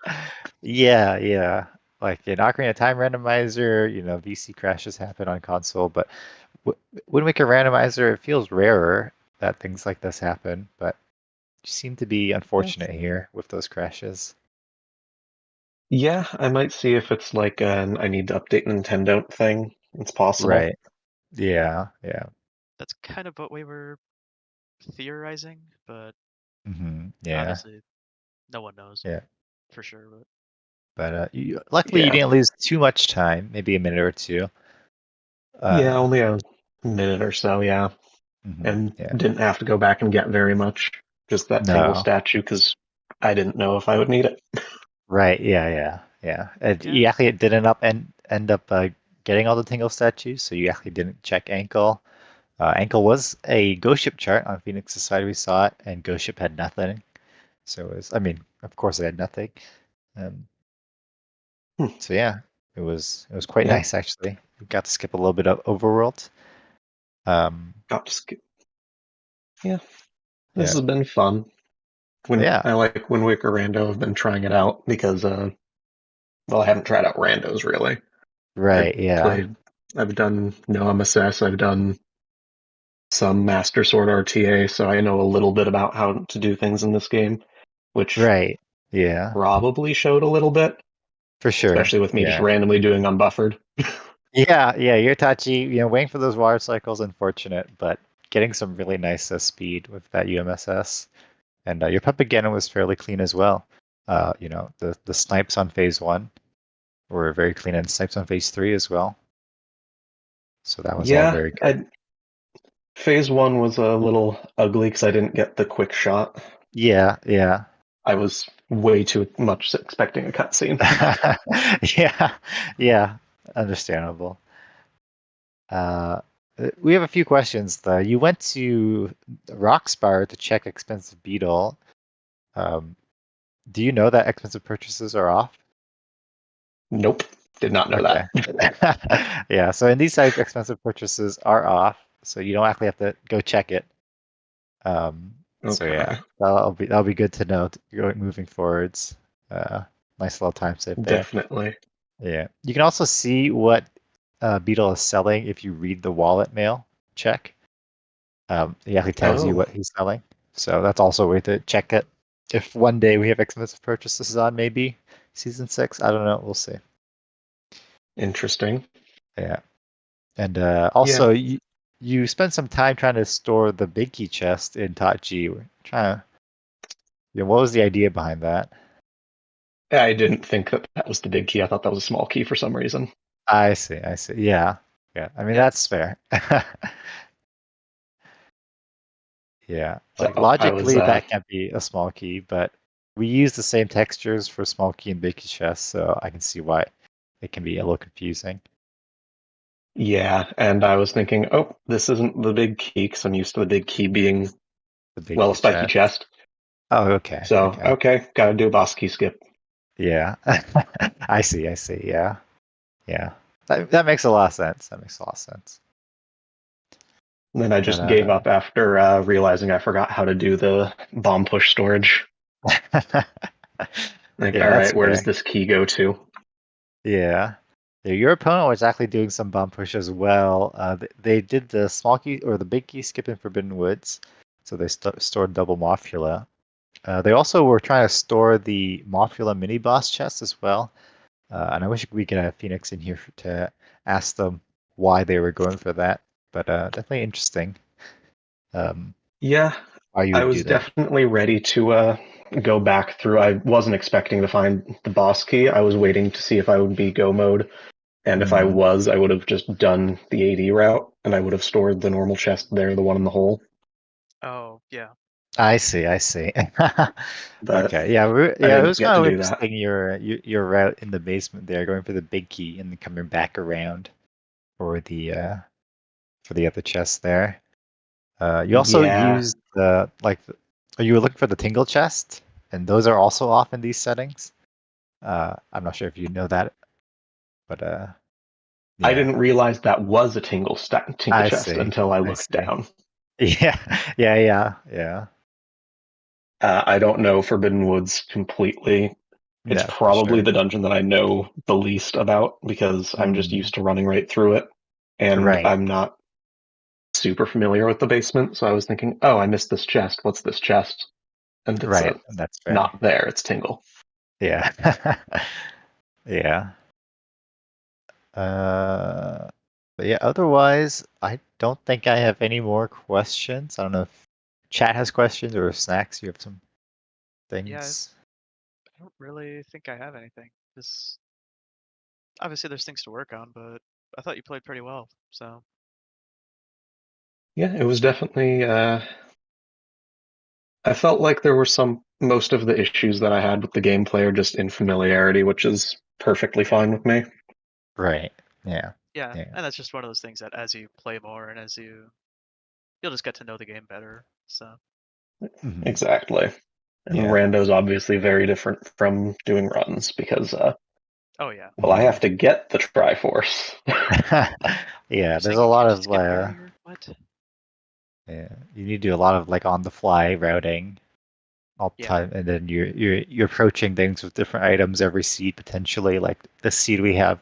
Yeah. Like in Ocarina of Time Randomizer, VC crashes happen on console, but Wind Waker Randomizer, it feels rarer that things like this happen, but you seem to be unfortunate here with those crashes. Yeah, I might see if it's like an I need to update Nintendo thing. It's possible. Right. Yeah. That's kind of what we were theorizing, but Yeah. honestly, no one knows Yeah. for sure. But luckily you Yeah. didn't lose too much time, maybe a minute or two. Yeah, only a minute or so, yeah. And Yeah. didn't have to go back and get very much. Just that tingle No. statue because I didn't know if I would need it. Right. Yeah. And Yeah. you actually didn't end up getting all the tingle statues, so you actually didn't check ankle. Ankle was a ghost ship chart on Phoenix's side. We saw it, and ghost ship had nothing. So it was, I mean, of course it had nothing. Um, so yeah, it was quite Yeah. nice actually. We got to skip a little bit of overworld. Got to skip. Yeah. This Yeah. has been fun. Yeah. I like Wind Waker Rando. I've been trying it out because, well, I haven't tried out Randos really. Right. Yeah. I've done No MSS, I've done some Master Sword RTA, so I know a little bit about how to do things in this game, which Right. Yeah. probably showed a little bit, For sure. especially with me just Yeah. randomly doing unbuffered. Yeah. You're touchy. Waiting for those water cycles, unfortunate, but getting some really nice speed with that UMSS. And your puppet Ganon was fairly clean as well. The snipes on phase 1 were very clean, and snipes on phase 3 as well. So that was all Yeah, very good. Phase 1 was a little ugly because I didn't get the quick shot. Yeah. I was way too much expecting a cutscene. Yeah. Understandable. We have a few questions though. You went to Rockspire to check expensive beetle. Do you know that expensive purchases are off? Nope, did not know Okay. that. Yeah, so in these sites, expensive purchases are off, so you don't actually have to go check it. So Okay, yeah, that'll be good to know moving forwards. Nice little time save there. definitely. Yeah, you can also see what Beetle is selling if you read the wallet mail check. He actually tells you Oh, what he's selling, so that's also a way to check it. If one day we have expensive purchases on, maybe season 6, I don't know, we'll see. interesting. Yeah. And Yeah. also, you spent some time trying to store the big key chest in Tachi. Trying to, what was the idea behind that? I didn't think that that was the big key. I thought that was a small key for some reason. I see. Yeah. I mean, that's fair. Yeah. Like So I was, logically, that can't be a small key, but we use the same textures for small key and big key chests, so I can see why it can be a little confusing. yeah, and I was thinking, oh, this isn't the big key because I'm used to the big key being, The big well, key a spiky chest. Oh, okay. So, okay, gotta do a boss key skip. Yeah. I see. Yeah. Yeah, that makes a lot of sense. That makes a lot of sense. And then I just gave up after realizing I forgot how to do the bomb push storage. Like, Yeah, all that's right, where does fair. this key go to? Yeah. Yeah, your opponent was actually doing some bomb push as well. They did the small key or the big key skip in Forbidden Woods, so they stored double Mothula. They also were trying to store the Mothula mini boss chest as well. And I wish we could have Phoenix in here to ask them why they were going for that. But definitely interesting. Yeah, Why you I would do was that. definitely ready to go back through. I wasn't expecting to find the boss key. I was waiting to see if I would be go mode. And if I Mm. was, I would have just done the AD route, and I would have stored the normal chest there, the one in the hole. Oh, yeah. I see. I see. But Okay. Yeah. I Yeah. It didn't was get kind to of do that. interesting your route in the basement there, going for the big key and then coming back around for the other chest there. You also Yeah, used the you were looking for the tingle chest, and those are also off in these settings. I'm not sure if you know that, but I yeah, didn't realize that was a tingle I chest see. until I I looked see. down. Yeah. Yeah. Yeah. Yeah. I don't know Forbidden Woods completely. It's Yeah, for probably sure. the dungeon that I know the least about because I'm just Mm. used to running right through it, and Right. I'm not super familiar with the basement. So I was thinking, oh, I missed this chest. What's this chest? And it's Right. That's fair. not there. It's Tingle. Yeah. Yeah. Uh, but yeah, otherwise, I don't think I have any more questions. I don't know if chat has questions or if Snacks, you have some Yeah, things. I don't really think I have anything. This obviously there's things to work on, but I thought you played pretty well. So Yeah, it was definitely. I felt like there were most of the issues that I had with the gameplay are just in familiarity, which is perfectly yeah, fine with me. Right. Yeah. yeah, Yeah. and that's just one of those things that as you play more and you'll just get to know the game better. So Mhm. Exactly. And Yeah. Rando's obviously very different from doing runs because, oh yeah, well, I Mhm. have to get the Triforce. Yeah, you're there's saying a you lot can't of just skip earlier? What? yeah, you need to do a lot of like on the fly routing all the Yeah, time, and then you're approaching things with different items every seed potentially. Like this seed we have,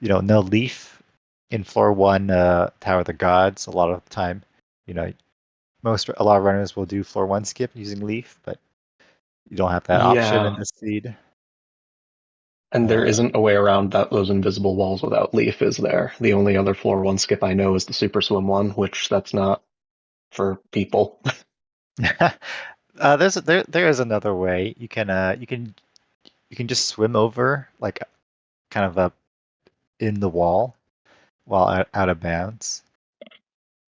no leaf in floor one, Tower of the Gods. A lot of the time, you know, a lot of runners will do floor one skip using leaf, but you don't have that option in Yeah, this seed. and there Uh, isn't a way around those invisible walls without Leaf, is there? The only other floor one skip I know is the Super Swim one, which that's not for people. there is another way. You can just swim over like kind of up in the wall while out of bounds,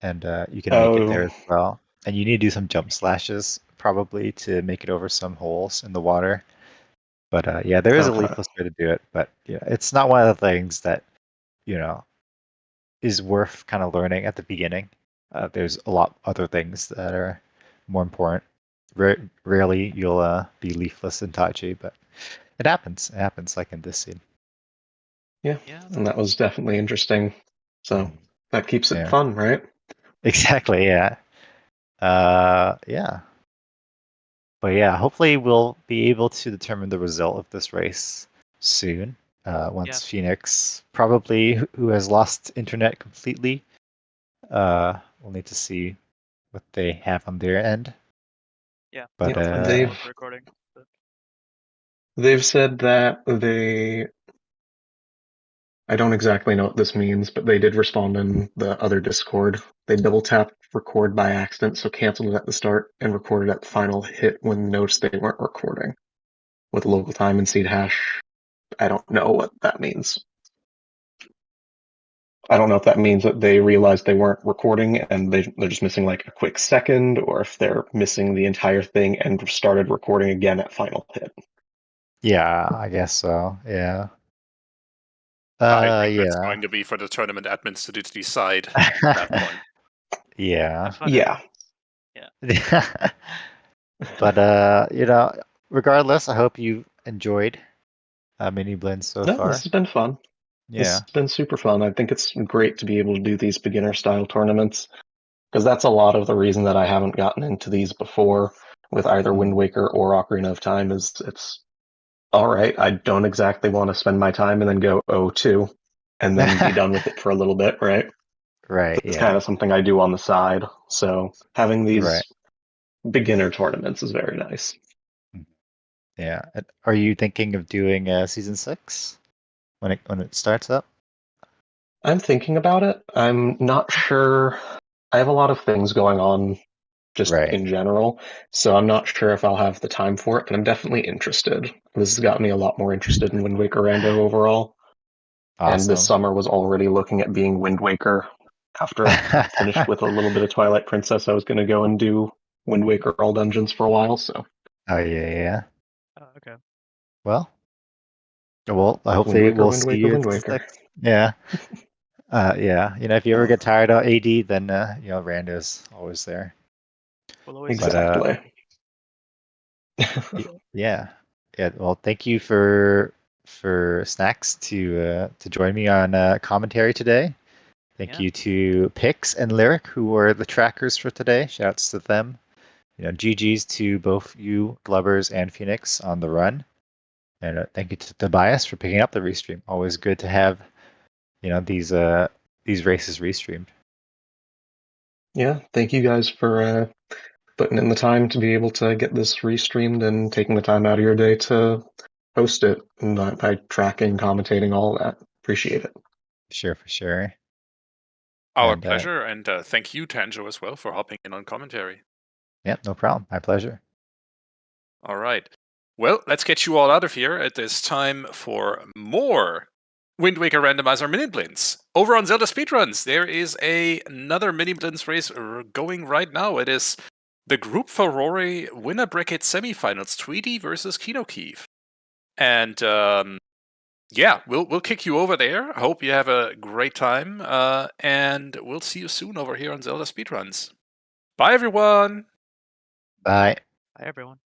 and you can make it there Oh, as well. And you need to do some jump slashes probably to make it over some holes in the water. But yeah, there is a okay. leafless way to do it. But yeah, it's not one of the things that you know is worth kind of learning at the beginning. There's a lot other things that are more important. Rarely you'll be leafless in Tachi, but it happens. It happens like in this scene. Yeah, yeah, and that was definitely interesting. So Mhm. that keeps it Yeah, fun, right? exactly. Yeah. Yeah. But yeah, hopefully we'll be able to determine the result of this race soon. yeah, Once Phoenix, probably who has lost internet completely, we'll need to see what they have on their end. yeah. But Yep, I'll let you know with the recording. But they've said that I don't exactly know what this means, but they did respond in the other Discord. They double tapped record by accident, so canceled it at the start and recorded at the final hit when noticed they weren't recording. With local time and seed hash, I don't know what that means. I don't know if that means that they realized they weren't recording and they're just missing like a quick second, or if they're missing the entire thing and started recording again at final hit. yeah, I guess so. Yeah. I think that's Yeah. going to be for the tournament admins to decide at that point. Yeah. have fun Yeah. anyway. Yeah. But regardless, I hope you enjoyed Mini Blend so No, this far. has been fun. This Yeah. has been super fun. I think it's great to be able to do these beginner style tournaments because that's a lot of the reason that I haven't gotten into these before with either Wind Waker or Ocarina of Time is it's all right. I don't exactly want to spend my time and then go 0-2 and then be done with it for a little bit, right? Right. It's Yeah. kind of something I do on the side. So having these Right. beginner tournaments is very nice. Yeah. Are you thinking of doing season 6 when it starts up? I'm thinking about it. I'm not sure. I have a lot of things going on just Right. in general, so I'm not sure if I'll have the time for it, but I'm definitely interested. This has got me a lot more interested in Wind Waker Rando overall, and this Awesome. summer was already looking at being Wind Waker. After I finished with a little bit of Twilight Princess, I was going to go and do Wind Waker All Dungeons for a while, so Oh yeah, yeah. Oh, okay. Well, Wind hopefully Waker, we'll Wind see Waker, you Wind at Waker. 6. Yeah. Yeah. If you ever get tired of AD, then Rando's always there. We'll always But Exactly. yeah. Yeah. Well, thank you for Snacks to join me on commentary today. Thank Yeah. you to Pix and Lyric, who were the trackers for today. Shouts to them. GG's to both you, Glubbers, and Phoenix on the run. And thank you to Tobias for picking up the restream. Always good to have, these races restreamed. Yeah, thank you guys for putting in the time to be able to get this restreamed and taking the time out of your day to host it and by tracking, commentating, all of that. Appreciate it. Sure, for sure. Our And pleasure, and thank you, Tanjo, as well, for hopping in on commentary. yeah, no problem. My pleasure. All right. Well, let's get you all out of here. It is time for more Wind Waker Randomizer Miniblins. Over on Zelda Speedruns, there is another Miniblins race going right now. It is the Group Ferrari winner bracket semifinals, Tweety versus Kino Keef. And yeah, we'll kick you over there. I hope you have a great time. And we'll see you soon over here on Zelda Speedruns. Bye, everyone. Bye. Bye, everyone.